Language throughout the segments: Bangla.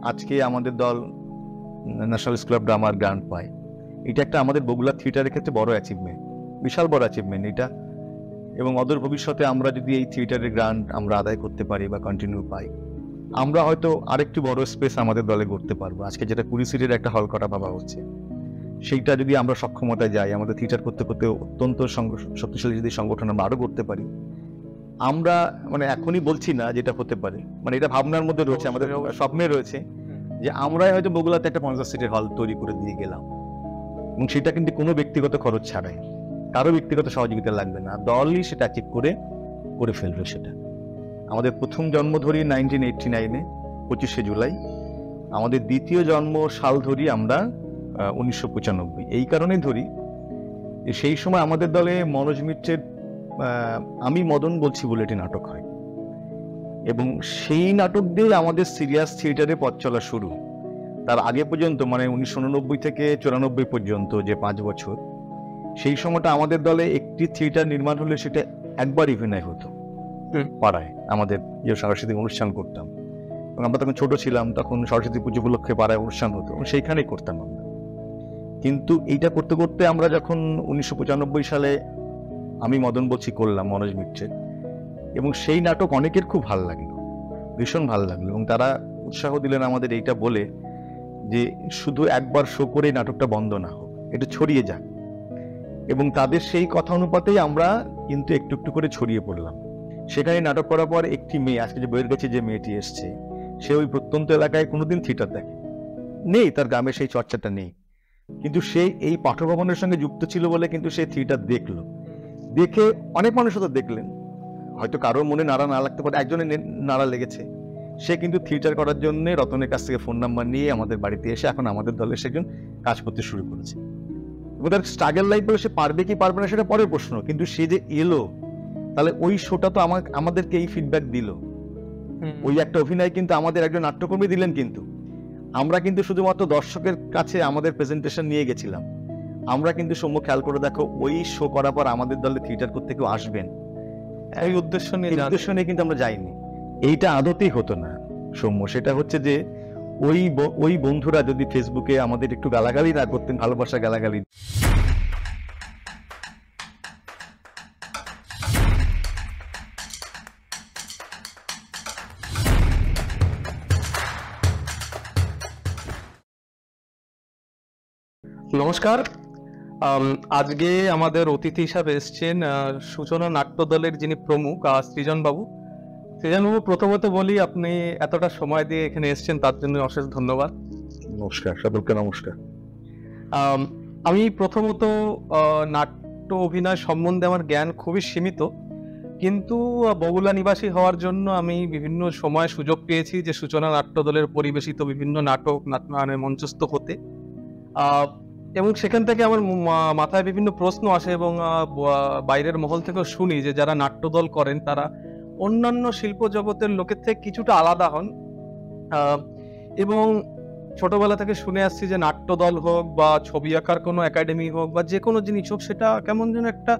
আজকে আমাদের দল national school of drummer grant পায়, এটা একটা আমাদের বগুড়া থিয়েটারের ক্ষেত্রে বড় অ্যাচিভমেন্ট, বিশাল বড় অ্যাচিভমেন্ট এটা। এবং অদূর ভবিষ্যতে আমরা যদি এই থিয়েটারের গ্রান্ট আমরা আদায় করতে পারি বা কন্টিনিউ পাই, আমরা হয়তো আরেকটু বড় স্পেস আমাদের দলে করতে পারবো। আজকে যেটা 20 সিটের একটা হল করা ভাবা হচ্ছে, সেইটা যদি আমরা সক্ষমতায় যাই, আমাদের থিয়েটার করতে করতে অত্যন্ত শক্তিশালী যদি সংগঠন আমরা আরো করতে পারি, আমরা মানে এখনই বলছি না যেটা হতে পারে, মানে এটা ভাবনার মধ্যে রয়েছে, আমাদের স্বপ্নে রয়েছে যে আমরাই হয়তো বগুড়াতে একটা 50 সিটের হল তৈরি করে দিয়ে গেলাম, এবং সেটা কিন্তু কোনো ব্যক্তিগত খরচ ছাড়াই, কারো ব্যক্তিগত সহযোগিতা লাগবে না, দলই সেটা অ্যাচিভ করে ফেলবে। সেটা আমাদের প্রথম জন্ম ধরি 1989-এ 25শে জুলাই, আমাদের দ্বিতীয় জন্ম সাল ধরি আমরা 1995। এই কারণে ধরি যে সেই সময় আমাদের দলে মনোজ মিত্রের আমি মদন বলছি বলে একটি নাটক হয়, এবং সেই নাটক দিয়ে আমাদের সিরিয়াস থিয়েটারে পথ চলা শুরু। তার আগে পর্যন্ত মানে 1989 থেকে 94 পর্যন্ত যে 5 বছর, সেই সময়টা আমাদের দলে একটি থিয়েটার নির্মাণ হলে সেটা একবার অভিনয় হতো পাড়ায়, আমাদের যে সাংস্কৃতিক অনুষ্ঠান করতাম, এবং আমরা তখন ছোট ছিলাম, তখন সরস্বতী পুজো উপলক্ষে পাড়ায় অনুষ্ঠান হতো, সেইখানেই করতাম আমরা। কিন্তু এইটা করতে করতে আমরা যখন 1995 সালে আমি মদন বলছি করলাম মনোজ মিত্রের, এবং সেই নাটক অনেকের খুব ভালো লাগলো, ভীষণ ভালো লাগলো, এবং তারা উৎসাহ দিলেন আমাদের এইটা বলে যে শুধু একবার শো করে নাটকটা বন্ধ না হোক, এটা ছড়িয়ে যাক। এবং তাদের সেই কথা অনুপাতেই আমরা কিন্তু একটু একটু করে ছড়িয়ে পড়লাম। সেখানে নাটক করার পর একটি মেয়ে, আজকে যে বইয়ের কাছে যে মেয়েটি এসছে, সে ওই প্রত্যন্ত এলাকায় কোনোদিন থিয়েটার দেখে নেই, তার গ্রামে সেই চর্চাটা নেই, কিন্তু সে এই পাঠভবনের সঙ্গে যুক্ত ছিল বলে কিন্তু সে থিয়েটার দেখলো, দেখে অনেক মানুষ তো দেখলেন, হয়তো কারোর মনে নাড়া না লাগতে পারে, একজনের নাড়া লেগেছে, সে কিন্তু থিয়েটার করার জন্য রতনের কাছ থেকে ফোন নাম্বার নিয়ে আমাদের বাড়িতে এসে এখন আমাদের দলে সেজন কাজ করতে শুরু করেছে। তার স্ট্রাগল লাইফ বলে সে পারবে কি পারবে না সেটা পরের প্রশ্ন, কিন্তু সে যে এলো, তাহলে ওই শোটা তো আমাদেরকে এই ফিডব্যাক দিল, ওই একটা অভিনয় কিন্তু আমাদের একজন নাট্যকর্মী দিলেন, কিন্তু আমরা কিন্তু শুধুমাত্র দর্শকের কাছে আমাদের প্রেজেন্টেশন নিয়ে গেছিলাম, আমরা কিন্তু সৌম্য খেয়াল করে দেখো ওই শো করার পর আমাদের দলে থিয়েটার করতে কেউ আসবেন এই উদ্দেশ্য নিয়ে কিন্তু আমরা যাইনি। এইটা আদতেই হতো না সৌম্য, সেটা হচ্ছে যে ওই বন্ধুরা যদি ফেসবুকে আমাদের একটু গালাগালি না করতেন, ভালোবাসা গালাগালি, নমস্কার। আজকে আমাদের অতিথি হিসাবে এসছেন সূচনা নাট্য দলের যিনি প্রমুখ সৃজন বাবু। প্রথমত বলি, আপনি এতটা সময় দিয়ে এখানে এসছেন তার জন্য অশেষ ধন্যবাদ। নমস্কার, সকলকে নমস্কার। আমি প্রথমত নাট্য অভিনয় সম্বন্ধে আমার জ্ঞান খুবই সীমিত, কিন্তু বগুড়া নিবাসী হওয়ার জন্য আমি বিভিন্ন সময় সুযোগ পেয়েছি যে সূচনা নাট্য দলের পরিবেশিত বিভিন্ন নাটক মানে মঞ্চস্থ হতে, এবং সেখান থেকে আমার মাথায় বিভিন্ন প্রশ্ন আসে, এবং বাইরের মহল থেকেও শুনি যে যারা নাট্যদল করেন তারা অন্যান্য শিল্প জগতের লোকের থেকে কিছুটা আলাদা হন। এবং ছোটবেলা থেকে শুনে আসছি যে নাট্যদল হোক বা ছবি আঁকার কোনো একাডেমি হোক বা যে কোনো জিনিস হোক, সেটা কেমন যেন একটা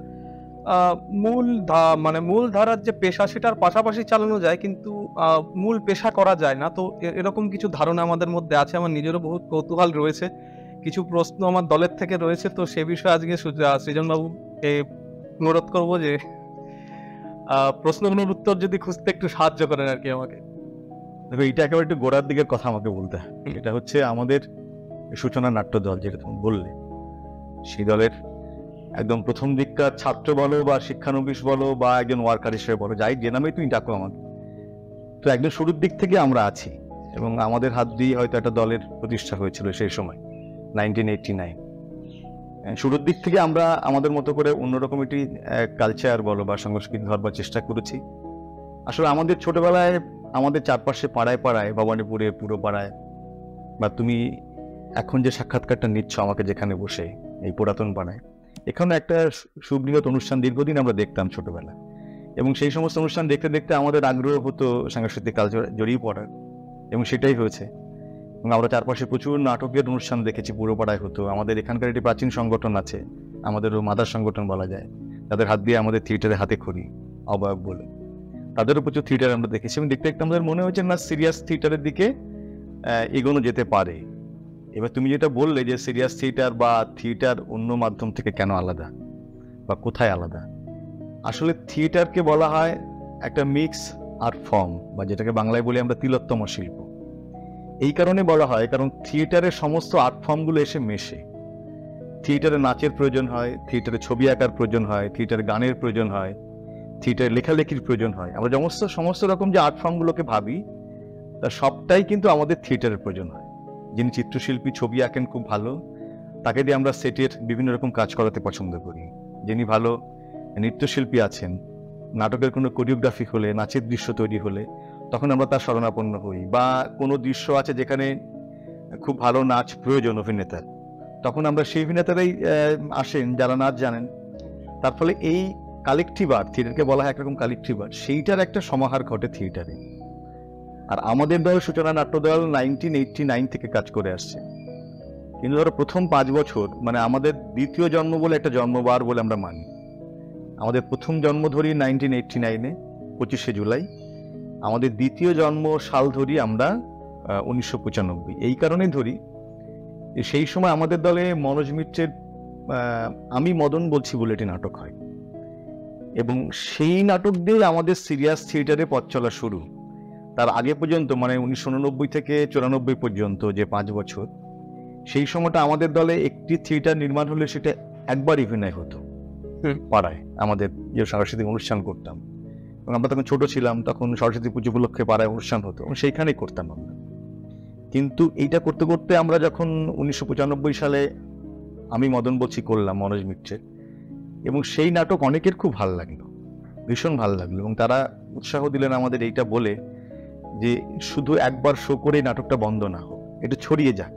মূল ধারার যে পেশা সেটার পাশাপাশি চালানো যায়, কিন্তু মূল পেশা করা যায় না। তো এরকম কিছু ধারণা আমাদের মধ্যে আছে, আমার নিজেরও বহুত কৌতূহল রয়েছে, কিছু প্রশ্ন আমার দলের থেকে রয়েছে, তো সে বিষয়ে আজকে সৃজনবাবুকে অনুরোধ করবো যে প্রশ্নগুলোর উত্তর যদি খুঁজতে একটু সাহায্য করেন আর কি আমাকে। দেখো, এটা একেবারে একটু গোড়ার দিকের কথা আমাকে বলতে হয়। এটা হচ্ছে আমাদের সূচনা নাট্য দল, যেটা তুমি বললে, সেই দলের একদম প্রথম দিককার ছাত্র বলো বা শিক্ষানবিশ বলো বা একজন ওয়ার্কার হিসেবে বলো, যাই যে নামে তুমি ডাকো আমাকে, তো একদম শুরুর দিক থেকে আমরা আছি, এবং আমাদের হাত দিয়ে হয়তো একটা দলের প্রতিষ্ঠা হয়েছিল সেই সময় 1989। শুরুর দিক থেকে আমরা আমাদের মতো করে অন্যরকম একটি কালচার বলো বা সংস্কৃতি ধরবার চেষ্টা করেছি। আসলে আমাদের ছোটবেলায় আমাদের চারপাশে পাড়ায় পাড়ায়, ভবানীপুরে পুরো পাড়ায়, বা তুমি এখন যে সাক্ষাৎকারটা নিচ্ছ আমাকে যেখানে বসে এই পুরাতন পাড়ায়, এখানে একটা সুবৃহৎ অনুষ্ঠান দীর্ঘদিন আমরা দেখতাম ছোটবেলা, এবং সেই সমস্ত অনুষ্ঠান দেখতে দেখতে আমাদের আগ্রহ হতো সাংস্কৃতিক কালচার জড়িয়ে পড়ার, এবং সেটাই হয়েছে। এবং আমরা চারপাশে প্রচুর নাটকের অনুষ্ঠান দেখেছি, পুরো পাড়ায় হতো। আমাদের এখানকার একটি প্রাচীন সংগঠন আছে, আমাদেরও মাদার সংগঠন বলা যায়, তাদের হাত দিয়ে আমাদের থিয়েটারে হাতে খড়ি অবয়ব বলে, তাদেরও প্রচুর থিয়েটার আমরা দেখেছি, এবং দেখতে দেখতে আমাদের মনে হয়েছে না সিরিয়াস থিয়েটারের দিকে এগোনো যেতে পারে। এবার তুমি যেটা বললে যে সিরিয়াস থিয়েটার বা থিয়েটার অন্য মাধ্যম থেকে কেন আলাদা বা কোথায় আলাদা, আসলে থিয়েটারকে বলা হয় একটা মিক্স আর্ট ফর্ম, বা যেটাকে বাংলায় বলি আমরা তিলোত্তম শিল্প। এই কারণে বলা হয় কারণ থিয়েটারের সমস্ত আর্ট ফর্মগুলো এসে মেশে। থিয়েটারে নাচের প্রয়োজন হয়, থিয়েটারে ছবি আঁকার প্রয়োজন হয়, থিয়েটারে গানের প্রয়োজন হয়, থিয়েটারে লেখালেখির প্রয়োজন হয়। আমরা সমস্ত রকম যে আর্ট ফর্মগুলোকে ভাবি তার সবটাই কিন্তু আমাদের থিয়েটারের প্রয়োজন হয়। যিনি চিত্রশিল্পী ছবি আঁকেন খুব ভালো, তাকে দিয়ে আমরা সেটের বিভিন্ন রকম কাজ করাতে পছন্দ করি। যিনি ভালো নৃত্যশিল্পী আছেন, নাটকের কোনো কোরিওগ্রাফি হলে, নাচের দৃশ্য তৈরি হলে তখন আমরা তার শরণাপন্ন হই। বা কোনো দৃশ্য আছে যেখানে খুব ভালো নাচ প্রয়োজন অভিনেতার, তখন আমরা সেই অভিনেতারাই আসেন যারা নাচ জানেন। তার ফলে এই কালেকটিভ আর্ট, থিয়েটারকে বলা হয় একরকম কালেকটিভ আর্ট, সেইটার একটা সমাহার ঘটে থিয়েটারে। আর আমাদের দল সূচনা নাট্যদল 1989 থেকে কাজ করে আসছে। কিন্তু ধরো প্রথম 5 বছর মানে আমাদের দ্বিতীয় জন্ম বলে একটা জন্মবার বলে আমরা মানি। আমাদের প্রথম জন্ম ধরি 1989-এ 25শে জুলাই, আমাদের দ্বিতীয় জন্ম সাল ধরি আমরা 1995। এই কারণে ধরি যে সেই সময় আমাদের দলে মনোজ মিত্রের আমি মদন বলছি বলে একটি নাটক হয়, এবং সেই নাটক দিয়ে আমাদের সিরিয়াস থিয়েটারে পথ চলা শুরু। তার আগে পর্যন্ত মানে 1989 থেকে 94 পর্যন্ত যে 5 বছর, সেই সময়টা আমাদের দলে একটি থিয়েটার নির্মাণ হলে সেটা একবার অভিনয় হতো পাড়ায়। আমাদের যে সাংস্কৃতিক অনুষ্ঠান করতাম, এবং আমরা তখন ছোট ছিলাম, তখন সরস্বতী পুজো উপলক্ষে পাড়ায় অনুষ্ঠান হতো, সেইখানেই করতাম আমরা। কিন্তু এইটা করতে করতে আমরা যখন 1995 সালে আমি মদন বলছি করলাম মনোজ মিত্রের, এবং সেই নাটক অনেকের খুব ভালো লাগলো, ভীষণ ভালো লাগলো, এবং তারা উৎসাহ দিলেন আমাদের এইটা বলে যে শুধু একবার শো করে নাটকটা বন্ধ না হোক, এটা ছড়িয়ে যাক।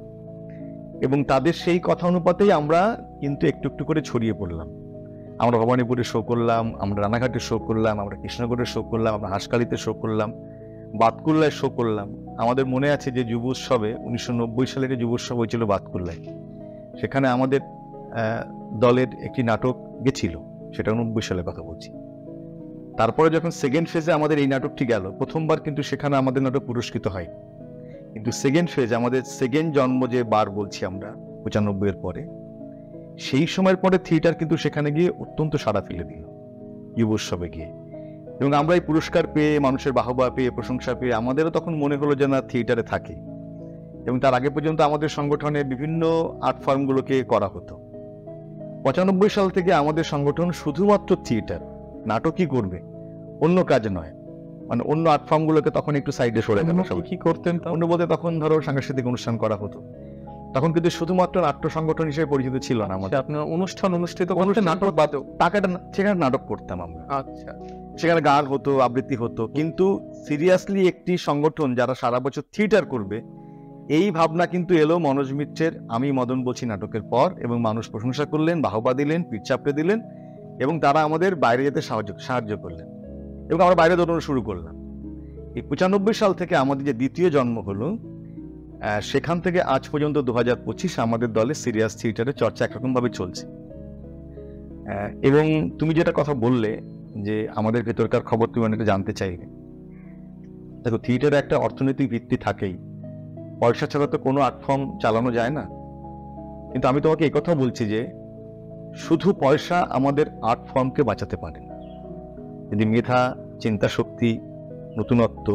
এবং তাদের সেই কথা অনুপাতেই আমরা কিন্তু একটু একটু করে ছড়িয়ে পড়লাম। আমরা ভবানীপুরে শো করলাম, আমরা রানাঘাটে শো করলাম, আমরা কৃষ্ণগড়ে শো করলাম, আমরা হাঁসখালিতে শো করলাম, বাতকুল্লায় শো করলাম। আমাদের মনে আছে যে যুব উৎসবে 1990 সালের যুব উৎসব হয়েছিল বাতকুল্লায়, সেখানে আমাদের দলের একটি নাটক গেছিল, সেটা 90 সালের কথা বলছি। তারপরে যখন সেকেন্ড ফেজে আমাদের এই নাটকটি গেল, প্রথমবার কিন্তু সেখানে আমাদের নাটক পুরস্কৃত হয়, কিন্তু সেকেন্ড ফেজ আমাদের সেকেন্ড জন্ম যে বার বলছি আমরা 95 পরে, সেই সময়ের পরে থিয়েটার কিন্তু সেখানে গিয়ে অত্যন্ত সাড়া ফেলে দিল যুব উৎসবে গিয়ে। এবং আমরা এই পুরস্কার পেয়ে, মানুষের বাহবা পেয়ে, প্রশংসা পেয়ে আমাদেরও তখন মনে হলো যে না, থিয়েটারে থাকে। এবং তার আগে পর্যন্ত আমাদের সংগঠনে বিভিন্ন আর্ট ফর্মগুলোকে করা হতো। 95 সাল থেকে আমাদের সংগঠন শুধুমাত্র থিয়েটার, নাটকই করবে, অন্য কাজ নয়। মানে অন্য আর্ট ফর্মগুলোকে তখন একটু সাইডে সরে গেল। কি করতেন অন্য বলতে তখন ধরো সাংস্কৃতিক অনুষ্ঠান করা হতো, তখন কিন্তু শুধুমাত্র নাট্য সংগঠন হিসেবে পরিচিত ছিল না আমাদের। আপনার অনুষ্ঠান অনুষ্ঠিত করতে নাটক বাদেও টাকাটা সেখানে নাটক করতাম আমরা। আচ্ছা, সেখানে গান হতো, আবৃত্তি হতো, কিন্তু সিরিয়াসলি একটি সংগঠন যারা সারা বছর থিয়েটার করবে, এই ভাবনা কিন্তু এলো মনোজ মিত্রের আমি মদন বলছি নাটকের পর। এবং মানুষ প্রশংসা করলেন, বাহবা দিলেন, পিঠ চাপড়ে দিলেন, এবং তারা আমাদের বাইরে যেতে সাহায্য করলেন, এবং আমরা বাইরে দৌড়ানো শুরু করলাম। এই 95 সাল থেকে আমাদের যে দ্বিতীয় জন্ম হলো, সেখান থেকে আজ পর্যন্ত 2025 আমাদের দলে সিরিয়াস থিয়েটারের চর্চা একরকম ভাবে চলছে। এবং তুমি যেটা কথা বললে যে আমাদের ভেতরকার খবর তুমি অনেকটা জানতে চাইবে, দেখো থিয়েটারে একটা অর্থনৈতিক ভিত্তি থাকেই, পয়সা ছাড়া তো কোনো আর্ট ফর্ম চালানো যায় না। কিন্তু আমি তোমাকে এই কথা বলছি যে শুধু পয়সা আমাদের আর্ট ফর্মকে বাঁচাতে পারে না। যদি মেধা, চিন্তা শক্তি, নতুনত্ব,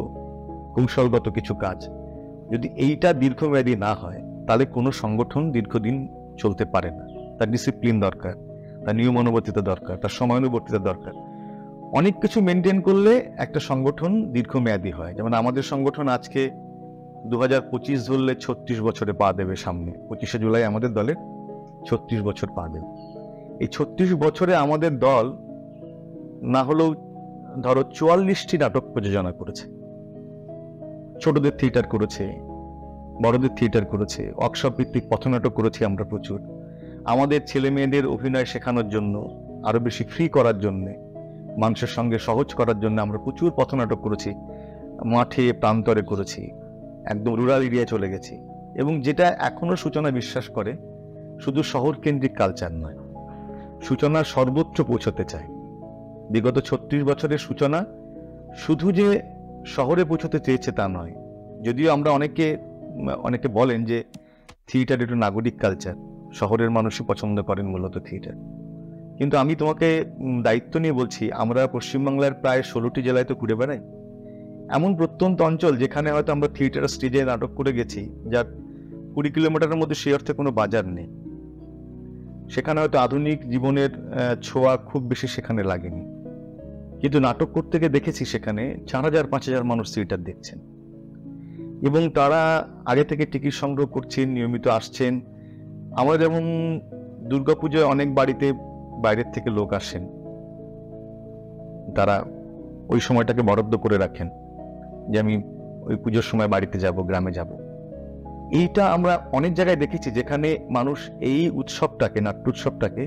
কৌশলগত কিছু কাজ, যদি এইটা দীর্ঘমেয়াদী না হয়, তাহলে কোনো সংগঠন দীর্ঘদিন চলতে পারে না। তার ডিসিপ্লিন দরকার, তার নিয়মানুবর্তিতা দরকার, তার সময়ানুবর্তিতা দরকার। অনেক কিছু মেনটেন করলে একটা সংগঠন দীর্ঘমেয়াদী হয়। যেমন আমাদের সংগঠন আজকে 2025 ধরলে 36 বছরে পা দেবে সামনে। 25শে জুলাই আমাদের দলে 36 বছর পা দেবে। এই 36 বছরে আমাদের দল না হলেও ধরো 44টি নাটক প্রযোজনা করেছে, ছোটদের থিয়েটার করেছে, বড়দের থিয়েটার করেছে, ওয়ার্কশপ ভিত্তিক পথনাটক করেছি আমরা প্রচুর। আমাদের ছেলে মেয়েদের অভিনয় শেখানোর জন্য, আরো বেশি ফ্রি করার জন্য, মানুষের সঙ্গে সহজ করার জন্য আমরা প্রচুর পথনাটক করেছি, মাঠে প্রান্তরে করেছি, একদম রুরাল এরিয়ায় চলে গেছি। এবং যেটা এখনো সূচনা বিশ্বাস করে, শুধু শহর কেন্দ্রিক কালচার নয়, সূচনা সর্বত্র পৌঁছতে চায়। বিগত 36 বছরের সূচনা শুধু যে শহরে পৌঁছতে চেয়েছে তা নয়, যদিও আমরা অনেকে অনেকে বলেন যে থিয়েটার একটু নাগরিক কালচার, শহরের মানুষই পছন্দ করেন মূলত থিয়েটার। কিন্তু আমি তোমাকে দায়িত্ব নিয়ে বলছি, আমরা পশ্চিমবাংলার প্রায় 16টি জেলায় তো ঘুরে বেড়াই। এমন প্রত্যন্ত অঞ্চল যেখানে হয়তো আমরা থিয়েটার স্টেজে নাটক করে গেছি, যার 20 কিলোমিটারের মধ্যে সেই অর্থে কোনো বাজার নেই। সেখানে হয়তো আধুনিক জীবনের ছোঁয়া খুব বেশি সেখানে লাগেনি, কিন্তু নাটক করতে গিয়ে দেখেছি সেখানে 4000-5000 মানুষ থিয়েটার দেখছেন, এবং তারা আগে থেকে টিকিট সংগ্রহ করছেন, নিয়মিত আসছেন। আমরা যেমন দুর্গাপুজোয় অনেক বাড়িতে বাইরের থেকে লোক আসেন, তারা ওই সময়টাকে বরাদ্দ করে রাখেন যে আমি ওই পুজোর সময় বাড়িতে যাব, গ্রামে যাব। এইটা আমরা অনেক জায়গায় দেখেছি যেখানে মানুষ এই উৎসবটাকে, নাট্যোৎসবটাকে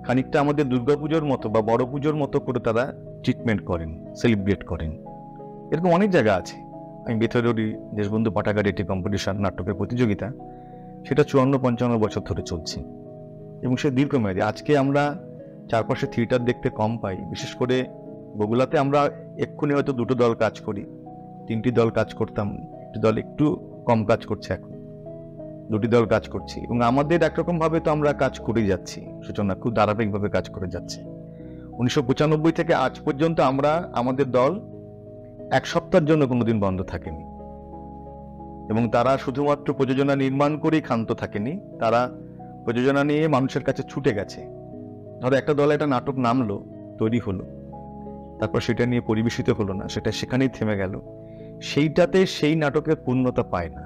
খানিকটা আমাদের দুর্গাপুজোর মতো বা বড় পুজোর মতো করে তারা ট্রিটমেন্ট করেন, সেলিব্রেট করেন। এরকম অনেক জায়গা আছে। আমি বেথরডি দেশবন্ধু পাঠাগার একটি কম্পিটিশন, নাটকের প্রতিযোগিতা, সেটা 54-55 বছর ধরে চলছে এবং সে দীর্ঘমেয়াদী। আজকে আমরা চারপাশে থিয়েটার দেখতে কম পাই, বিশেষ করে বগুড়াতে আমরা এক্ষুনি হয়তো 2টো দল কাজ করি, 3টি দল কাজ করতাম, একটি দল একটু কম কাজ করছে, এখন 2টি দল কাজ করছি। এবং আমাদের একরকম ভাবে তো আমরা কাজ করে যাচ্ছি, সূচনা খুব ধারাবাহিকভাবে কাজ করে যাচ্ছে। 1995 থেকে আজ পর্যন্ত আমরা, আমাদের দল 1 সপ্তাহের জন্য কোনোদিন বন্ধ থাকেনি, এবং তারা শুধুমাত্র প্রযোজনা নির্মাণ করেই ক্ষান্ত থাকেনি, তারা প্রযোজনা নিয়ে মানুষের কাছে ছুটে গেছে। ধরো একটা দলে একটা নাটক নামলো, তৈরি হলো, তারপর সেটা নিয়ে পরিবেশিত হলো না, সেটা সেখানেই থেমে গেল, সেইটাতে সেই নাটকের পূর্ণতা পায় না।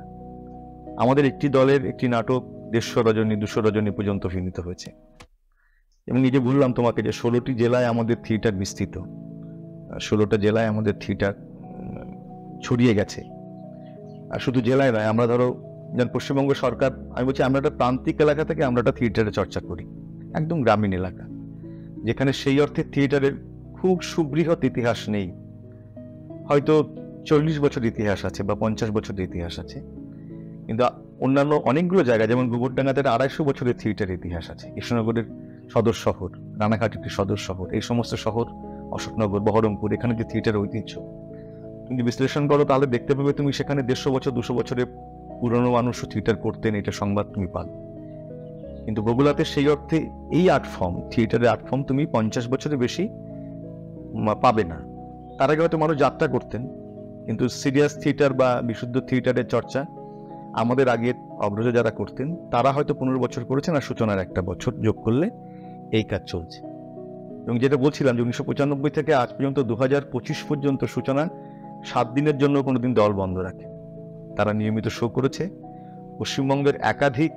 আমাদের একটি দলের একটি নাটক 150 রজনী 200 রজনী পর্যন্ত অভিনীত হয়েছে। এবং এই যে বললাম তোমাকে যে 16টি জেলায় আমাদের থিয়েটার বিস্তৃত, 16টা জেলায় আমাদের থিয়েটার ছড়িয়ে গেছে। আর শুধু জেলায় নয়, আমরা ধরো যেমন পশ্চিমবঙ্গ সরকার, আমি বলছি আমরা একটা প্রান্তিক এলাকা থেকে আমরা একটা থিয়েটারের চর্চা করি, একদম গ্রামীণ এলাকা, যেখানে সেই অর্থে থিয়েটারের খুব সুবৃহৎ ইতিহাস নেই। হয়তো 40 বছর ইতিহাস আছে বা 50 বছরের ইতিহাস আছে, কিন্তু অন্যান্য অনেকগুলো জায়গা, যেমন গোবরডাঙ্গাতে 250 বছরের থিয়েটার ইতিহাস আছে। কৃষ্ণনগরের সদর শহর, রানাঘাট একটি সদর শহর, এই সমস্ত শহর, অশোকনগর, বহরমপুর, এখানে যে থিয়েটারের ঐতিহ্য তুমি বিশ্লেষণ করো তাহলে দেখতে পাবে তুমি সেখানে 150 বছর 200 বছরের পুরনো মানুষও থিয়েটার করতেন, এটা সংবাদ তুমি পাবে। কিন্তু বগুড়াতে সেই অর্থে এই আর্ট ফর্ম, থিয়েটারের আর্ট ফর্ম তুমি 50 বছরের বেশি পাবে না। তার আগে হয়তো মানুষ যাত্রা করতেন, কিন্তু সিরিয়াস থিয়েটার বা বিশুদ্ধ থিয়েটারের চর্চা আমাদের আগে অগ্রজ যারা করতেন তারা হয়তো 15 বছর করেছেন, আর সূচনার 1টা বছর যোগ করলে এই কাজ চলছে। এবং যেটা বলছিলাম যে 1995 থেকে আজ পর্যন্ত 2025 পর্যন্ত সূচনা 7 দিনের জন্য কোনোদিন দল বন্ধ রাখে, তারা নিয়মিত শো করেছে। পশ্চিমবঙ্গের একাধিক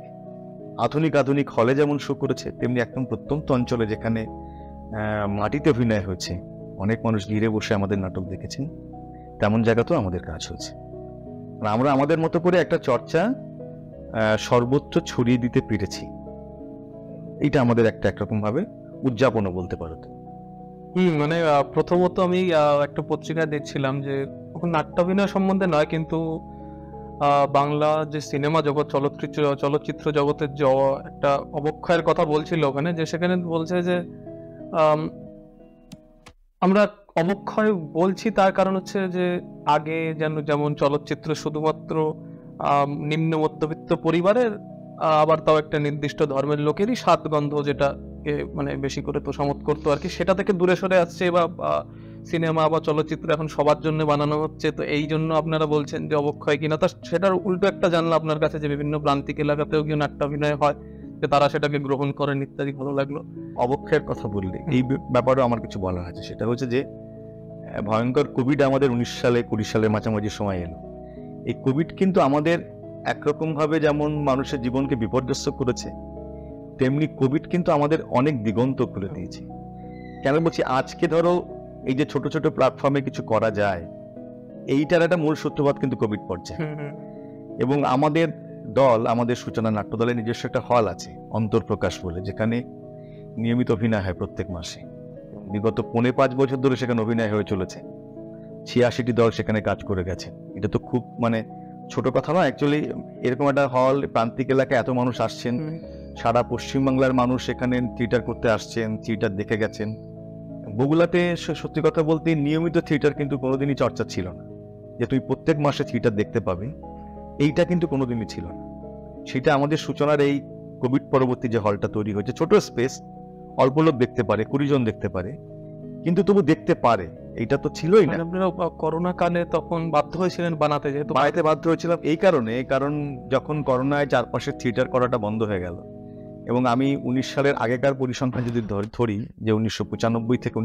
আধুনিক হলে যেমন শো করেছে, তেমনি একদম প্রত্যন্ত অঞ্চলে যেখানে মাটিতে অভিনয় হয়েছে, অনেক মানুষ ঘিরে বসে আমাদের নাটক দেখেছেন, তেমন জায়গাতেও আমাদের কাজ হয়েছে। আমরা আমাদের মতো করে একটা চর্চা সর্বত্র ছড়িয়ে দিতে পেরেছি, এটা আমাদের একরকম ভাবে উদযাপনও বলতে পারো। মানে প্রথমত আমি একটা পত্রিকায় দেখছিলাম যে নাট্যাভিনয় সম্বন্ধে নয়, কিন্তু বাংলা যে সিনেমা জগৎ, চলচ্চিত্র জগতের যে একটা অবক্ষয়ের কথা বলছিল ওখানে, যে সেখানে বলছে যে আমরা অবক্ষয় বলছি তার কারণ হচ্ছে যে আগে যেমন চলচ্চিত্র শুধুমাত্র নিম্ন মধ্যবিত্ত পরিবারের, আবার তাও একটা নির্দিষ্ট ধর্মের লোকেরই স্বাদ গন্ধ যেটাকে মানে বেশি করে তোষামোদ করতো আর কি, সেটা থেকে দূরে সরে আসছে, বা সিনেমা বা চলচ্চিত্র এখন সবার জন্য বানানো হচ্ছে। তো এই জন্য আপনারা বলছেন যে অবক্ষয় কিনা, তা সেটার উল্টো একটা জানলা আপনার কাছে যে বিভিন্ন প্রান্তিক এলাকাতেও গিয়ে নাট্যাভিনয় হয়, যে তারা সেটাকে গ্রহণ করেন ইত্যাদি, ভালো লাগলো। অবক্ষয়ের কথা বললে এই ব্যাপারেও আমার কিছু বলা আছে। সেটা হচ্ছে যে ভয়ঙ্কর কোভিড আমাদের 19 সালে 20 সালের মাঝামাঝি সময় এলো। এই কোভিড কিন্তু আমাদের একরকম ভাবে যেমন মানুষের জীবনকে বিপর্যস্ত করেছে, তেমনি কোভিড কিন্তু আমাদের অনেক দিগন্ত খুলে দিয়েছে। কেন বলছি, আজকে ধরো এই যে ছোট ছোট প্ল্যাটফর্মে কিছু করা যায়, এইটার একটা মূল সূত্রপাত কিন্তু কোভিড পর্যায়ে। এবং আমাদের দল, আমাদের সূচনা নাট্য দলের নিজস্ব একটা হল আছে অন্তর্প্রকাশ বলে, যেখানে নিয়মিত অভিনয় হয় প্রত্যেক মাসে। বিগত 4.5 বছর ধরে সেখানে অভিনয় হয়ে চলেছে, 86টি দল সেখানে কাজ করে গেছে। এটা তো খুব মানে ছোট কথা নয় অ্যাকচুয়ালি। এরকম একটা হল, প্রান্তিক এলাকায় এত মানুষ আসছেন, সারা পশ্চিমবাংলার মানুষ এখানে থিয়েটার করতে আসছেন, থিয়েটার দেখে গেছেন। বগুড়াতে সত্যি কথা বলতে নিয়মিত থিয়েটার কিন্তু কোনোদিনই চর্চা ছিল না, যে তুমি প্রত্যেক মাসে থিয়েটার দেখতে পাবে, এইটা কিন্তু কোনোদিনই ছিল না। সেটা আমাদের সূচনার এই কোভিড পরবর্তী যে হলটা তৈরি হয়েছে, ছোট স্পেস, অল্প লোক দেখতে পারে, 20 জন দেখতে পারে, কিন্তু তবু দেখতে পারে, এইটা তো ছিলই না। মানে আপনারা করোনা কালে তখন বাধ্য হয়েছিলেন বানাতে, যেহেতু বাড়িতে বাধ্য হয়েছিলাম এই কারণ যখন করোনায় চারপাশে থিয়েটার করাটা বন্ধ হয়ে গেল, এবং আমি 19 সালের আগেকার পরিসংখ্যান যদি ধরি, যে 1995 থেকে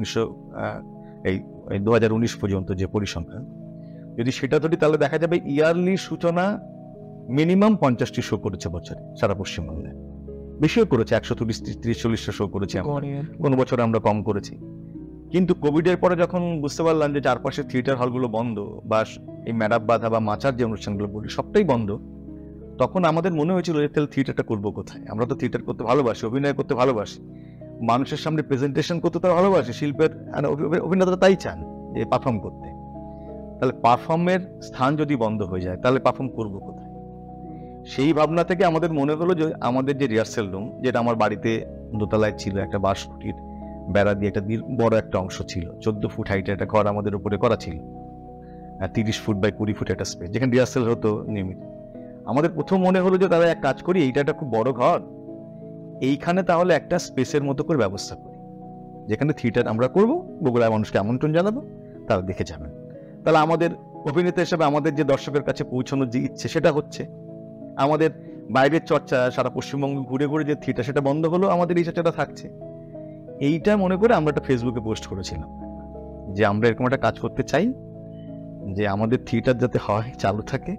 2019 পর্যন্ত যে পরিসংখ্যান, যদি সেটা ধরি তাহলে দেখা যাবে ইয়ারলি সূচনা মিনিমাম 50টি শো করেছে বছরে সারা পশ্চিমবঙ্গে, বেশিও করেছে, 130-140টা শো করেছি আমরা, কোনো বছর আমরা কম করেছি। কিন্তু কোভিডের পরে যখন বুঝতে পারলাম যে চারপাশে থিয়েটার হলগুলো বন্ধ, বা এই ম্যাডাপ বাধা বা মাচার যে অনুষ্ঠানগুলো বলি সবটাই বন্ধ, তখন আমাদের মনে হয়েছিল যে তাহলে থিয়েটারটা করবো কোথায়? আমরা তো থিয়েটার করতে ভালোবাসি, অভিনয় করতে ভালোবাসি, মানুষের সামনে প্রেজেন্টেশন করতে তারা ভালোবাসে, শিল্পের অভিনেতারা তাই চান যে পারফর্ম করতে। তাহলে পারফর্মের স্থান যদি বন্ধ হয়ে যায় তাহলে পারফর্ম করবো কোথায়? সেই ভাবনা থেকে আমাদের মনে হলো যে আমাদের যে রিহার্সেল রুম, যেটা আমার বাড়িতে দোতলায় ছিল, একটা 12 ফুটের বেড়া দিয়ে একটা বড় একটা অংশ ছিল, 14 ফুট হাইটের একটা ঘর আমাদের উপরে করা ছিল, 30 ফুট বাই 20 ফুট একটা স্পেস, যেখানে রিহার্সেল হতো নিয়মিত। আমাদের প্রথম মনে হলো যে তারা এক কাজ করি, এইটা একটা খুব বড় ঘর, এইখানে তাহলে একটা স্পেসের মতো করে ব্যবস্থা করি, যেখানে থিয়েটার আমরা করব, বগুড়ায় মানুষকে আমন্ত্রণ জানাবো, তারা দেখে যাবেন। তাহলে আমাদের অভিনেতা হিসেবে আমাদের যে দর্শকের কাছে পৌঁছানোর যে ইচ্ছে সেটা হচ্ছে, আমাদের বাইরের চর্চা সারা পশ্চিমবঙ্গ ঘুরে ঘুরে যে থিয়েটার সেটা বন্ধ হলো, আমাদের এই চর্চাটা থাকছে। এইটা মনে করে আমরা একটা ফেসবুকে পোস্ট করেছিলাম যে আমরা এরকম একটা কাজ করতে চাই, যে আমাদের থিয়েটার যাতে হয়, চালু থাকে,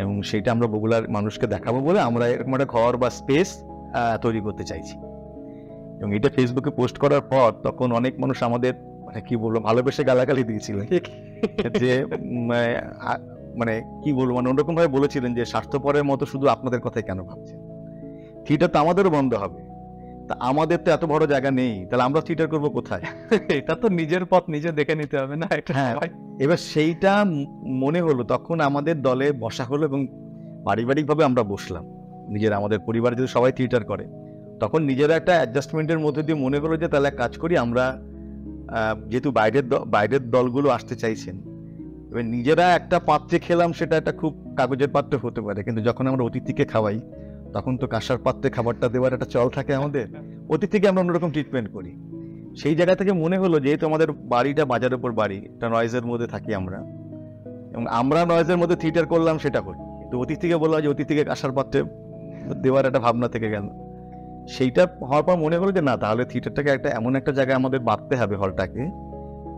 এবং সেটা আমরা বগুড়ার মানুষকে দেখাবো বলে আমরা এরকম একটা ঘর বা স্পেস তৈরি করতে চাইছি। এবং এটা ফেসবুকে পোস্ট করার পর তখন অনেক মানুষ আমাদের মানে কি বলবো ভালোবেসে গালাগালি দিয়েছিলেন, যে মানে কি বলবো, মানে অন্যরকম ভাবে বলেছিলেন যে স্বার্থপরের মতো শুধু আপনাদের কথাই কেন ভাবছেন, থিয়েটার তো আমাদেরও বন্ধ হবে, তা আমাদের তো এত বড় জায়গা নেই, তাহলে আমরা থিয়েটার করবো কোথায়? এটা তো নিজের পথ নিজে দেখে নিতে হবে না? হ্যাঁ, এবার সেইটা মনে হলো, তখন আমাদের দলে বসা হলো এবং পারিবারিকভাবে আমরা বসলাম, আমাদের পরিবারে যদি সবাই থিয়েটার করে, তখন নিজেরা একটা অ্যাডজাস্টমেন্টের মধ্যে দিয়ে মনে হলো যে তাহলে কাজ করি আমরা, যেহেতু বাইরের দলগুলো আসতে চাইছেন, এবার নিজেরা একটা পাত্রে খেলাম, সেটা একটা খুব কাগজের পাত্রে হতে পারে, কিন্তু যখন আমরা অতিথিকে খাওয়াই তখন তো কাঁসার পাত্রে খাবারটা দেওয়ার একটা চল থাকে আমাদের, অতিথিকে আমরা অন্যরকম ট্রিটমেন্ট করি। সেই জায়গা থেকে মনে হলো যেহেতু আমাদের বাড়িটা বাজারের উপর বাড়ি, একটা নয়েজের মধ্যে থাকি আমরা, এবং আমরা নয়েজের মধ্যে থিয়েটার করলাম সেটা করি, কিন্তু অতিথিকে বললাম যে অতিথিকে কাঁসার পাত্রে দেওয়ার একটা ভাবনা থেকে গেল। সেইটা হওয়ার পর মনে হলো যে না, তাহলে থিয়েটারটাকে একটা এমন একটা জায়গায় আমাদের বাঁধতে হবে হলটাকে,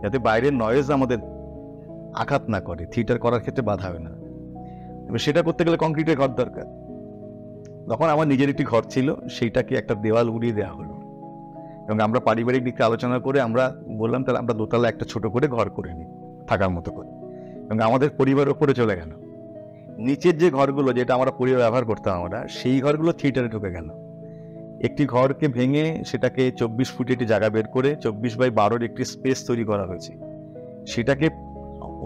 যাতে বাইরের নয়েজ আমাদের আঘাত না করে, থিয়েটার করার ক্ষেত্রে বাধা হবে না। এবার সেটা করতে গেলে কংক্রিটের ঘর দরকার। তখন আমার নিজের একটি ঘর ছিল, সেইটাকে একটা দেওয়াল উড়িয়ে দেওয়া হলো, এবং আমরা পারিবারিক দিকটা আলোচনা করে আমরা বললাম তাহলে আমরা দোতলা একটা ছোট করে ঘর করে নিই থাকার মতো করে, এবং আমাদের পরিবারের উপরে চলে গেল। নিচের যে ঘরগুলো যেটা আমরা পরিবার ব্যবহার করতাম আমরা, সেই ঘরগুলো থিয়েটারে ঢুকে গেল। একটি ঘরকে ভেঙে সেটাকে 24 ফুটে একটি জায়গা বের করে 24 বাই 12 একটি স্পেস তৈরি করা হয়েছে, সেটাকে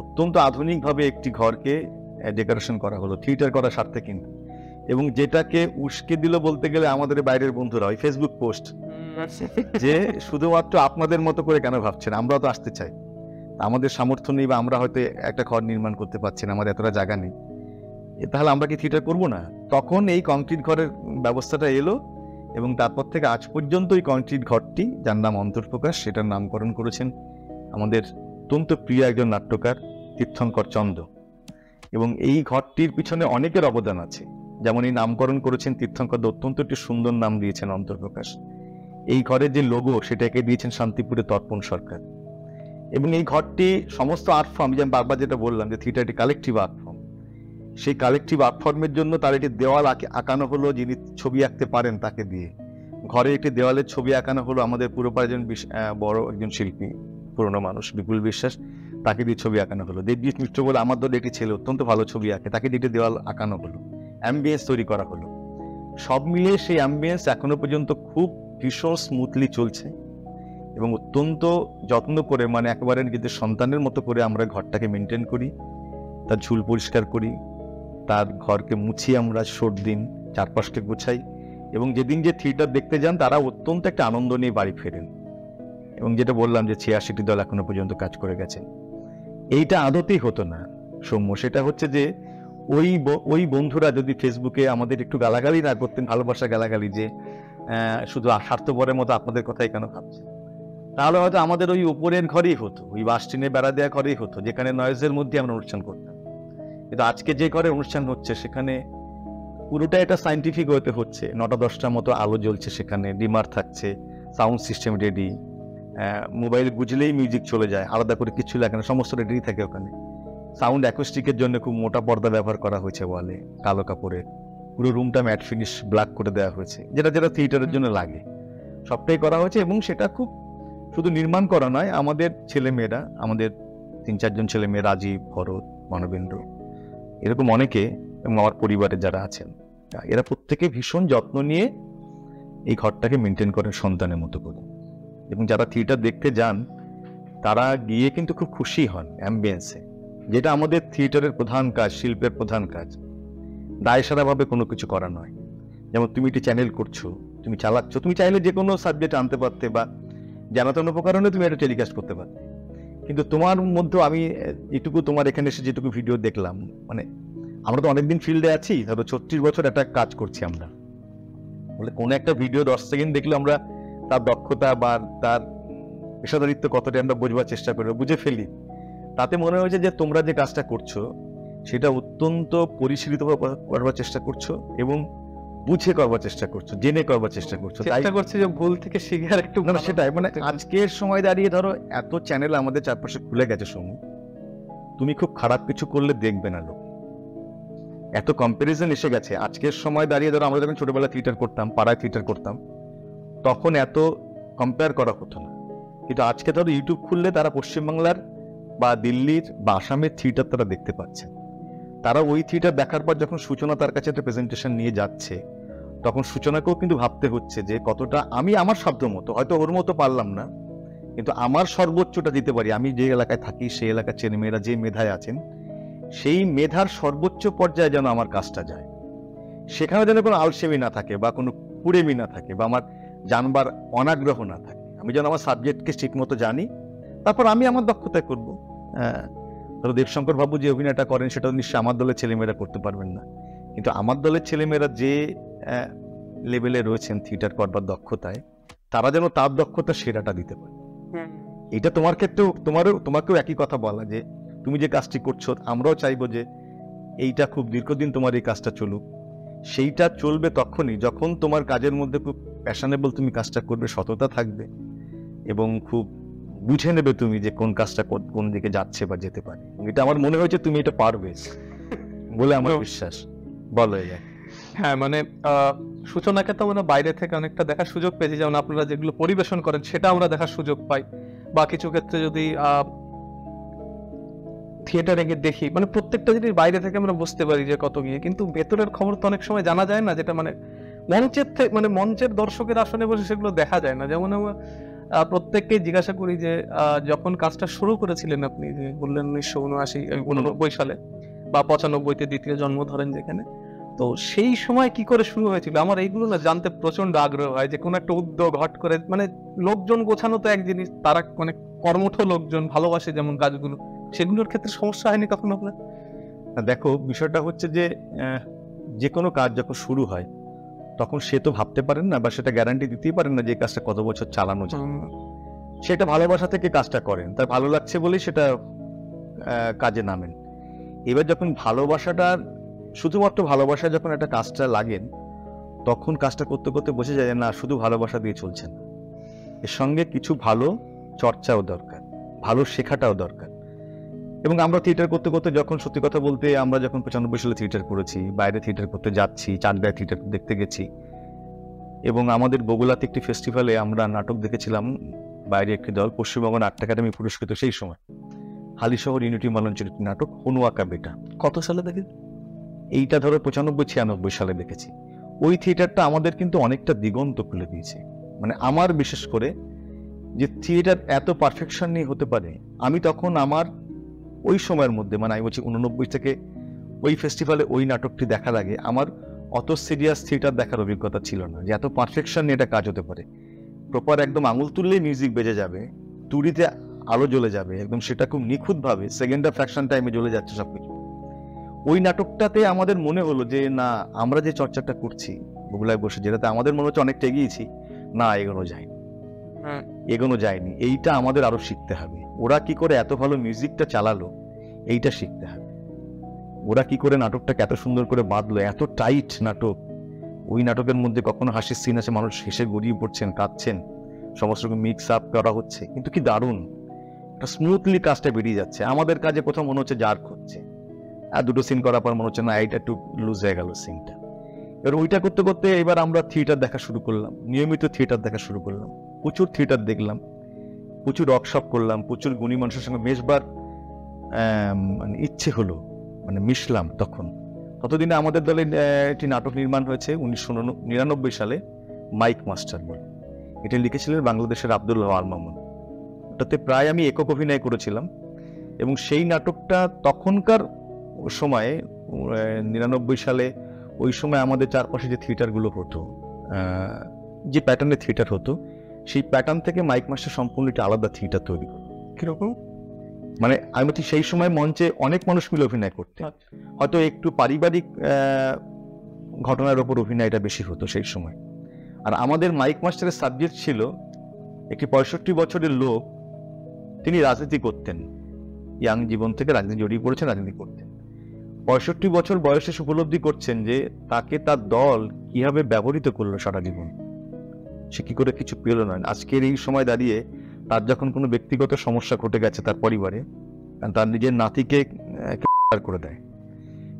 অত্যন্ত আধুনিকভাবে একটি ঘরকে ডেকোরেশন করা হলো থিয়েটার করার স্বার্থে কিন্তু, এবং যেটাকে উস্কে দিল বলতে গেলে আমাদের বাইরের বন্ধুরা ওই ফেসবুক পোস্ট, যে শুধুমাত্র আপনাদের মতো করে কেন ভাবছেন, আমরাও তো আসতে চাই, আমাদের সামর্থ্য নেই, বা আমরা হয়তো একটা ঘর নির্মাণ করতে পারছি না, আমাদের এতটা জায়গা নেই, তাহলে আমরা কি থিয়েটার করবো না? তখন এই কংক্রিট ঘরের ব্যবস্থাটা এলো, এবং তারপর থেকে আজ পর্যন্ত এই কংক্রিট ঘরটি, যার নাম অন্তর্প্রকাশ, সেটার নামকরণ করেছেন আমাদের অত্যন্ত প্রিয় একজন নাট্যকার তীর্থঙ্কর চন্দ্র। এবং এই ঘরটির পিছনে অনেকের অবদান আছে, যেমন এই নামকরণ করেছেন তীর্থঙ্কর, অত্যন্ত একটি সুন্দর নাম দিয়েছেন অন্তর্প্রকাশ। এই ঘরের যে লোগো সেটাকে দিয়েছেন শান্তিপুরের তর্পণ সরকার। এবং এই ঘরটি সমস্ত আর্ট ফর্ম, যেমন বারবার যেটা বললাম যে থিয়েটারটি কালেকটিভ আর্ট ফর্ম, সেই কালেকটিভ আর্ট ফর্মের জন্য তার একটি দেওয়াল আঁকানো হলো, যিনি ছবি আঁকতে পারেন তাকে দিয়ে। ঘরে একটি দেওয়ালের ছবি আঁকানো হলো আমাদের পুরোপাড়ার একজন বড় একজন শিল্পী, পুরনো মানুষ বিপুল বিশ্বাস, তাকে দিয়ে ছবি আঁকানো হলো। দেবজিৎ মিত্র বলে আমার দলে একটি ছেলে অত্যন্ত ভালো ছবি আঁকে, তাকে দিয়ে একটি দেওয়াল আঁকানো হলো, অ্যাম্বিয়েন্স তৈরি করা হলো। সব মিলিয়ে সেই অ্যাম্বিয়েন্স এখনো পর্যন্ত খুব ভীষণ স্মুথলি চলছে, এবং অত্যন্ত যত্ন করে, মানে একেবারে নিজেদের সন্তানের মতো করে আমরা ঘরটাকে মেনটেন করি, তার ঝুল পরিষ্কার করি, তার ঘরকে মুছি আমরা দিন, চারপাশকে গোছাই, এবং যেদিন যে থিয়েটার দেখতে যান তারা অত্যন্ত একটা আনন্দ নিয়ে বাড়ি ফেরেন। এবং যেটা বললাম যে 86টি দল এখনো পর্যন্ত কাজ করে গেছেন, এইটা আদতেই হতো না সৌম্য, সেটা হচ্ছে যে ওই বন্ধুরা যদি ফেসবুকে আমাদের একটু গালাগালি না করতেন, ভালোবাসা গালাগালি, যে শুধু স্বার্থপরের মতো আপনাদের কথাই কেন ভাবছে, তাহলে হয়তো আমাদের ওই উপরের ঘরেই হতো, ওই বাস টিনে বেড়া দেওয়া ঘরেই হতো, যেখানে নয়েজের মধ্যে আমরা অনুষ্ঠান করতাম। কিন্তু আজকে যে ঘরে অনুষ্ঠান হচ্ছে সেখানে পুরোটা এটা সাইন্টিফিক হতে হচ্ছে। 9টা-10টার মতো আলো জ্বলছে, সেখানে ডিমার থাকছে, সাউন্ড সিস্টেম রেডি, মোবাইল বুঝলেই মিউজিক চলে যায়, আলাদা করে কিছু লাগে না, সমস্ত রেডি থাকে ওখানে। সাউন্ড অ্যাকোস্টিকের জন্য খুব মোটা পর্দা ব্যবহার করা হয়েছে ওয়ালে, কালো কাপড়ে, পুরো রুমটা ম্যাট ফিনিশ ব্ল্যাক করে দেওয়া হয়েছে, যেটা যেটা থিয়েটারের জন্য লাগে সবটাই করা হয়েছে। এবং সেটা খুব শুধু নির্মাণ করা নয়, আমাদের ছেলেমেয়েরা, আমাদের 3-4জন ছেলে মেয়ে, রাজীব, ভরত, মানবেন্দ্র, এরকম অনেকে, এবং আমার পরিবারে যারা আছেন, এরা প্রত্যেকে ভীষণ যত্ন নিয়ে এই ঘরটাকে মেনটেন করেন সন্তানের মতো করে। এবং যারা থিয়েটার দেখতে যান তারা গিয়ে কিন্তু খুব খুশি হন অ্যাম্বিয়েন্সে, যেটা আমাদের থিয়েটারের প্রধান কাজ, শিল্পের প্রধান কাজ। দায়সারাভাবে কোনো কিছু করা নয়। যেমন তুমি একটি চ্যানেল করছো, তুমি চালাচ্ছ, তুমি চাইলে যে কোনো সাবজেক্ট আনতে পারতে, বা জানাতন উপকরণে তুমি এটা টেলিকাস্ট করতে পারতে, কিন্তু তোমার মধ্যে আমি এটুকু তোমার এখানে এসে যেটুকু ভিডিও দেখলাম, মানে আমরা তো অনেকদিন ফিল্ডে আছি, ধরো 36 বছর একটা কাজ করছি আমরা, বলে কোনো একটা ভিডিও 10 সেকেন্ড দেখলে আমরা তার দক্ষতা বা তার পেশাদারিত্ব কতটা আমরা বোঝবার চেষ্টা করি, বুঝে ফেলি। তাতে মনে হয়েছে যে তোমরা যে কাজটা করছো সেটা অত্যন্ত পরিশীলিতভাবে করবার চেষ্টা করছো, এবং বুঝে করবার চেষ্টা করছো, জেনে করবার চেষ্টা করছো, চেষ্টা করছি যে ভুল থেকে শিখে আর একটু না সেটাই। মানে আজকের সময় দাঁড়িয়ে ধরো এত চ্যানেল আমাদের চারপাশে খুলে গেছে সমু, তুমি খুব খারাপ কিছু করলে দেখবে না লোক, এত কম্পারিজন এসে গেছে। আজকের সময় দাঁড়িয়ে ধরো আমরা যখন ছোটবেলা থিয়েটার করতাম, পাড়ায় থিয়েটার করতাম, তখন এত কম্পেয়ার করা হতো না। কিন্তু আজকে ধরো ইউটিউব খুললে তারা পশ্চিমবাংলার বা দিল্লির বা আসামের থিয়েটার তারা দেখতে পাচ্ছে। তারা ওই থিয়েটার দেখার পর যখন সূচনা তার কাছে একটা প্রেজেন্টেশন নিয়ে যাচ্ছে, তখন সূচনাকেও কিন্তু ভাবতে হচ্ছে যে কতটা আমি আমার শব্দ মতো, হয়তো ওর মতো পারলাম না, কিন্তু আমার সর্বোচ্চটা দিতে পারি। আমি যে এলাকায় থাকি সেই এলাকার ছেলেমেয়েরা যে মেধায় আছেন, সেই মেধার সর্বোচ্চ পর্যায়ে যেন আমার কাজটা যায়, সেখানে যেন কোনো আলসেমি না থাকে বা কোনো কুড়েমি না থাকে বা আমার জানবার অনাগ্রহ না থাকে। আমি যেন আমার সাবজেক্টকে ঠিক মতো জানি, তারপর আমি আমার দক্ষতায় করবো। ধরো দেবশঙ্কর বাবু যে অভিনয়টা করেন সেটা নিশ্চয়ই আমার দলের ছেলেমেয়েরা করতে পারবেন না, কিন্তু আমার দলের ছেলেমেয়েরা যে লেভেলে রয়েছেন থিয়েটার করবার দক্ষতায়, তারা যেন তার দক্ষতা সেরাটা দিতে পারে। এটা তোমার ক্ষেত্রেও তোমাকেও একই কথা বলা, যে তুমি যে কাজটি করছো আমরাও চাইবো যে এইটা খুব দীর্ঘদিন তোমার এই কাজটা চলুক। সেইটা চলবে তখনই যখন তোমার কাজের মধ্যে খুব প্যাশনেবল তুমি কাজটা করবে, সততা থাকবে, এবং খুব বুঝে নেবে তুমি যে কোন কাজটা কোন দিকে যাচ্ছে বা যেতে পারে। এটা আমার মনে হয়েছে তুমি এটা পারবে বলে আমার বিশ্বাস। বলো। হ্যাঁ, মানে সূচনাকে তো আমরা বাইরে থেকে অনেকটা দেখার সুযোগ পেয়েছি, যেমন আপনারা যেগুলো পরিবেশন করেন সেটা আমরা দেখার সুযোগ পাই, বা কিছু ক্ষেত্রে যদি থিয়েটারে গিয়ে দেখি, মানে প্রত্যেকটা জিনিস বাইরে থেকে আমরা বুঝতে পারি যে কত গিয়ে, কিন্তু ভেতরের খবর তো অনেক সময় জানা যায় না, যেটা মানে মঞ্চের থেকে, মানে মঞ্চের দর্শকের আসনে বসে সেগুলো দেখা যায় না। যেমন আমরা প্রত্যেককে জিজ্ঞাসা করি যে যখন কাজটা শুরু করেছিলেন আপনি, যে বললেন 1979 সালে বা 95-তে দ্বিতীয় জন্ম ধরেন যেখানে, তো সেই সময় কি করে শুরু হয়েছিল? আমার এইগুলো না জানতে প্রচন্ড আগ্রহ হয়, যে কোন একটা উদ্যোগ হট করে, মানে লোকজন গোছানো তো এক জিনিস, তারা মানে কর্মঠ লোকজন ভালোবাসে যেমন কাজগুলো, সেগুলোর ক্ষেত্রে সমস্যা হয়নি কখনো আপনার? দেখো, বিষয়টা হচ্ছে যে কোনো কাজ যখন শুরু হয় তখন সে তো ভাবতে পারেন না বা সেটা গ্যারান্টি দিতেই পারেন না যে কাজটা কত বছর চালানো যায়। সেটা ভালোবাসা থেকে কাজটা করেন, তার ভালো লাগছে বলেই সেটা কাজে নামেন। এবার যখন ভালোবাসাটার, শুধুমাত্র ভালোবাসা যখন একটা কাজটা লাগেন, তখন কাজটা করতে করতে বোঝা যায় না শুধু ভালোবাসা দিয়ে চলছে না, এর সঙ্গে কিছু ভালো চর্চাও দরকার, ভালো শেখাটাও দরকার। এবং আমরা থিয়েটার করতে করতে, যখন সত্যি কথা বলতে আমরা যখন 95 সালে থিয়েটার করেছি, বাইরে থিয়েটার করতে যাচ্ছি, চাকদায় থিয়েটার দেখতে গেছি, এবং আমাদের বগুলাতে একটি ফেস্টিভ্যালে আমরা নাটক দেখেছিলাম, বাইরে একটি দল, পশ্চিমবঙ্গ নাট্য একাডেমি পুরস্কৃত সেই সময় হালিশহর ইউনিটি মঞ্চের একটি নাটক হনুয়া কা বেটা। কত সালে দেখে? এইটা ধরো 95-96 সালে দেখেছি। ওই থিয়েটারটা আমাদের কিন্তু অনেকটা দিগন্ত খুলে দিয়েছে। মানে আমার বিশেষ করে যে থিয়েটার এত পারফেকশন নিয়ে হতে পারে, আমি তখন আমার ওই সময়ের মধ্যে, মানে আমি বলছি 89 থেকে ওই ফেস্টিভ্যালে ওই নাটকটি দেখার আগে আমার অত সিরিয়াস থিয়েটার দেখার অভিজ্ঞতা ছিল না, যে এত পারফেকশন নিয়ে এটা কাজ হতে পারে। প্রপার একদম আঙুল তুললেই মিউজিক বেজে যাবে, তুড়িতে আলো জ্বলে যাবে, একদম সেটা খুব নিখুঁতভাবে সেকেন্ড ফ্র্যাকশন টাইমে জ্বলে যাচ্ছে সবকিছু। ওই নাটকটাতে আমাদের মনে হলো যে না, আমরা যে চর্চাটা করছি বগুলায় বসে, যেটাতে আমাদের মনে হচ্ছে অনেকটা এগিয়েছি, না এগোনো যায়নি, এগোনো যায়নি, এইটা আমাদের আরো শিখতে হবে। ওরা কি করে এত ভালো মিউজিকটা চালালো, এইটা শিখতে হবে। ওরা কি করে নাটকটাকে এত সুন্দর করে বাঁধলো, এত টাইট নাটক, ওই নাটকের মধ্যে কখনো হাসির সিন আছে, মানুষ হেসে গড়িয়ে পড়ছেন, কাঁদছেন, সমস্ত রকম মিক্স আপ করা হচ্ছে, কিন্তু কি দারুণ স্মুথলি কাজটা বেরিয়ে যাচ্ছে। আমাদের কাজে প্রথম মনে হচ্ছে জার্ক হচ্ছে, আর দুটো সিন করার পর মনে হচ্ছে না, এটা একটু লুজ হয়ে গেল সিনটা। এবার ওইটা করতে করতে এবার আমরা থিয়েটার দেখা শুরু করলাম, নিয়মিত থিয়েটার দেখা শুরু করলাম, প্রচুর থিয়েটার দেখলাম, প্রচুর ওয়ার্কশপ করলাম, প্রচুর গুণী মানুষের সঙ্গে মেশবার মানে ইচ্ছে হলো, মানে মিশলাম। ততদিনে আমাদের দলে একটি নাটক নির্মাণ হয়েছে 1999 সালে, মাইক মাস্টার বলে। এটা লিখেছিলেন বাংলাদেশের আব্দুল্লাহ আল মামুন। ওটাতে প্রায় আমি একক অভিনয় করেছিলাম, এবং সেই নাটকটা তখনকার সময়ে 99 সালে ওই সময় আমাদের চারপাশে যে থিয়েটারগুলো হতো, যে প্যাটার্নের থিয়েটার হতো, সেই প্যাটার্ন থেকে মাইক মাস্টার সম্পূর্ণ একটা আলাদা থিয়েটার তৈরি করতো। কিরকম? মানে আমি বলছি, সেই সময় মঞ্চে অনেক মানুষ মিলে অভিনয় করতে, হয়তো একটু পারিবারিক ঘটনার ওপর অভিনয়টা বেশি হতো সেই সময়। আর আমাদের মাইক মাস্টারের সাবজেক্ট ছিল একটি 65 বছরের লোক, তিনি রাজনীতি করতেন, ইয়াং জীবন থেকে রাজনীতি জড়িয়ে পড়েছেন, রাজনীতি করতেন। 65 বছর বয়সে উপলব্ধি করছেন যে তাকে তার দল কিভাবে ব্যবহৃত করলো সারা জীবন, সে কি করে কিছু পেল না। আজকের এই সময় দাঁড়িয়ে তার যখন কোনো ব্যক্তিগত সমস্যা ঘটে গেছে তার পরিবারে, তার নিজের নাতিকে করে দেয়,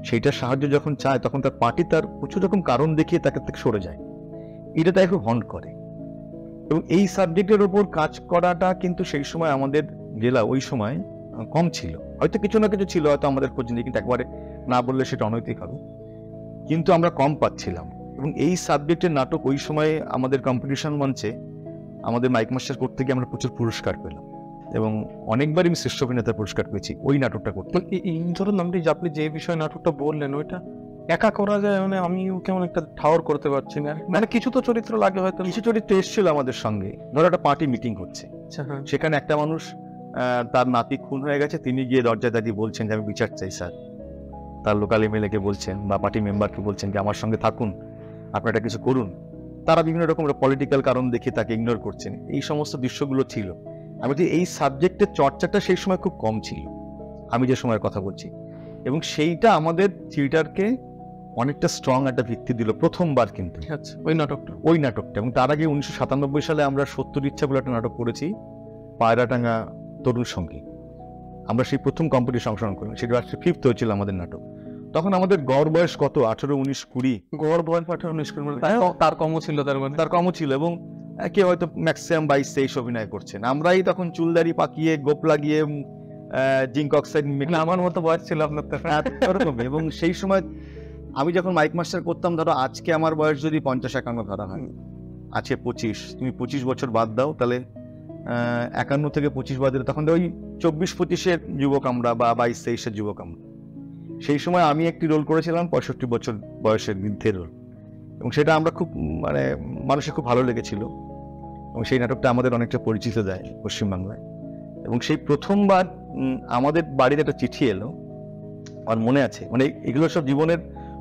সেইটার সাহায্য যখন চায়, তখন তার পার্টি তার প্রচুর রকম কারণ দেখিয়ে তাকে থেকে সরে যায়। এটা তাই খুব হন্ট করে। এবং এই সাবজেক্টের উপর কাজ করাটা কিন্তু সেই সময় আমাদের জেলা ওই সময় কম ছিল, হয়তো কিছু না কিছু ছিল, হয়তো আমাদের খোঁজ নেই, কিন্তু একবারে না বললে সেটা অনৈতিক হবে, কিন্তু আমরা কম পাচ্ছিলাম। এবং এই সাবজেক্টের নাটক ওই সময়ে আমাদের কম্পিটিশন মঞ্চে আমাদের মাইক মাস্টার করতে গিয়ে আমরা প্রচুর পুরস্কার পেলাম, এবং অনেকবারই আমি শ্রেষ্ঠ অভিনেতার পুরস্কার পেয়েছি ওই নাটকটা করতে। এই ধরুন আপনি যে বিষয় নাটকটা বললেন, ওইটা একা করা যায়? মানে আমি কেমন একটা ঠাওর করতে পারছি না, মানে কিছু তো চরিত্র লাগে, হয়তো কিছু চরিত্র এসেছিল আমাদের সঙ্গে। ধরো একটা পার্টি মিটিং হচ্ছে, সেখানে একটা মানুষ, তার নাতি খুন হয়ে গেছে, তিনি গিয়ে দরজায় দাঁড়িয়ে বলছেন যে আমি বিচার চাই স্যার। তার লোকাল এমএলএ কে বলছেন বা পার্টি মেম্বারকে বলছেন যে আমার সঙ্গে থাকুন, আপনারা কিছু করুন। তারা বিভিন্ন রকম পলিটিক্যাল কারণ দেখিয়ে তাকে ইগনোর করছেন। এই সমস্ত দৃশ্যগুলো ছিল। আমি বলছি এই সাবজেক্টের চর্চাটা সেই সময় খুব কম ছিল, আমি যে সময়ের কথা বলছি, এবং সেইটা আমাদের থিয়েটারকে অনেকটা স্ট্রং একটা ভিত্তি দিল প্রথমবার। কিন্তু ওই নাটকটা এবং তার আগে 1997 সালে আমরা 70 ইচ্ছা বলে একটা নাটক করেছি, পায়রাটাঙ্গা তরুণ সঙ্গী। আমরা সেই প্রথম কম্পিটিশন অংশগ্রহণ করলাম, সেটা 5th হয়েছিল আমাদের নাটক। তখন আমাদের গড় বয়স কত, 18, 19, 20। গড় বয়স 18, 19, 20, তার কমও ছিল, তার কমও ছিল, এবং কেউ হয়তো ম্যাক্সিমাম 22-23 অভিনয় করছেন। আমরাই তখন চুলদারি পাকিয়ে, গোপ লাগিয়ে, জিঙ্ক অক্সাইড, আমার মতো বয়স ছিল আপনার। এবং সেই সময় আমি যখন মাইক মাস্টার করতাম, ধরো আজকে আমার বয়স যদি 50-51 ধরা হয়, আছে 25, তুমি 25 বছর বাদ দাও, তাহলে 51 থেকে 25 বাদ দিলে তখন ওই 24-25-এর যুবক আমরা, বা 22-23-এর যুবক আমরা। সেই সময় আমি একটি রোল করেছিলাম 65 বছর বয়সের বৃদ্ধের রোল, এবং সেটা আমরা খুব, মানে মানুষের খুব ভালো লেগেছিল, এবং সেই নাটকটা আমাদের অনেকটা পরিচিত দেয় পশ্চিমবাংলায়। এবং সেই প্রথমবার আমাদের বাড়িতে একটা চিঠি এলো, আমার মনে আছে। মানে এগুলো সব জীবনের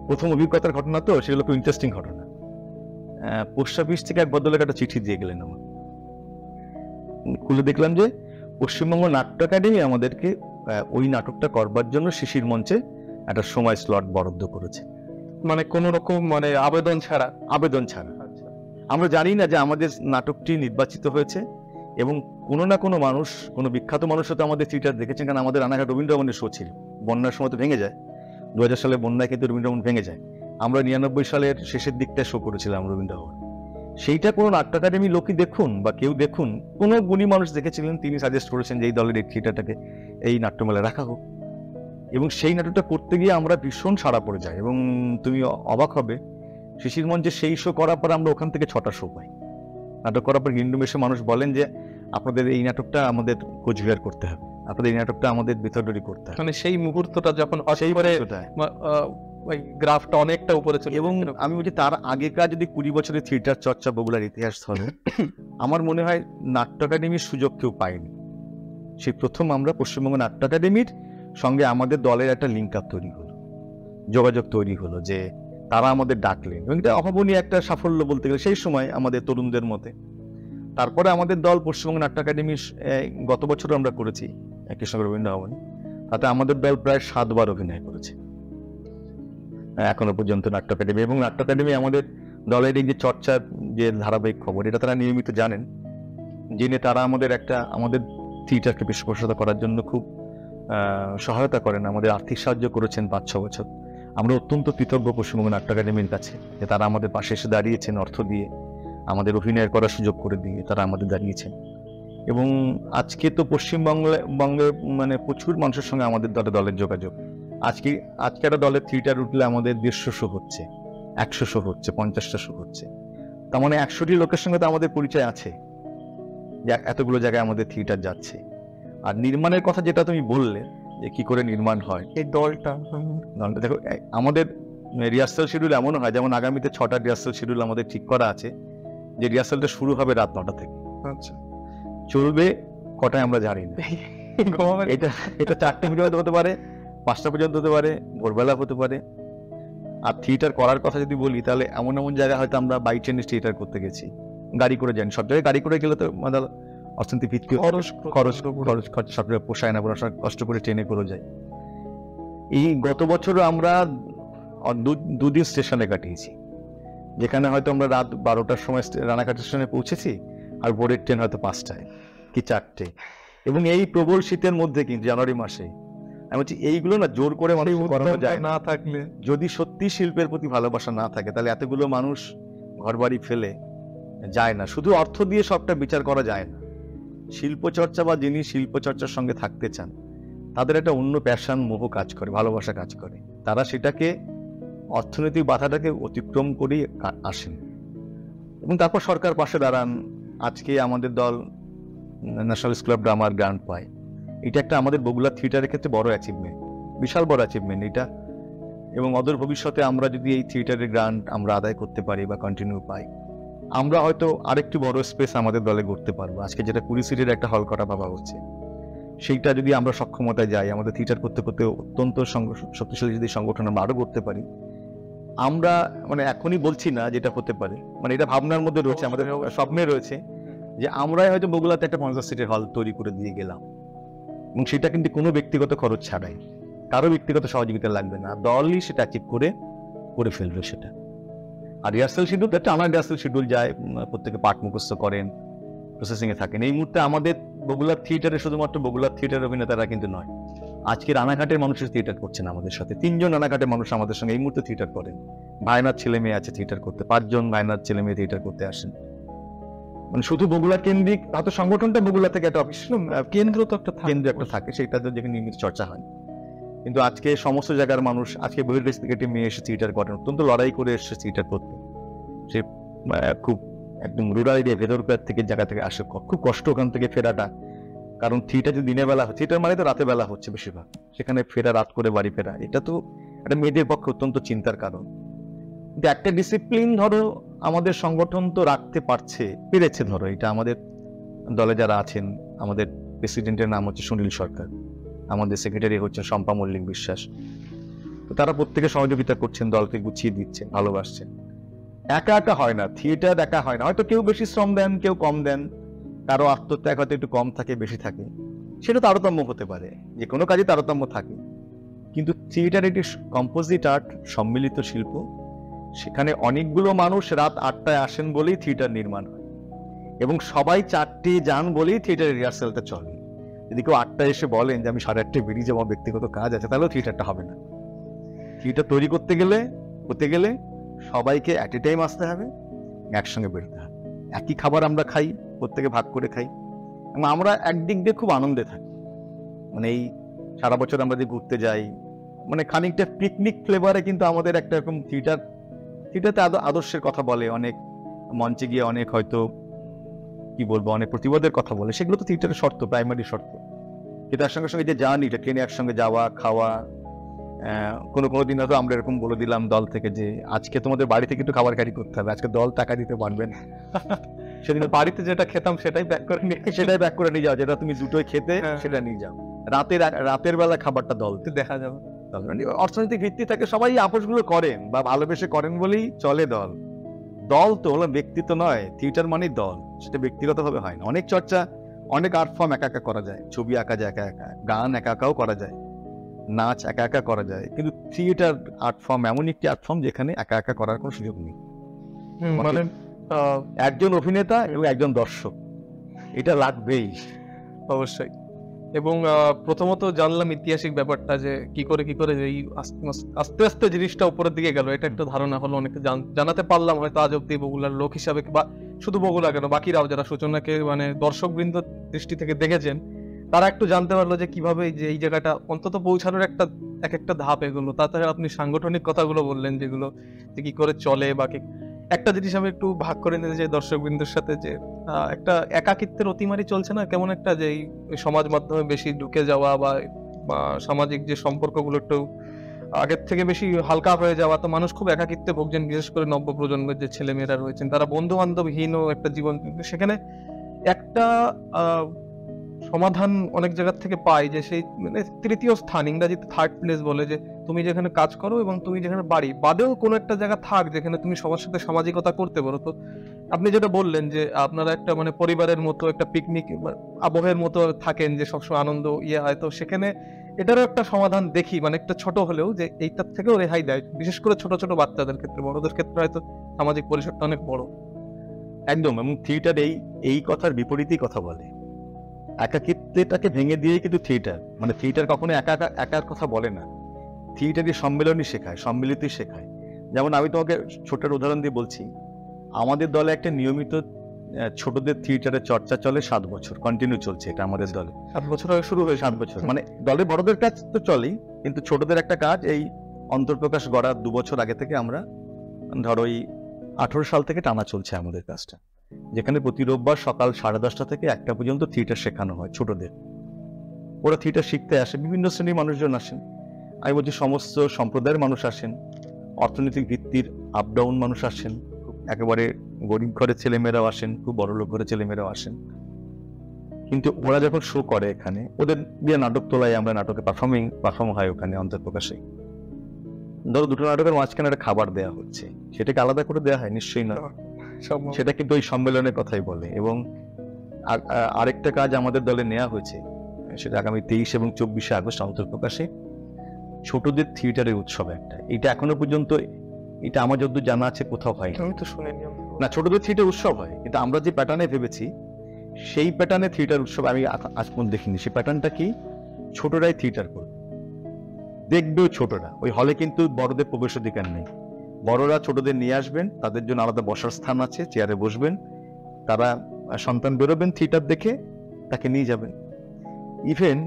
প্রথম অভিজ্ঞতার ঘটনা, তো সেগুলো খুব ইন্টারেস্টিং ঘটনা। পোস্ট অফিস থেকে এক ভদ্রলোক একটা চিঠি দিয়ে গেলেন আমার। খুলে দেখলাম যে পশ্চিমবঙ্গ নাট্য একাডেমি আমাদেরকে ওই নাটকটা করবার জন্য শিশির মঞ্চে একটা সময় স্লট বরাদ্দ করেছে, মানে কোন রকম, মানে আবেদন ছাড়া। আমরা জানি না যে আমাদের নাটকটি নির্বাচিত হয়েছে, এবং কোনো না কোনো মানুষ, কোনো বিখ্যাত মানুষ হয়তো আমাদের থিয়েটার দেখেছেন, কারণ আমাদের রানাঘাট রবীন্দ্রভবনের শো ছিল। বন্যার সময় তো ভেঙে যায়, 2000 সালে বন্যায় কিন্তু রবীন্দ্রভবন ভেঙে যায়। আমরা 99 সালের শেষের দিকটা শো করেছিলাম রবীন্দ্রভবন। সেইটা কোনো নাট্য একাডেমি লোকই দেখুন বা কেউ দেখুন, কোনো গুণী মানুষ দেখেছিলেন, তিনি সাজেস্ট করেছেন যে এই দলের এই থিয়েটারটাকে এই নাট্যমেলায় রাখা হোক। এবং সেই নাটকটা করতে গিয়ে আমরা ভীষণ সাড়া পড়ে যাই, এবং তুমি অবাক হবে, শিশির মঞ্চে সেই শো করার পর আমরা ওখান থেকে 6টা শো পাই। নাটক করার পর হিন্দু মেশে মানুষ বলেন যে আপনাদের এই নাটকটা আমাদের কোচবিহার করতে হবে, আপনাদের এই নাটকটা আমাদের ভিতরডরি করতে হবে। মানে সেই মুহূর্তটা যখন ওই গ্রাফটা অনেকটা উপরে চলে। এবং আমি বলছি তার আগেকার যদি 20 বছরের থিয়েটার চর্চা বগুড়ার ইতিহাস ধরে, আমার মনে হয় নাট্য একাডেমির সুযোগ কেউ পায়নি। সেই প্রথম আমরা পশ্চিমবঙ্গ নাট্য একাডেমির সঙ্গে আমাদের দলের একটা লিঙ্ক আপ তৈরি হলো, যোগাযোগ তৈরি হলো, যে তারা আমাদের ডাকলেন, এবং এটা অভাবনীয় একটা সাফল্য বলতে গেলে সেই সময় আমাদের তরুণদের মতে। তারপরে আমাদের দল পশ্চিমবঙ্গ নাট্য একাডেমি গত বছরও আমরা করেছি কৃষ্ণনগর রবীন্দ্র ভবনে, তাতে আমাদের দল প্রায় 7 বার অভিনয় করেছে এখনো পর্যন্ত নাট্য একাডেমি। এবং নাট্য একাডেমি আমাদের দলের এই যে চর্চার যে ধারাবাহিক খবর, এটা তারা নিয়মিত জানেন, জেনে তারা আমাদের থিয়েটারকে পৃষ্ঠপোষকতা করার জন্য খুব সহায়তা করেন, আমাদের আর্থিক সাহায্য করেছেন 5-6 বছর। আমরা অত্যন্ত কৃতজ্ঞ পশ্চিমবঙ্গ নাট্য একাডেমির কাছে যে তারা আমাদের পাশে এসে দাঁড়িয়েছেন, অর্থ দিয়ে, আমাদের অভিনয় করার সুযোগ করে দিয়ে তারা আমাদের দাঁড়িয়েছেন। এবং আজকে তো পশ্চিমবঙ্গে মানে প্রচুর মানুষের সঙ্গে আমাদের দলের যোগাযোগ। আজকে একটা দলের থিয়েটার উঠলে আমাদের 150 শো হচ্ছে, 100 শো হচ্ছে, 50টা শো হচ্ছে। তার মানে 100টি লোকের সঙ্গে তো আমাদের পরিচয় আছে, যে এতগুলো জায়গায় আমাদের থিয়েটার যাচ্ছে। আর নির্মাণের কথা যেটা তুমি বললে, যে কি করে নির্মাণ হয় এই দলটা, দেখো আমাদের রিহার্সাল শিডিউল এমন হয়, যেমন আগামীতে 6টা রিহার্সাল শিডিউল আমাদের ঠিক করা আছে, যে রিহার্সালটা শুরু হবে রাত 9টা থেকে, আচ্ছা, চলবে কটায় আমরা জানি না। এটা 4টে পর্যন্ত হতে পারে, 5টা পর্যন্ত হতে পারে, ভোরবেলা হতে পারে। আর থিয়েটার করার কথা যদি বলি, তাহলে এমন জায়গায় হয়তো আমরা বাই ট্রেনে থিয়েটার করতে গেছি, গাড়ি করে যাই। সব জায়গায় গাড়ি করে গেলে তো আমাদের অর্থনীতি ভিত্তি খরচ সব জায়গায় পোষায় না, কষ্ট করে ট্রেনে করে যাই। এই গত বছরও আমরা 2 দিন স্টেশনে কাটিয়েছি, যেখানে হয়তো আমরা রাত 12টার সময় রানাঘাট স্টেশনে পৌঁছেছি, আর ভোরের ট্রেন হয়তো 5টায় কি 4টে। এবং এই প্রবল শীতের মধ্যে, কিন্তু জানুয়ারি মাসে, আমি বলছি এইগুলো না জোর করে মানুষ করানো যায় না থাকলে, যদি সত্যি শিল্পের প্রতি ভালোবাসা না থাকে, তাহলে এতগুলো মানুষ ঘরবাড়ি ফেলে যায় না। শুধু অর্থ দিয়ে সবটা বিচার করা যায় না। শিল্পচর্চা বা যিনি শিল্পচর্চার সঙ্গে থাকতে চান, তাদের একটা অন্য প্যাশন, মোহ কাজ করে, ভালোবাসা কাজ করে। তারা সেটাকে, অর্থনৈতিক বাধাটাকে অতিক্রম করেই আসেন, এবং তারপর সরকার পাশে দাঁড়ান। আজকে আমাদের দল national school of drummer grant পায়। এটা একটা আমাদের বগুড়া থিয়েটারের ক্ষেত্রে বড় অ্যাচিভমেন্ট, বিশাল বড় অ্যাচিভমেন্ট এটা। এবং অদূর ভবিষ্যতে আমরা যদি এই থিয়েটারের গ্রান্ট আমরা আদায় করতে পারি বা কন্টিনিউ পাই, আমরা হয়তো আরেকটু বড় স্পেস আমাদের দলে করতে পারবো। আজকে যেটা 20 সিটের একটা হল করা ভাবা হচ্ছে, সেইটা যদি আমরা সক্ষমতায় যাই, আমাদের থিয়েটার করতে করতে অত্যন্ত শক্তিশালী যদি সংগঠন আমরা আরো করতে পারি, আমরা মানে এখনই বলছি না যেটা হতে পারে, মানে এটা ভাবনার মধ্যে রয়েছে, আমাদের স্বপ্নে রয়েছে, যে আমরাই হয়তো বগুড়াতে একটা 50 সিটের হল তৈরি করে দিয়ে গেলাম। এবং সেটা কিন্তু কোনো ব্যক্তিগত খরচ ছাড়াই, কারো ব্যক্তিগত সহযোগিতা লাগবে না, দলই সেটা অ্যাচিভ করে ফেলবে সেটা। আর রিহার্সাল শিডিউল, একটা আমার রিহার্সাল শিডিউল যায়, প্রত্যেকে পাঠ মুখস্থ করেন, প্রসেসিং এ থাকেন। এই মুহূর্তে আমাদের বগুড়ার থিয়েটারে শুধুমাত্র বগুড়ার থিয়েটার অভিনেতারা কিন্তু নয়, আজকে রানাঘাটের মানুষের থিয়েটার করছেন আমাদের সাথে। 3 জন রানাঘাটের মানুষ আমাদের সঙ্গে এই মুহূর্তে থিয়েটার করেন। ভাইনার ছেলে মেয়ে আছে থিয়েটার করতে, 5 জন ভাইনার ছেলে মেয়ে থিয়েটার করতে আসেন। মানে শুধু বগুড়া কেন্দ্রিক, হয়তো সংগঠনটা বগুড়া থেকে একটা অফিস কেন্দ্র তো একটা থাকে, সেটা তো যেখানে নিয়মিত চর্চা হয়। কিন্তু আজকে সমস্ত জায়গার মানুষ, আজকে বহির্দেশ থেকে একটি মেয়ে এসে থিয়েটার করেন, অত্যন্ত লড়াই করে এসে থিয়েটার করতে। সে খুব একদম রুরাল এরিয়া, ভেতরকার থেকে জায়গা থেকে আসে, খুব কষ্ট ওখান থেকে ফেরাটা। কারণ থিয়েটার যদি দিনের বেলা, থিয়েটার মানে তো রাতের বেলা হচ্ছে বেশিরভাগ, সেখানে ফেরা, রাত করে বাড়ি ফেরা, এটা তো একটা মেয়েদের পক্ষে অত্যন্ত চিন্তার কারণ। কিন্তু একটা ডিসিপ্লিন ধরো আমাদের সংগঠন তো রাখতে পেরেছে। ধরো এটা আমাদের দলে যারা আছেন, আমাদের প্রেসিডেন্টের নাম হচ্ছে সুনীল সরকার, আমাদের সেক্রেটারি হচ্ছেন শম্পা মল্লিক বিশ্বাস, তো তারা প্রত্যেকে সহযোগিতা করছেন, দলকে গুছিয়ে দিচ্ছেন, ভালোবাসছেন। একা হয় না, থিয়েটার একা হয় না। হয়তো কেউ বেশি শ্রম দেন, কেউ কম দেন, কারো আত্মত্যাগ হয়তো একটু কম থাকে, বেশি থাকে, সেটা তারতম্য হতে পারে, যে কোনো কাজে তারতম্য থাকে। কিন্তু থিয়েটার একটি কম্পোজিট আর্ট, সম্মিলিত শিল্প, সেখানে অনেকগুলো মানুষ রাত 8টায় আসেন বলেই থিয়েটার নির্মাণ হয়, এবং সবাই 4টে যান বলেই থিয়েটারের রিহার্সালটা চলে। যদি কেউ 8টায় এসে বলেন যে আমি 8:30টায় বেরিয়ে যাবো, ব্যক্তিগত কাজ আছে, তাহলেও থিয়েটারটা হবে না। থিয়েটার তৈরি করতে গেলে সবাইকে অ্যাট এ টাইম আসতে হবে, একসঙ্গে বেরোতে হবে। একই খাবার আমরা খাই, প্রত্যেকে ভাগ করে খাই, এবং আমরা একদিক দিয়ে খুব আনন্দে থাকি। মানে এই সারা বছর আমরা যে ঘুরতে যাই, মানে খানিকটা পিকনিক ফ্লেভারে, কিন্তু আমাদের একটা এরকম থিয়েটারতে আদর্শের কথা বলে, অনেক মঞ্চে গিয়ে অনেক হয়তো কি বলবো, অনেক প্রতিবাদের কথা বলে, সেগুলো তো থিয়েটারের শর্ত, প্রাইমারি শর্ত। কিন্তু তার সঙ্গে সঙ্গে যে জার্নিটা, ট্রেনে একসঙ্গে যাওয়া, খাওয়া, কোনো দিন হয়তো আমরা এরকম বলে দিলাম দল থেকে যে আজকে তোমাদের বাড়ি থেকে একটু খাবার ক্যারি করতে হবে, আজকে দল টাকা দিতে পারবে না। সেদিন বাড়িতে যেটা খেতাম সেটাই ব্যাক করে নিয়ে যাও, যেটা তুমি দুটোই খেতে সেটা নিয়ে যাও। রাতের বেলা খাবারটা দল দেখা যাবে, দল মানে অর্থনৈতিক ভিত্তি থাকে, সবাই এই আপোষগুলো করেন বা ভালোবেসে করেন বলেই চলে দল। দল তো হলো ব্যক্তিত্ব নয়, থিয়েটার মানেই দল, সেটা ব্যক্তিগতভাবে হয় না। অনেক চর্চা, অনেক আর্ট ফর্ম একা একা করা যায়, ছবি আঁকা যায় একা একা, গান একা একাও করা যায়, নাচ একা একা করা যায়, কিন্তু থিয়েটার আর্ট ফর্ম এমন একটি আর্ট ফর্ম যেখানে একা একা করার কোনো সুযোগ নেই। মানে একজন অভিনেতা এবং একজন দর্শক, এটা লাগবেই অবশ্যই। এবং প্রথমত জানলাম ঐতিহাসিক ব্যাপারটা, যে কি করে এই আস্তে আস্তে জিনিসটা উপরের দিকে গেল, এটা একটা ধারণা হলো, অনেকে জানাতে পারলাম হয়তো আজ অব্দি বগুড়ার লোক হিসাবে, বা শুধু বগুড়া কেন বাকিরাও যারা সূচনাকে মানে দর্শকবৃন্দ দৃষ্টি থেকে দেখেছেন, তারা একটু জানতে পারলো যে কিভাবে যে এই জায়গাটা অন্তত পৌঁছানোর এক একটা ধাপ এগুলো। তাছাড়া আপনি সাংগঠনিক কথাগুলো বললেন যেগুলো যে কি করে চলে, বাকি একটা জিনিস আমি একটু ভাগ করে নিতে চাই দর্শকবৃন্দের সাথে, যে একটা একাকিত্বের অতিমারি চলছে না কেমন একটা, যে এই সমাজ মাধ্যমে বেশি ঢুকে যাওয়া বা সামাজিক যে সম্পর্কগুলো একটু আগের থেকে বেশি হালকা হয়ে যাওয়া, তো মানুষ খুব একাকিত্বে ভুগছেন, বিশেষ করে নব্য প্রজন্মের যে ছেলেমেয়েরা রয়েছেন, তারা বন্ধু বান্ধবহীন একটা জীবন। সেখানে একটা সমাধান অনেক জায়গা থেকে পাই, যে সেই মানে তৃতীয় স্থান, ইংরাজিতে থার্ড প্লেস বলে, যে তুমি যেখানে কাজ করো এবং তুমি যেখানে বাড়ি বাদেও কোনো একটা জায়গা থাক যেখানে তুমি সবার সাথে সামাজিকতা করতে পারো। তো আপনি যেটা বললেন যে আপনারা একটা মানে পরিবারের মতো একটা পিকনিক আবহের মতো থাকেন, যে সবসময় আনন্দ হয়, তো সেখানে এটারও একটা সমাধান দেখি, মানে একটা ছোট হলেও, যে এইটার থেকেও রেহাই দেয়, বিশেষ করে ছোট ছোট বাচ্চাদের ক্ষেত্রে। বড়দের ক্ষেত্রে হয়তো সামাজিক পরিসরটা অনেক বড়। একদম। এবং থিয়েটার এই কথার বিপরীতই কথা বলে, একাকিত্বটাকে ভেঙে দিয়ে কিন্তু থিয়েটার, মানে থিয়েটার কখনো একার কথা বলে না, থিয়েটারই সম্মেলনই শেখায়, সম্মিলিতই শেখায়। যেমন আমি তোমাকে ছোট্ট উদাহরণ দিয়ে বলছি, আমাদের দলে একটা নিয়মিত ছোটদের থিয়েটারের চর্চা চলে 7 বছর, কন্টিনিউ চলছে এটা আমাদের দলে। 7 বছর আগে শুরু হয়ে 7 বছর, মানে দলের বড়দের কাজ তো চলেই, কিন্তু ছোটদের একটা কাজ, এই অন্তর্প্রকাশ গড়ার 2 বছর আগে থেকে আমরা, ধরো এই 18 সাল থেকে টানা চলছে আমাদের কাজটা, যেখানে প্রতি রোববার সকাল 10:30 থেকে 1টা পর্যন্ত থিয়েটার শেখানো হয় ছোটদের। ওরা থিয়েটার শিখতে আসে, বিভিন্ন শ্রেণীর মানুষজন আসেন, আমি বলছি সমস্ত সম্প্রদায়ের মানুষ আসেন, অর্থনৈতিক ভিত্তির আপ ডাউন মানুষ আসেন, একেবারে গরিব ঘরের ছেলেমেয়েরাও আসেন, খুব বড় লোক ঘরের ছেলেমেয়েরাও আসেন। কিন্তু ওরা যখন শো করে এখানে, ওদের দিয়ে নাটক তোলায়, আমরা নাটকে পারফর্ম হয় ওখানে অন্তর্প্রকাশে। ধরো 2টো নাটকের মাঝখানে একটা খাবার দেওয়া হচ্ছে, সেটাকে আলাদা করে দেওয়া হয়? নিশ্চয়ই না, সেটা কিন্তু ওই সম্মেলনের কথাই বলে। এবং আরেকটা কাজ আমাদের দলে নেওয়া হয়েছে, সেটা আগামী 23 এবং 24 আগস্ট অন্তর্প্রকাশে ছোটদের থিয়েটারের উৎসব একটা। এটা এখনো পর্যন্ত, এটা আমার যতদূর জানা আছে কোথাও হয় আমি তো শুনিনি না। ছোটদের থিয়েটার উৎসব হয়, কিন্তু আমরা যে প্যাটার্নে ভেবেছি সেই প্যাটার্নে থিয়েটার উৎসব আমি আজ পর্যন্ত দেখিনি। সেই প্যাটার্নটা কি, ছোটরাই থিয়েটার করবে, দেখবেও ছোটরা, ওই হলে কিন্তু বড়দের প্রবেশাধিকার নেই। বড়রা ছোটদের নিয়ে আসবেন, তাদের জন্য আলাদা বসার স্থান আছে, চেয়ারে বসবেন, তারা সন্তান বেরোবেন থিয়েটার দেখে, তাকে নিয়ে যাবেন। ইভেন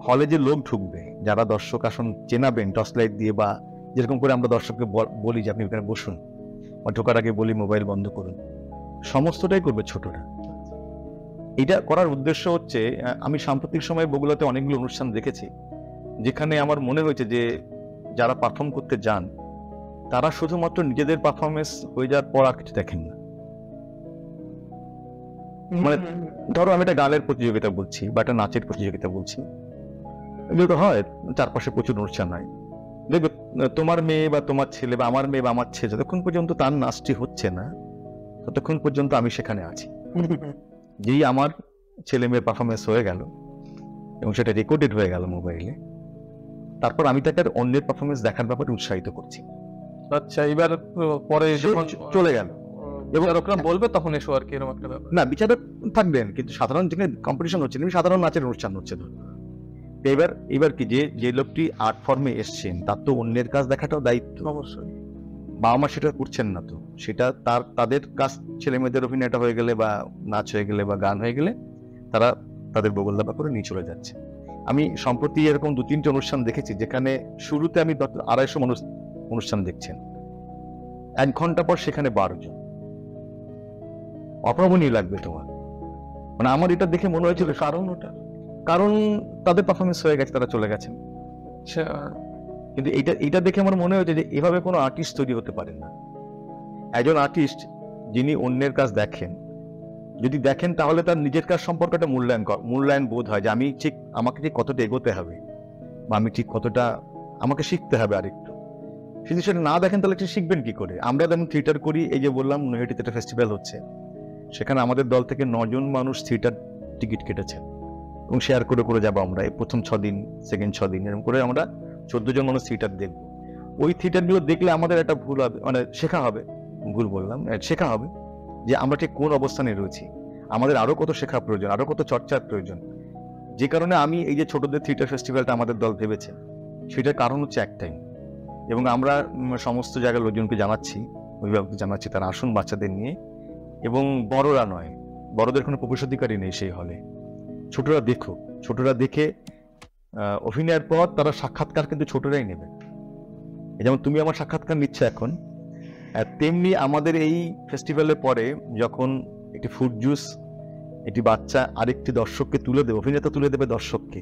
হলে যে লোক ঢুকবে, যারা দর্শক আসন চেনাবেন টর্চ লাইট দিয়ে, বা যেরকম করে আমরা দর্শককে বলি যে আপনি ওখানে বসুন, বা ঢোকার আগে বলি মোবাইল বন্ধ করুন, সমস্তটাই করবে ছোটরা। এটা করার উদ্দেশ্য হচ্ছে, আমি সাম্প্রতিক সময়ে বগুড়াতে অনেকগুলো অনুষ্ঠান দেখেছি যেখানে আমার মনে হয়েছে যে যারা পারফর্ম করতে যান, তারা শুধুমাত্র নিজেদের পারফরমেন্স হয়ে যাওয়ার পর আর কিছু দেখেন না। মানে ধরো আমি একটা গানের প্রতিযোগিতা বলছি বা একটা নাচের প্রতিযোগিতা বলছি, এগুলো তো হয়, চারপাশে প্রচুর অনুষ্ঠান হয়, দেখবে তোমার মেয়ে বা তোমার ছেলে বা আমার মেয়ে বা আমার ছেলে, যতক্ষণ পর্যন্ত তার নাচটি হচ্ছে না ততক্ষণ পর্যন্ত আমি সেখানে আছি। যেই আমার ছেলে মেয়ের পারফরমেন্স হয়ে গেল এবং সেটা রেকর্ডেড হয়ে গেল মোবাইলে, তারপর আমি তাকে অন্যের পারফরমেন্স দেখার ব্যাপারে উৎসাহিত করছি। আচ্ছা, এবার পরে যখন চলে গেল এবং ওরা বলবে তখন এসো, আর কি এরকম একটা ব্যাপার না, বিচারক থাকবেন, কিন্তু সাধারণ যেখানে কম্পিটিশন হচ্ছে, সাধারণ নাচের অনুষ্ঠান হচ্ছে। এবার কি, যে লোকটি আর্ট ফর্মে এসছেন তার তো অন্যের কাজ দেখাটাও দায়িত্ব। অবশ্যই বাবা মা সেটা করছেন না, তো সেটা তাদের কাজ, ছেলে মেয়েদের অভিনয়টা হয়ে গেলে বা নাচ হয়ে গেলে বা গান হয়ে গেলে তারা তাদের বগলদাবা করে নিয়ে চলে যাচ্ছে। আমি সম্প্রতি এরকম 2-3টে অনুষ্ঠান দেখেছি যেখানে শুরুতে আমি 250 মানুষ অনুষ্ঠান দেখছেন, 1 ঘন্টা পর সেখানে 12 জন। অপ্রমণীয় লাগবে তোমার, মানে আমার এটা দেখে মনে হয়েছিল, কারণ তাদের পারফরমেন্স হয়ে গেছে, তারা চলে গেছেন। কিন্তু এটা দেখে আমার মনে হয়েছে যে এভাবে কোনো আর্টিস্ট তৈরি হতে পারে না। একজন আর্টিস্ট যিনি অন্যের কাজ দেখেন, যদি দেখেন তাহলে তার নিজের কাজ সম্পর্কে একটা মূল্যায়ন বোধ হয়, যে আমি ঠিক আমাকে ঠিক কতটা এগোতে হবে, বা আমি ঠিক কতটা, আমাকে শিখতে হবে আরেকটু। যদি সেটা না দেখেন তাহলে ঠিক শিখবেন কি করে? আমরা যেমন থিয়েটার করি, এই যে বললাম নৈহাটিতে একটা ফেস্টিভ্যাল হচ্ছে, সেখানে আমাদের দল থেকে 9 জন মানুষ থিয়েটার টিকিট কেটেছে এবং শেয়ার করে করে যাবো আমরা। এই প্রথম 6 দিন, সেকেন্ড 6 দিন, এরকম করে আমরা 14 জন মানুষ থিয়েটার দেখবো। ওই থিয়েটারগুলো দেখলে আমাদের একটা ভুল হবে, মানে শেখা হবে, ভুল বললাম, শেখা হবে যে আমরা ঠিক কোন অবস্থানে রয়েছি, আমাদের আরো কত শেখা প্রয়োজন, আরো কত চর্চার প্রয়োজন। যে কারণে আমি এই যে ছোটদের থিয়েটার ফেস্টিভ্যালটা আমাদের দল ভেবেছে, সেটার কারণ হচ্ছে একটাই, এবং আমরা সমস্ত জায়গার লোকজনকে জানাচ্ছি, অভিভাবককে জানাচ্ছি, তারা আসুন বাচ্চাদের নিয়ে, এবং বড়রা নয়, বড়দের কোনো প্রবেশাধিকারই নেই সেই হলে। ছোটরা দেখুক, ছোটরা দেখে অভিনয়ের পর তারা সাক্ষাৎকার কিন্তু ছোটরাই নেবে। যেমন তুমি আমার সাক্ষাৎকার নিচ্ছ এখন, তেমনি আমাদের এই ফেস্টিভ্যালের পরে যখন একটি ফ্রুট জুস একটি বাচ্চা আরেকটি দর্শককে তুলে দেবে, অভিনেতা তুলে দেবে দর্শককে,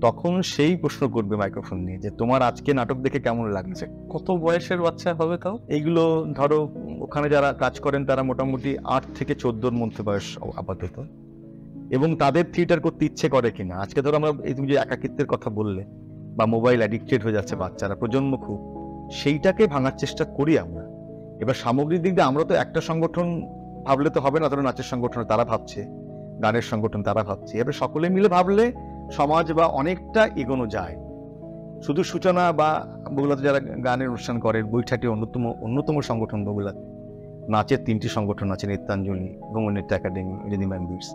তখন সেই প্রশ্ন করবে মাইক্রোফোন নিয়ে যে তোমার আজকে নাটক দেখে কেমন লাগছে। কত বয়সের বাচ্চা হবে তাও? এইগুলো ধরো ওখানে যারা কাজ করেন তারা মোটামুটি 8 থেকে 14-র মধ্যে বয়স আপাতত, এবং তাদের থিয়েটার করতে ইচ্ছে করে কিনা। আজকে ধরো আমরা এই তুমি যে একাকিত্বের কথা বললে, বা মোবাইল অ্যাডিক্টেড হয়ে যাচ্ছে বাচ্চারা, প্রজন্ম খুব, সেইটাকে ভাঙার চেষ্টা করি আমরা। এবার সামগ্রিক দিক দিয়ে আমরা তো একটা সংগঠন ভাবলে তো হবে না, ধরো নাচের সংগঠন তারা ভাবছে, গানের সংগঠন তারা ভাবছে, এবার সকলে মিলে ভাবলে সমাজ বা অনেকটা এগোনো যায়। শুধু সূচনা বা বগুলাতে যারা গানের অনুষ্ঠান করে, বৈঠাটি অন্যতম সংগঠন বগুলাতে। নাচের 3টি সংগঠন আছে, নৃত্যাঞ্জলি, ভ্রমণ নৃত্য একাডেমি, রিদিম অ্যান্ড বিটস।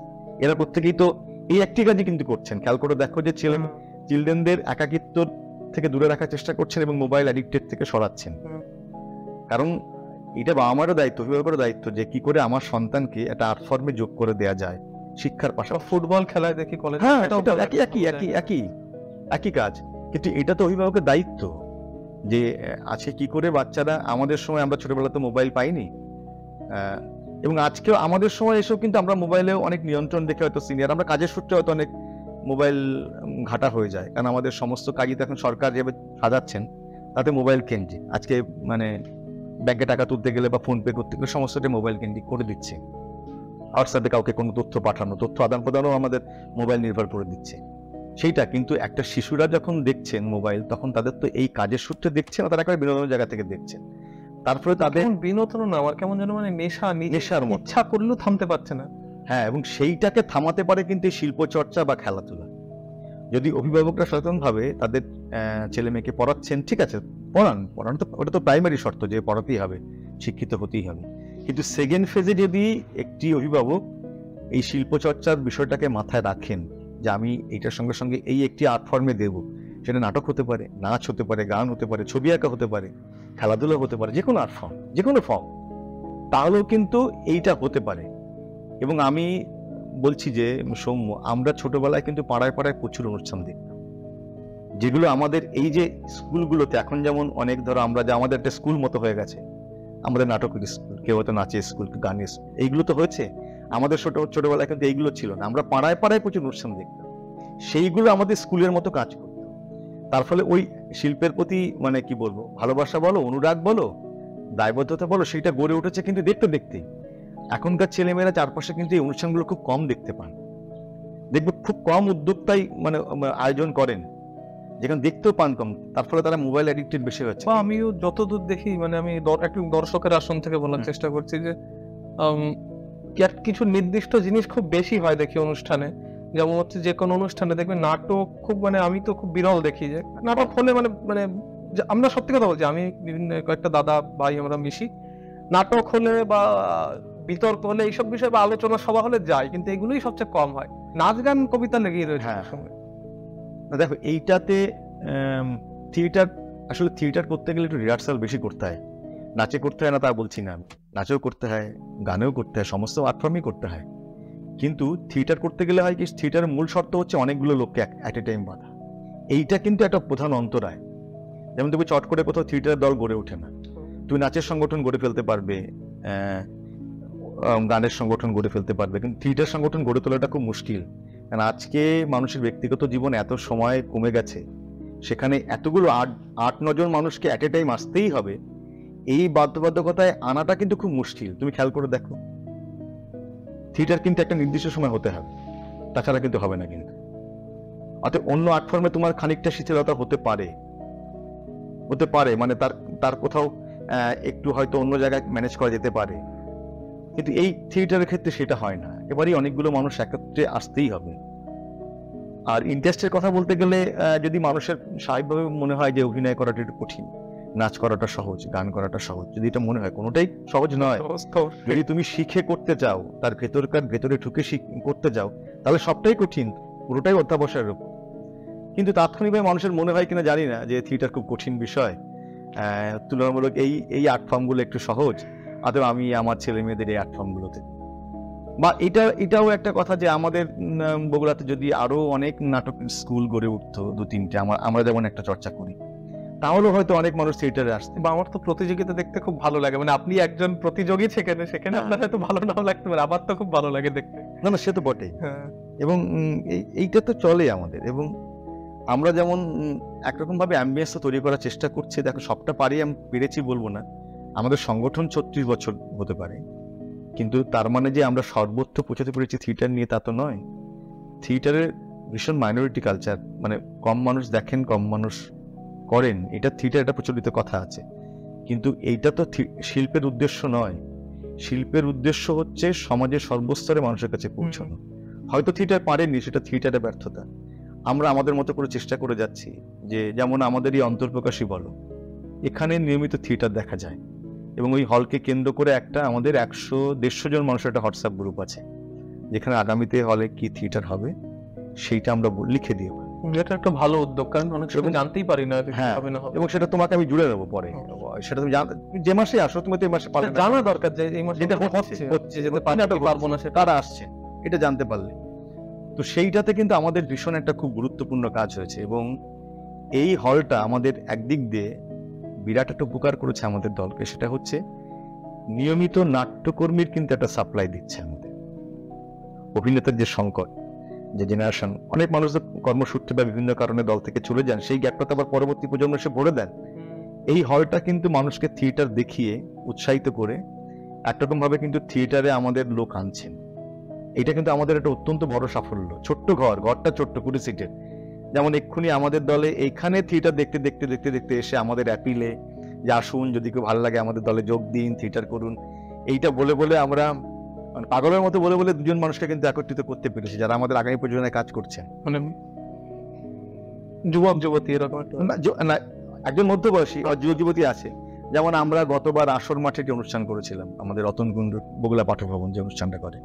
এরা প্রত্যেকেই তো এই একটি কাজই কিন্তু করছেন। খেয়াল করে দেখো যে চিলড্রেনদের একাকিত্ব থেকে দূরে রাখার চেষ্টা করছেন এবং মোবাইল অ্যাডিক্টেড থেকে সরাচ্ছেন। কারণ এটা বাবা মারও দায়িত্ব, অভিভাবকেরও দায়িত্ব, যে কি করে আমার সন্তানকে একটা আর্ট ফর্মে যোগ করে দেওয়া যায় শিক্ষার পাশাপাশি। ফুটবল খেলায় দেখি কলেজ, হ্যাঁ, একই কাজ, কিন্তু এটা তো অভিভাবকের দায়িত্ব যে আছে কি করে বাচ্চারা, আমাদের সময় আমরা ছোটবেলাতে মোবাইল পাইনি, এবং আজকেও আমাদের সময় এসব কিন্তু আমরা মোবাইলেও অনেক নিয়ন্ত্রণ দেখে হয়তো সিনিয়র, আমরা কাজের সূত্রে হয়তো অনেক মোবাইল ঘাটা হয়ে যায়, কারণ আমাদের সমস্ত কাজই তো এখন সরকার যেভাবে সাজাচ্ছেন তাতে মোবাইল কেন্দ্রিক। আজকে মানে ব্যাংকে টাকা তুলতে গেলে বা ফোন পে করতে গেলে সমস্তটা মোবাইল কেন্দ্রিক করে দিচ্ছে। হোয়াটসঅ্যাপে কাউকে কোনো তথ্য পাঠানো, তথ্য আদান প্রদানও আমাদের মোবাইল নির্ভর করে দিচ্ছে। সেইটা কিন্তু একটা শিশুরা যখন দেখছেন মোবাইল, তখন তাদের তো এই কাজের সূত্রে দেখছে না, তারা একটা বিনোদনের জায়গা থেকে দেখছেন। তারপরে তাদের বিনোদন না, আমার কেমন যেন মানে নেশার মতো, ইচ্ছা করলেও থামতে পারছে না। হ্যাঁ, এবং সেইটাকে থামাতে পারে কিন্তু শিল্প চর্চা বা খেলাধুলা। যদি অভিভাবকরা সচেতন ভাবে তাদের ছেলে মেয়েকে পড়াচ্ছেন, ঠিক আছে, পড়ানো তো ওটা তো প্রাইমারি শর্ত, যে পড়াতেই হবে, শিক্ষিত হতেই হবে। কিন্তু সেকেন্ড ফেজে যদি একটি অভিভাবক এই শিল্প চর্চার বিষয়টাকে মাথায় রাখেন, যে আমি এইটার সঙ্গে সঙ্গে এই একটি আর্ট ফর্মে দেব, সেটা নাটক হতে পারে, নাচ হতে পারে, গান হতে পারে, ছবি আঁকা হতে পারে, খেলাধুলা হতে পারে, যে কোনো আর্ট ফর্ম, যে কোনো ফর্ম, তাহলেও কিন্তু এইটা হতে পারে। এবং আমি বলছি যে সৌম্য, আমরা ছোটবেলায় কিন্তু পাড়ায় পাড়ায় প্রচুর অনুষ্ঠান দেখতাম, যেগুলো আমাদের এই যে স্কুলগুলোতে এখন যেমন অনেক, ধরো আমরা যে আমাদের একটা স্কুল মতো হয়ে গেছে, আমাদের নাটকের স্কুল, কেউ হয়তো নাচের স্কুল, গানের স্কুল, এইগুলো তো হয়েছে। আমাদের ছোটবেলায় কিন্তু এইগুলো ছিল না, আমরা পাড়ায় পাড়ায় প্রচুর অনুষ্ঠান দেখতাম, সেইগুলো আমাদের স্কুলের মতো কাজ করত। তার ফলে ওই শিল্পের প্রতি মানে কি বলবো, ভালোবাসা বলো, অনুরাগ বলো, দায়বদ্ধতা বলো, সেটা গড়ে উঠেছে কিন্তু দেখতে দেখতেই। এখনকার ছেলেমেয়েরা চারপাশে কিন্তু এই অনুষ্ঠানগুলো খুব কম দেখতে পান, দেখবে খুব কম উদ্যোক্তাই মানে আয়োজন করেন, যেখানে দেখতেও পান কম, তার ফলে তারা মোবাইল অ্যাডিক্টেড বেশি হচ্ছে। আমিও যতদূর দেখি, মানে আমি একটু দর্শকের আসন থেকে বলার চেষ্টা করছি যে কিছু নির্দিষ্ট জিনিস খুব বেশি হয় দেখি অনুষ্ঠানে। যেমন হচ্ছে যে কোনো অনুষ্ঠানে দেখবে নাটক খুব, মানে আমি তো খুব বিরল দেখি যে নাটক হলে মানে মানে আমরা সত্যি কথা বলছি, আমি বিভিন্ন কয়েকটা দাদা ভাই আমরা মিশি, নাটক হলে বা বিতর্ক হলে এইসব বিষয়ে বা আলোচনা সভা হলে যায়, কিন্তু এগুলোই সবচেয়ে কম হয়। নাচ গান কবিতা লেগেই রয়েছে। হ্যাঁ, দেখো এইটাতে থিয়েটার, আসলে থিয়েটার করতে গেলে একটু রিহার্সাল বেশি করতে হয়, নাচে করতে হয় না তা বলছি না আমি, নাচেও করতে হয়, গানেও করতে হয়, সমস্ত আর্ট ফর্মই করতে হয়। কিন্তু থিয়েটার করতে গেলে হয় কি, থিয়েটারের মূল শর্ত হচ্ছে অনেকগুলো লোককে অ্যাট এ টাইম বাঁধা। এইটা কিন্তু একটা প্রধান অন্তরায়। যেমন তুমি চট করে কোথাও থিয়েটারের দল গড়ে ওঠে না, তুমি নাচের সংগঠন গড়ে ফেলতে পারবে, গানের সংগঠন গড়ে ফেলতে পারবে, কিন্তু থিয়েটার সংগঠন গড়ে তোলাটা খুব মুশকিল। কারণ আজকে মানুষের ব্যক্তিগত জীবন এত সময় কমে গেছে, সেখানে এতগুলো 8-9 জন মানুষকে অ্যাট এ টাইম আসতেই হবে, এই বাধ্যবাধকতায় আনাটা কিন্তু খুব মুশকিল। তুমি খেয়াল করে দেখো, থিয়েটার কিন্তু একটা নির্দিষ্ট সময় হতে হবে, তাছাড়া কিন্তু হবে না। কিন্তু অর্থাৎ অন্য আর্ট ফর্মে তোমার খানিকটা শিথিলতা হতে পারে, মানে তার তার কোথাও একটু হয়তো অন্য জায়গায় ম্যানেজ করা যেতে পারে, কিন্তু এই থিয়েটারের ক্ষেত্রে সেটা হয় না। এবারেই অনেকগুলো মানুষ একত্রে আসতেই হবে। আর ইন্টারেস্টের কথা বলতে গেলে যদি মানুষের স্বাভাবিকভাবে মনে হয় যে অভিনয় করাটা একটু কঠিন, নাচ করাটা সহজ, গান করাটা সহজ, যদি এটা মনে হয়, কোনোটাই সহজ নয়। যদি তুমি শিখে করতে চাও, তার ভেতরে ঢুকে করতে চাও, তাহলে সবটাই কঠিন, পুরোটাই অধ্যাবসায়ের উপর। কিন্তু তাৎক্ষণিকভাবে মানুষের মনে হয় কিনা জানি না যে থিয়েটার খুব কঠিন বিষয়, তুলনামূলক এই আর্ট ফর্মগুলো একটু সহজ, অথবা আমি আমার ছেলে মেয়েদের এই আর্ট ফর্মগুলোতে। বা এটাও একটা কথা যে আমাদের বগুড়াতে যদি আরো অনেক নাটক স্কুল গড়ে উঠতো, 2-3টে, আমরা যেমন একটা চর্চা করি, তাহলে হয়তো অনেক মানুষ থিয়েটারে আসতে। বা আমার তো প্রতিযোগিতা দেখতে খুব ভালো লাগে, মানে আপনি একজন প্রতিযোগী, সেখানে আপনার হয়তো ভালো নাও লাগতে পারে, আমার তো খুব ভালো লাগে দেখতে। না, সে তো বটেই। এবং এইটা তো চলে আমাদের। এবং আমরা যেমন একরকম ভাবে অ্যাম্বিয়েন্স তৈরি করার চেষ্টা করছি। দেখো, সবটা আমি পেরেছি বলবো না, আমাদের সংগঠন 36 বছর হতে পারে, কিন্তু তার মানে যে আমরা সর্বত্র পৌঁছাতে পেরেছি থিয়েটার নিয়ে তা তো নয়। থিয়েটারের ভীষণ মাইনরিটি কালচার, মানে কম মানুষ দেখেন, কম মানুষ করেন, এটা থিয়েটার একটা প্রচলিত কথা আছে। কিন্তু এইটা তো শিল্পের উদ্দেশ্য নয়। শিল্পের উদ্দেশ্য হচ্ছে সমাজের সর্বস্তরে মানুষের কাছে পৌঁছানো। হয়তো থিয়েটার পারেনি, সেটা থিয়েটারের ব্যর্থতা। আমরা আমাদের মতো করে চেষ্টা করে যাচ্ছি। যে যেমন আমাদের এই অন্তর্প্রকাশই বলো, এখানে নিয়মিত থিয়েটার দেখা যায়, এবং ওই হলকে কেন্দ্র করে একটা আমাদের 100-150 জন মানুষের একটা হোয়াটসঅ্যাপ গ্রুপ আছে, যেখানে আগামীতে হলে কি থিয়েটার হবে সেইটা আমরা লিখে দিই। এটা একটা ভালো উদ্যোগ, কারণ অনেক সময় জানতেই পারি না হবে না হবে। এবং সেটা তোমাকে আমি জুড়ে দেবো পরে, সেটা তুমি যে মাসে আসো, তুমি তো এই মাসে পারবে জানা দরকার যে এই মাসে যেটা হচ্ছে যেতে পারবো না, সেটা তারা আসছে, এটা জানতে পারলে। তো সেইটাতে কিন্তু আমাদের ভীষণ একটা খুব গুরুত্বপূর্ণ কাজ হয়েছে। এবং এই হলটা আমাদের একদিক দিয়ে বিরাট একটা উপকার করেছে আমাদের দলকে। সেটা হচ্ছে নিয়মিত নাট্যকর্মীর কিন্তু একটা সাপ্লাই দিচ্ছে আমাদের। অভিনেতার যে সংকট, যে জেনারেশন, অনেক মানুষ কর্মসূত্রে বা বিভিন্ন কারণে দল থেকে চলে যান, সেই গ্যাপটাতে আবার পরবর্তী প্রজন্ম এসে ভরে দেন। এই হলটা কিন্তু মানুষকে থিয়েটার দেখিয়ে উৎসাহিত করে একরকম ভাবে কিন্তু থিয়েটারে আমাদের লোক আনছেন। এটা কিন্তু আমাদের একটা অত্যন্ত বড় সাফল্য। ছোট্ট ঘরটা ছোট্ট, 20 সিটের। যেমন এক্ষুনি আমাদের দলে এইখানে থিয়েটার দেখতে দেখতে দেখতে দেখতে এসে আমাদের অ্যাপিলে যে আসুন, যদি কেউ ভালো লাগে আমাদের দলে যোগ দিন, থিয়েটার করুন, এইটা বলে বলে আমরা পাগলের মতো বলে বলে 2জন মানুষকে কিন্তু একত্রিত করতে পেরেছি, যারা আমাদের আগামী প্রযোজনায় কাজ করছেন। মানে যুবক যুবতী এরকম না, একজন মধ্যবয়সী যুবক যুবতী আছে। যেমন আমরা গতবার আসর মাঠে যে অনুষ্ঠান করেছিলাম, আমাদের রতনকুণ্ড বগুলা পাঠভবন যে অনুষ্ঠানটা করে,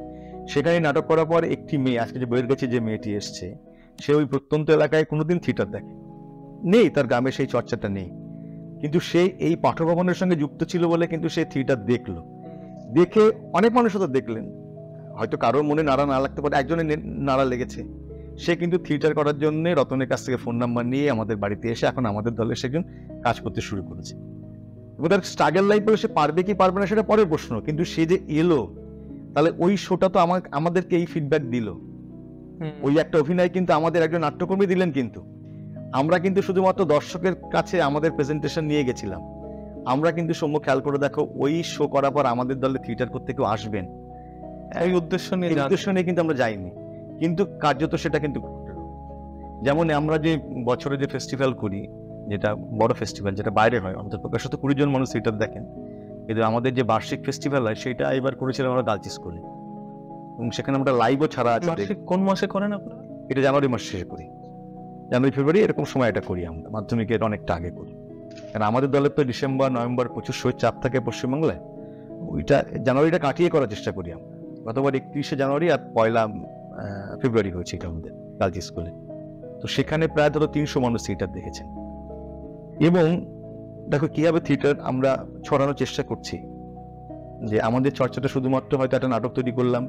সেখানে নাটক করার পর একটি মেয়ে, আজকে যে বইয়ের কাছে যে মেয়েটি এসছে, সে ওই প্রত্যন্ত এলাকায় কোনোদিন থিয়েটার দেখে নেই, তার গ্রামে সেই চর্চাটা নেই, কিন্তু সে এই পাঠভবনের সঙ্গে যুক্ত ছিল বলে কিন্তু সে থিয়েটার দেখলো। দেখে অনেক মানুষ তো দেখলেন, হয়তো কারোর মনে নাড়া না লাগতে পারে, একজনের নাড়া লেগেছে। সে কিন্তু থিয়েটার করার জন্য রতনের কাছ থেকে ফোন নাম্বার নিয়ে আমাদের বাড়িতে এসে এখন আমাদের দলে সেজন কাজ করতে শুরু করেছে। এবং তার স্ট্রাগল লাইফ বলে সে পারবে কি পারবে না সেটা পরের প্রশ্ন, কিন্তু সে যে এলো, তাহলে ওই শোটা তো আমাদেরকে এই ফিডব্যাক দিল। ওই একটা অভিনয় কিন্তু আমাদের একজন নাট্যকর্মী দিলেন, কিন্তু আমরা কিন্তু শুধুমাত্র দর্শকের কাছে আমাদের প্রেজেন্টেশন নিয়ে গেছিলাম। আমরা কিন্তু সৌম্য খেয়াল করে দেখো, ওই শো করার পর আমাদের দলে থিয়েটার করতে কেউ আসবেন এই উদ্দেশ্য নিয়ে কিন্তু আমরা যাইনি, কিন্তু কার্যত সেটা কিন্তু। যেমন আমরা যে বছরে যে ফেস্টিভ্যাল করি, যেটা বড় ফেস্টিভ্যাল, যেটা বাইরে হয়, অন্তর্প্রকাশ তো 20 জন মানুষ থিয়েটার দেখেন, কিন্তু আমাদের যে বার্ষিক ফেস্টিভ্যাল হয় সেটা এবার করেছিলাম আমরা গার্লস স্কুলে, এবং সেখানে আমরা লাইভও ছাড়া আছে। কোন মাসে করেন আপনারা? এটা জানুয়ারি মাস শেষে করি, জানুয়ারি ফেব্রুয়ারি এরকম সময় এটা করি আমরা, মাধ্যমিকের অনেকটা আগে করি। কারণ আমাদের দলের তো ডিসেম্বর নভেম্বর প্রচুর শোয়ের চাপ থাকে পশ্চিমবাংলায়, ওইটা জানুয়ারিটা কাটিয়ে করার চেষ্টা করি আমরা। গতবার 31শে জানুয়ারি আর 1 ফেব্রুয়ারি হয়েছে এটা আমাদের গার্লস স্কুলে। তো সেখানে প্রায় ধরো 300 মানুষ থিয়েটার দেখেছেন। এবং দেখো কিভাবে থিয়েটার আমরা ছড়ানোর চেষ্টা করছি, যে আমাদের চর্চাটা শুধুমাত্র হয়তো একটা নাটক তৈরি করলাম,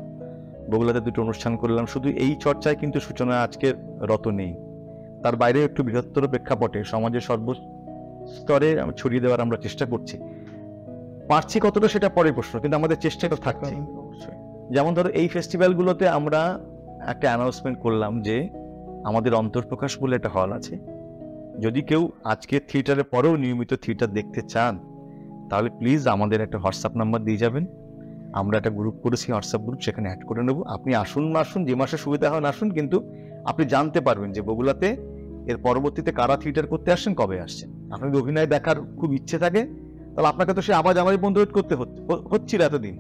বগুলাতে 2টো অনুষ্ঠান করলাম, শুধু এই চর্চায় কিন্তু সূচনা আজকে রত নেই। তার বাইরে একটু বৃহত্তর প্রেক্ষাপটে সমাজের সর্বস্তরে ছড়িয়ে দেওয়ার আমরা চেষ্টা করছি। পারছি কতটা সেটা পরের প্রশ্ন, কিন্তু আমাদের চেষ্টাটা থাকছে। যেমন ধরো এই ফেস্টিভ্যালগুলোতে আমরা একটা অ্যানাউন্সমেন্ট করলাম যে আমাদের অন্তর্প্রকাশ বলে একটা হল আছে, যদি কেউ আজকে থিয়েটারের পরেও নিয়মিত থিয়েটার দেখতে চান, তাহলে প্লিজ আমাদের একটা হোয়াটসঅ্যাপ নাম্বার দিয়ে যাবেন, আমরা একটা গ্রুপ করেছি, হোয়াটসঅ্যাপ গ্রুপ, সেখানে অ্যাড করে নেবো। আপনি আসুন না আসুন, যে মাসে সুবিধা হয় আসুন, কিন্তু আপনি জানতে পারবেন যে বগুড়াতে এর পরবর্তীতে কারা থিয়েটার করতে আসছেন, কবে আসছেন। আপনার যদি অভিনয় দেখার খুব ইচ্ছে থাকে, তাহলে আপনাকে তো সে আবার জানুয়ারি বন্ধ করতে হচ্ছিল এতদিন।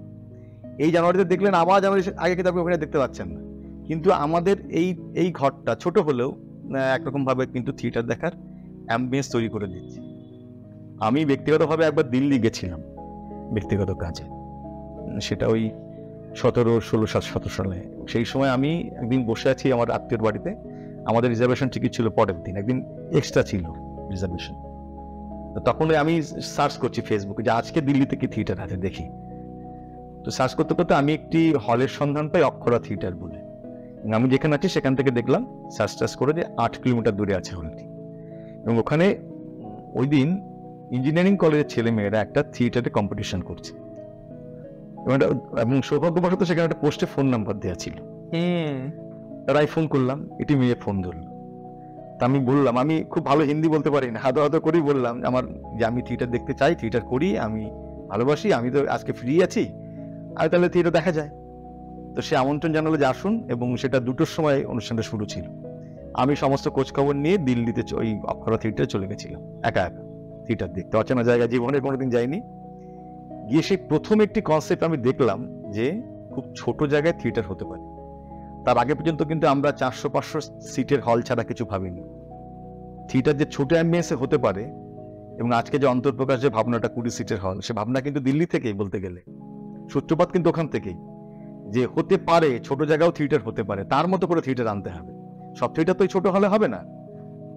এই জানুয়ারিতে দেখলেন, আবার জানুয়ারি আগে কিন্তু আপনি অভিনয় দেখতে পাচ্ছেন না। কিন্তু আমাদের এই ঘরটা ছোট হলেও একরকম ভাবে কিন্তু থিয়েটার দেখার অ্যাম্বিয়েন্স তৈরি করে দিচ্ছে। আমি ব্যক্তিগতভাবে একবার দিল্লি গেছিলাম ব্যক্তিগত কাজে, সেটা ওই 17 সালে। সেই সময় আমি একদিন বসে আছি আমার আত্মীয়র বাড়িতে, আমাদের রিজার্ভেশন টিকিট ছিল পরের দিন, একদিন এক্সট্রা ছিল রিজার্ভেশন। তখন আমি সার্চ করছি ফেসবুকে যে আজকে দিল্লিতে কি থিয়েটার আছে দেখি। তো সার্চ করতে করতে আমি একটি হলের সন্ধান পাই, অক্ষরা থিয়েটার বলে। আমি যেখানে আছি সেখান থেকে দেখলাম, সার্চ করে যে 8 কিলোমিটার দূরে আছে হলটি। এবং ওখানে ওই দিন ইঞ্জিনিয়ারিং কলেজের ছেলে মেয়েরা একটা থিয়েটারে কম্পিটিশন করছে, এবং সৌভাগ্যবশত সেখানে একটা পোস্টে ফোন নাম্বার দেওয়া ছিল। তারাই ফোন করলাম, এটি মেয়ে ফোন ধরলো। তা আমি বললাম, আমি খুব ভালো হিন্দি বলতে পারি না, হাদো হাদো করেই বললাম আমার যে আমি থিয়েটার দেখতে চাই, থিয়েটার করি, আমি ভালোবাসি, আমি তো আজকে ফ্রি আছি, আর তাহলে থিয়েটার দেখা যায়। তো সে আমন্ত্রণ জানালো যে আসুন, এবং সেটা 2টোর সময় অনুষ্ঠানটা শুরু ছিল। আমি সমস্ত খোঁজখবর নিয়ে দিল্লিতে ওই অক্ষরা থিয়েটারে চলে গেছিলাম, একা একা থিয়েটার দেখতে। অচেনা জায়গায় জীবনে কোনোদিন যাইনি। গিয়ে সেই প্রথম একটি কনসেপ্ট আমি দেখলাম যে খুব ছোট জায়গায় থিয়েটার হতে পারে। তার আগে পর্যন্ত কিন্তু আমরা 400-500 সিটের হল ছাড়া কিছু ভাবিনি। থিয়েটার যে ছোট অ্যাম্বিয়েন্সে হতে পারে, এবং আজকে যে অন্তর্প্রকাশ যে ভাবনাটা 20 সিটের হল, সে ভাবনা কিন্তু দিল্লি থেকেই, বলতে গেলে সূত্রপাত কিন্তু ওখান থেকেই, যে হতে পারে ছোট জায়গাও থিয়েটার হতে পারে, তার মতো করে থিয়েটার আনতে হবে। সব থিয়েটার তো ছোট হলে হবে না,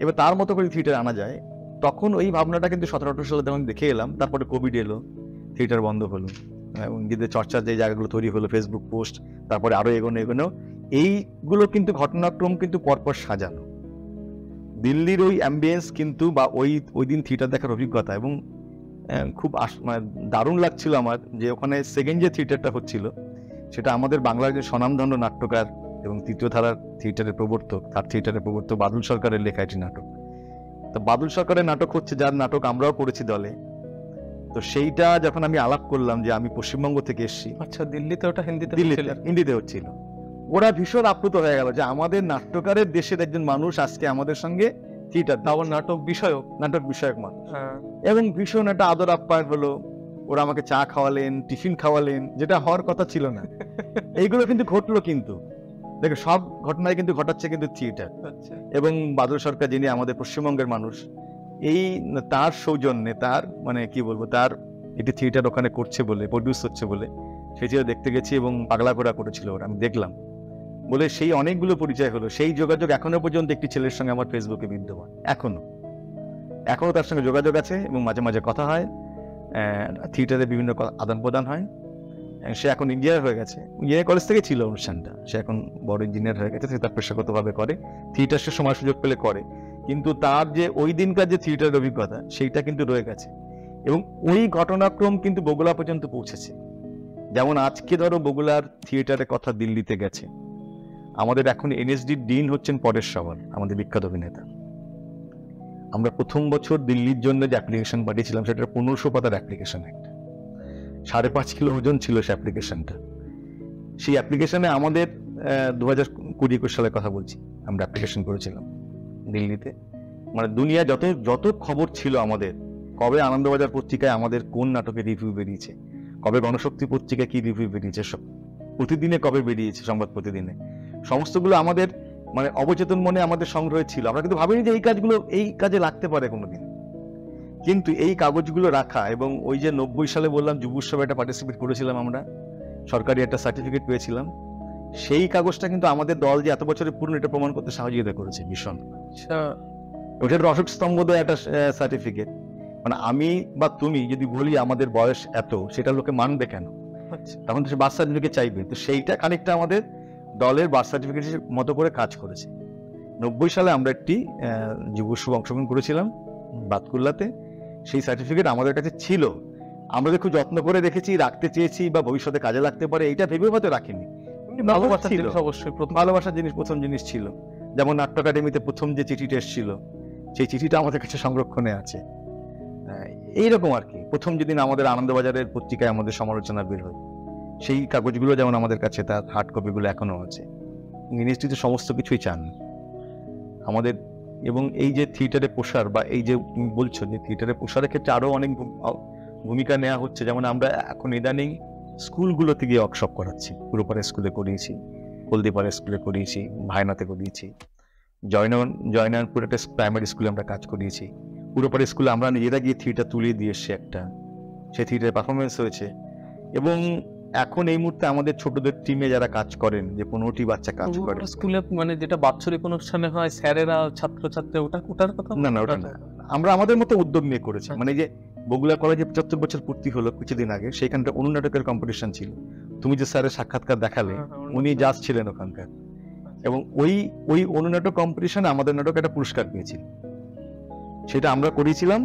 এবার তার মতো করে থিয়েটার আনা যায়। তখন ওই ভাবনাটা কিন্তু 17-18 সালে যখন দেখে এলাম, তারপরে কোভিড এলো, থিয়েটার বন্ধ হলো, এবং নিজেদের চর্চার যে জায়গাগুলো তৈরি হলো, ফেসবুক পোস্ট, তারপরে আরো এগোনো, এইগুলো কিন্তু ঘটনাক্রম কিন্তু পরপর সাজানো। দিল্লির ওই অ্যাম্বিয়েন্স কিন্তু, বা ওই দিন থিয়েটার দেখার অভিজ্ঞতা, এবং খুব মানে দারুণ লাগছিল আমার, যে ওখানে সেকেন্ড যে থিয়েটারটা হচ্ছিল, সেটা আমাদের বাংলার যে স্বনামধন্য নাট্যকার এবং তৃতীয় ধারার থিয়েটারের প্রবর্তক, তার থিয়েটারের প্রবর্তক বাদল সরকারের লেখা একটি নাটক। তো বাদল সরকারের নাটক হচ্ছে, যার নাটক আমরাও করেছি দলে। তো সেইটা যখন আমি আলাপ করলাম যে আমি পশ্চিমবঙ্গ থেকে এসেছি, আচ্ছা, দিল্লিতে ওটা হিন্দিতে হচ্ছিল, ওরা ভীষণ আপ্লুত হয়ে গেল যে আমাদের নাট্যকারের দেশের একজন মানুষ আজকে আমাদের সঙ্গে থিয়েটার, নাটক বিষয়ক মানুষ, এবং ভীষণ একটা আদর আপ্যায়ন হলো। ওরা আমাকে চা খাওয়ালেন, টিফিন খাওয়ালেন, যেটা হওয়ার কথা ছিল না। এইগুলো কিন্তু ঘটলো। কিন্তু দেখো, সব ঘটনায় কিন্তু ঘটাচ্ছে কিন্তু থিয়েটার। এবং বাদল সরকার, যিনি আমাদের পশ্চিমবঙ্গের মানুষ, এই তার সৌজন্যে, তার মানে কি বলবো, তার একটি থিয়েটার ওখানে করছে বলে, প্রডিউস হচ্ছে বলে, সেটিও দেখতে গেছি, এবং পাগলা ঘোরা করেছিল ওরা, আমি দেখলাম বলে সেই অনেকগুলো পরিচয় হলো। সেই যোগাযোগ এখনো পর্যন্ত একটি ছেলের সঙ্গে আমার ফেসবুকে বিদ্যমান, এখনো তার সঙ্গে যোগাযোগ আছে, এবং মাঝে মাঝে কথা হয়, থিয়েটারে বিভিন্ন আদান প্রদান হয়। সে এখন ইঞ্জিনিয়ার হয়ে গেছে, ইঞ্জিনিয়ারিং কলেজ থেকে ছিল অনুষ্ঠানটা, সে এখন বড় ইঞ্জিনিয়ার হয়ে গেছে। সে তার পেশাগতভাবে করে, থিয়েটার সে সময় সুযোগ পেলে করে, কিন্তু তার যে ওই দিনকার যে থিয়েটারের অভিজ্ঞতা, সেইটা কিন্তু রয়ে গেছে, এবং ওই ঘটনাক্রম কিন্তু বগুড়া পর্যন্ত পৌঁছেছে। যেমন আজকে ধরো বগুড়ার থিয়েটারের কথা দিল্লিতে গেছে। আমাদের এখন এনএসডি ডিন হচ্ছেন পরেশ রাওয়াল, আমাদের বিখ্যাত অভিনেতা। আমরা প্রথম বছর দিল্লির জন্য যে অ্যাপ্লিকেশন পাঠিয়েছিলাম, সেটা 1500 পাতার অ্যাপ্লিকেশন, একটা 5.5 কিলো ওজন ছিল সে অ্যাপ্লিকেশনটা। সেই অ্যাপ্লিকেশনে আমাদের 2020-21 সালের কথা বলছি, আমরা অ্যাপ্লিকেশন করেছিলাম দিল্লিতে। মানে দুনিয়া যত খবর ছিল আমাদের, কবে আনন্দবাজার পত্রিকায় আমাদের কোন নাটকের রিভিউ বেরিয়েছে, কবে গণশক্তি পত্রিকায় কি রিভিউ বেরিয়েছে, সব প্রতিদিনে কবে বেরিয়েছে, সংবাদ প্রতিদিনে, সমস্তগুলো আমাদের মানে অবচেতন মনে আমাদের সংগ্রহে ছিল। আমরা কিন্তু ভাবিনি যে এই কাজে লাগতে পারে কোনোদিন। কিন্তু এই কাগজগুলো রাখা, এবং ওই যে 90 সালে বললাম যুব উৎসবে একটা পার্টিসিপেট করেছিলাম আমরা, সরকারি একটা সার্টিফিকেট পেয়েছিলাম, সেই কাগজটা কিন্তু আমাদের দল যে এত বছরের পুরনো, এটা প্রমাণ করতে সহযোগিতা করেছে ভীষণ। ওটার অশোক স্তম্ভোদয় একটা সার্টিফিকেট। মানে আমি বা তুমি যদি বলি আমাদের বয়স এত, সেটা লোকে মানবে কেন? তখন তো সে বার্থ সার্টিফিকেট চাইবে। তো সেইটা খানিকটা আমাদের দলের বার্থ সার্টিফিকেটের মতো করে কাজ করেছে। 90 সালে আমরা একটি যুব উৎসব অংশগ্রহণ করেছিলাম বাতকুল্লাতে। সেই সার্টিফিকেট আমাদের কাছে ছিল, আমরা খুব যত্ন করে রেখেছি, রাখতে চেয়েছি, বা ভবিষ্যতে কাজে লাগতে পারে এইটা ভেবে হয়তো রাখিনি। ভালোবাসার জিনিস, প্রথম জিনিস ছিল। যেমন নাট্য একাডেমিতে প্রথম যে চিঠিটা এসেছিল, সেই চিঠিটা আমাদের কাছে সংরক্ষণে আছে। এইরকম আর কি। প্রথম যেদিন আমাদের আনন্দবাজারের পত্রিকায় আমাদের সমালোচনা বের হয়, সেই কাগজগুলো যেমন আমাদের কাছে, তার হার্ড কপিগুলো এখনো আছে। ইউনিভার্সিটিতে সমস্ত কিছুই চান আমাদের। এবং এই যে থিয়েটারে প্রসার, বা এই যে তুমি বলছো যে থিয়েটারে প্রসারের ক্ষেত্রে আরো অনেক ভূমিকা নেওয়া হচ্ছে। যেমন আমরা এখন ইদানিং স্কুলগুলোতে গিয়ে ওয়ার্কশপ করাচ্ছি। পুরোপাড়া স্কুলে করিয়েছি, হলদিপাড়া স্কুলে করিয়েছি, ভাইনাতে করিয়েছি, জয়নারায়ণপুর একটা প্রাইমারি স্কুলে আমরা কাজ করিয়েছি। পুরোপাড়া স্কুলে আমরা নিজেরা গিয়ে থিয়েটার তুলিয়ে দিয়ে এসছি একটা, সেই থিয়েটার পারফরমেন্স হয়েছে। এবং এখন এই মুহূর্তে আমাদের ছোটদের টিমে যারা কাজ করেন, যে 15টি বাচ্চা কাজ করে স্কুলে, মানে যেটা বাৎসরিক অনুষ্ঠানে হয় স্যারেরা ছাত্রছাত্রী, ওটার কথা না, ওটা না। আমরা আমাদের মতো উদ্যোগ নিয়ে করেছি। মানে যে বগুড়া কলেজে 75 বছর পূর্তি হলো কিছুদিন আগে, সেখানটা অনুনাটকের কম্পিটিশন ছিল। তুমি যে স্যারের সাক্ষাৎকার দেখালে, উনি জাজ ছিলেন ওখানকার। এবং ওই অনুনাটক কম্পিটিশনে আমাদের নাটক একটা পুরস্কার পেয়েছিল, সেটা আমরা করেছিলাম।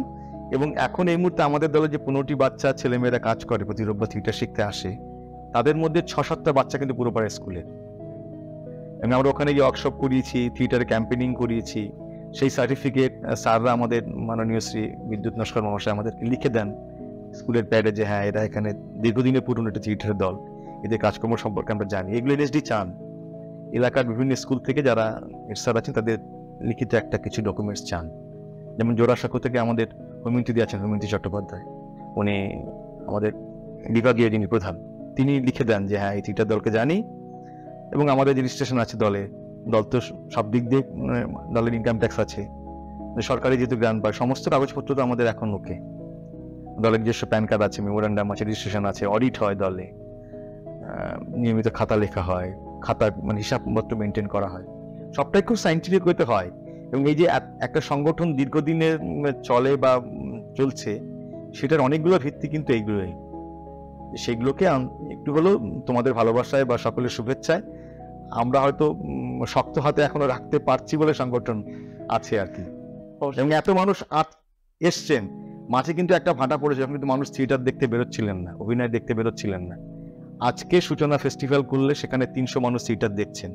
এবং এখন এই মুহূর্তে আমাদের দলে যে 15টি বাচ্চা ছেলেমেয়েরা কাজ করে, প্রতি রোববার থিয়েটার শিখতে আসে, তাদের মধ্যে 6-7টা বাচ্চা কিন্তু পুরোপাড়া স্কুলের। এবং আমরা ওখানে গিয়ে ওয়ার্কশপ করিয়েছি, থিয়েটারে ক্যাম্পেনিং করিয়েছি। সেই সার্টিফিকেট স্যাররা, আমাদের মাননীয় শ্রী বিদ্যুৎ নস্কর মহাশয় আমাদেরকে লিখে দেন স্কুলের প্যাডে, যে হ্যাঁ এরা এখানে দীর্ঘদিনের পুরনো একটা থিয়েটারের দল, এদের কাজকর্ম সম্পর্কে আমরা জানি। এগুলো এনএসডি চান। এলাকার বিভিন্ন স্কুল থেকে যারা স্যার আছেন তাদের লিখিত একটা কিছু ডকুমেন্টস চান। যেমন জোড়াসাঁকো থেকে আমাদের হৈমন্তী আছেন, হৈমন্তী চট্টোপাধ্যায়, উনি আমাদের বিভাগীয় যিনি প্রধান, তিনি লিখে দেন যে হ্যাঁ এই থিয়েটার দলকে জানি। এবং আমাদের যে রেজিস্ট্রেশন আছে দল তো সব দিক দিয়ে দলের ইনকাম ট্যাক্স আছে, সরকারি যেহেতু গ্রান্ট পায়, সমস্ত কাগজপত্র তো আমাদের এখন ওকে। দলের নিজস্ব প্যান কার্ড আছে, মেমোরেন্ডাম আছে, রেজিস্ট্রেশন আছে, অডিট হয় দলে, নিয়মিত খাতা লেখা হয়, খাতা মানে হিসাবপত্র মেনটেন করা হয়, সবটাই খুব সাইন্টিফিক হতে হয়। এবং এই যে একটা সংগঠন দীর্ঘদিনের চলে বা চলছে, সেটার অনেকগুলো ভিত্তি কিন্তু এইগুলোই। সেগুলোকে একটু হলেও তোমাদের ভালোবাসায় বা সকলের শুভেচ্ছায় আমরা হয়তো শক্ত হাতে এখনো রাখতে পারছি বলে সংগঠন আছে আর কি। এবং এত মানুষ এসছেন, মাঝে কিন্তু একটা ভাটা পড়েছে, কিন্তু মানুষ থিয়েটার দেখতে বেরোচ্ছিলেন না, অভিনয় দেখতে বেরোচ্ছিলেন না। আজকে সূচনা ফেস্টিভ্যাল করলে সেখানে 300 মানুষ থিয়েটার দেখছেন।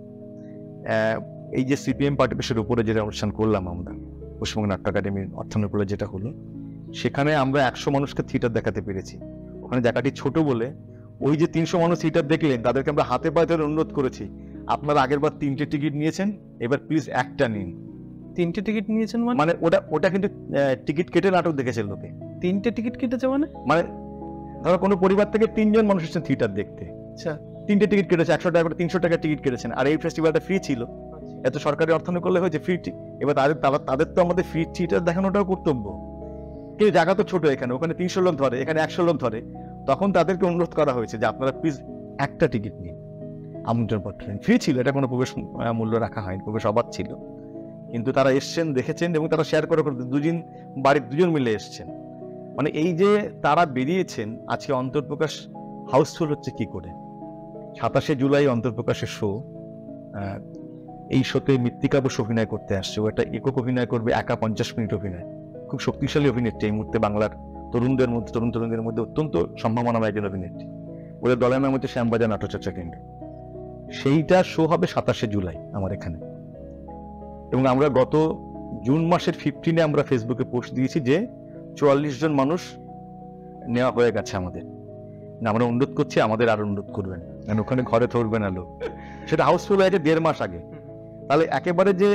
এই যে সিপিএম পার্টিপেশের উপরে যেটা অনুষ্ঠান করলাম আমরা, পশ্চিমবঙ্গ নাট্য একাডেমির অর্থনীতি যেটা হলো, সেখানে আমরা 100 মানুষকে থিয়েটার দেখাতে পেরেছি। ওখানে জায়গাটি ছোট বলে ওই যে 300 মানুষ থিয়েটার দেখলেন, তাদেরকে আমরা হাতে পায়ে ধরে অনুরোধ করেছি, আপনারা আগের বার 3টে টিকিট নিয়েছেন, এবার প্লিজ একটা নিন। 3টে টিকিট নিয়েছেন মানে ওটা কিন্তু টিকিট কেটে নাটক দেখেছে লোকে। 3টে টিকিট কেটেছে মানে ধরো কোনো পরিবার থেকে 3 জন মানুষ এসেছেন থিয়েটার দেখতে, আচ্ছা 3টে টিকিট কেটেছে, 100 টাকা করে 300 টাকা টিকিট কেটেছেন। আর এই ফেস্টিভ্যালটা ফ্রি ছিল, এত সরকারি অর্থায়ন করলে হয়েছে ফ্রি। এবার তাদের তো আমাদের ফ্রি থিয়েটার দেখানোটাও কর্তব্য। কিন্তু জায়গা তো ছোট, ওখানে 300 লোক ধরে, এখানে 100 লোক ধরে। তখন তাদেরকে অনুরোধ করা হয়েছে যে আপনারা প্লিজ একটা টিকিট নিন। আমন্ত্রণপত্র ফ্রি ছিল, এটা কোনো প্রবেশ মূল্য রাখা হয়নি, প্রবেশ অবাধ ছিল। কিন্তু তারা এসছেন, দেখেছেন, এবং তারা শেয়ার করে বাড়ির 2জন মিলে এসছেন। মানে এই যে তারা বেরিয়েছেন। আজকে অন্তর্প্রকাশ হাউসফুল হচ্ছে কি করে? 27শে জুলাই অন্তর্প্রকাশের শো। এই শোতে মৃত্তিকা বসু অভিনয় করতে আসছে। ও একটা একক অভিনয় করবে, একা 50 মিনিট অভিনয়। খুব শক্তিশালী অভিনেত্রী, এই মুহূর্তে বাংলার তরুণদের মধ্যে অত্যন্ত সম্ভাবনাময় একজন অভিনেত্রী। ওদের দলের নাম হচ্ছে শ্যামবাজার নাট্যচর্চা কেন্দ্র। সেইটা শো হবে 27শে জুলাই আমার এখানে। এবং আমরা গত জুন মাসের 15-এ আমরা ফেসবুকে পোস্ট দিয়েছি যে 44 জন মানুষ নেওয়া হয়ে গেছে আমাদের। আমরা অনুরোধ করছি, আমাদের আরো অনুরোধ করবেন, কারণ ওখানে ঘরে ধরবে না লোক। সেটা হাউসফুল হয়েছে 1.5 মাস আগে। তাহলে একেবারে যে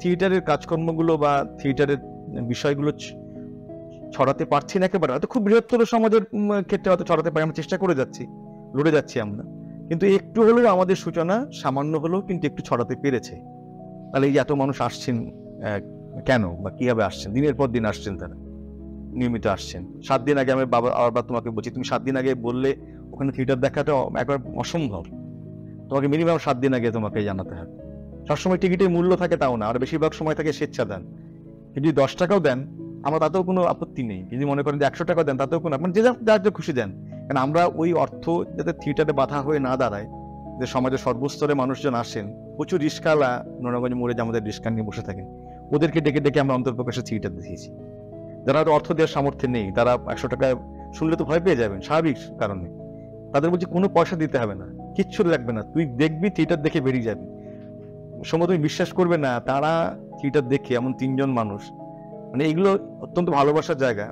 থিয়েটারের কাজকর্মগুলো বা থিয়েটারের বিষয়গুলো ছড়াতে পারছি না একেবারে, হয়তো খুব বৃহত্তর সমাজের ক্ষেত্রে হয়তো ছড়াতে পারি, আমরা চেষ্টা করে যাচ্ছি, লড়ে যাচ্ছি আমরা। কিন্তু একটু হলেও আমাদের সূচনা সামান্য হলেও কিন্তু একটু ছড়াতে পেরেছে। তাহলে এই যে এত মানুষ আসছেন কেন বা কিভাবে আসছেন? দিনের পর দিন আসছেন, তারা নিয়মিত আসছেন। 7 দিন আগে আমি আবার তোমাকে বলছি, তুমি 7 দিন আগে বললে ওখানে থিয়েটার দেখাটা একবার অসম্ভব। তোমাকে মিনিমাম 7 দিন আগে তোমাকে জানাতে হবে। সবসময় টিকিটের মূল্য থাকে তাও না, আর বেশিরভাগ সময় থাকে স্বেচ্ছা দান। যদি 10 টাকাও দেন আমরা তাতেও কোনো আপত্তি নেই। যদি মনে করেন যে 100 টাকা দেন তাতেও কোনো, মানে যে যার খুশি দেন। কারণ আমরা ওই অর্থ যাতে থিয়েটারে বাধা হয়ে না দাঁড়ায়, যে সমাজের সর্বস্তরে মানুষজন আসেন, প্রচুর রিস্কাওয়ালা নোনাগঞ্জ মোড়ে যে আমাদের রিস্কা নিয়ে বসে থাকেন, ওদেরকে ডেকে ডেকে আমরা অন্তর্প্রকাশে থিয়েটার দেখিয়েছি। যারা অর্থ দেওয়ার সামর্থ্য নেই, তারা 100 টাকায় শুনলে তো ভয় পেয়ে যাবেন স্বাভাবিক কারণে। তাদের বলছি কোনো পয়সা দিতে হবে না, কিচ্ছু লাগবে না, তুই দেখবি থিয়েটার দেখে বেরিয়ে যাবি। সময় তুমি বিশ্বাস করবে না, তারা থিয়েটার দেখে এমন 3 জন মানুষ, মানে এগুলো অত্যন্ত ভালোবাসার জায়গা।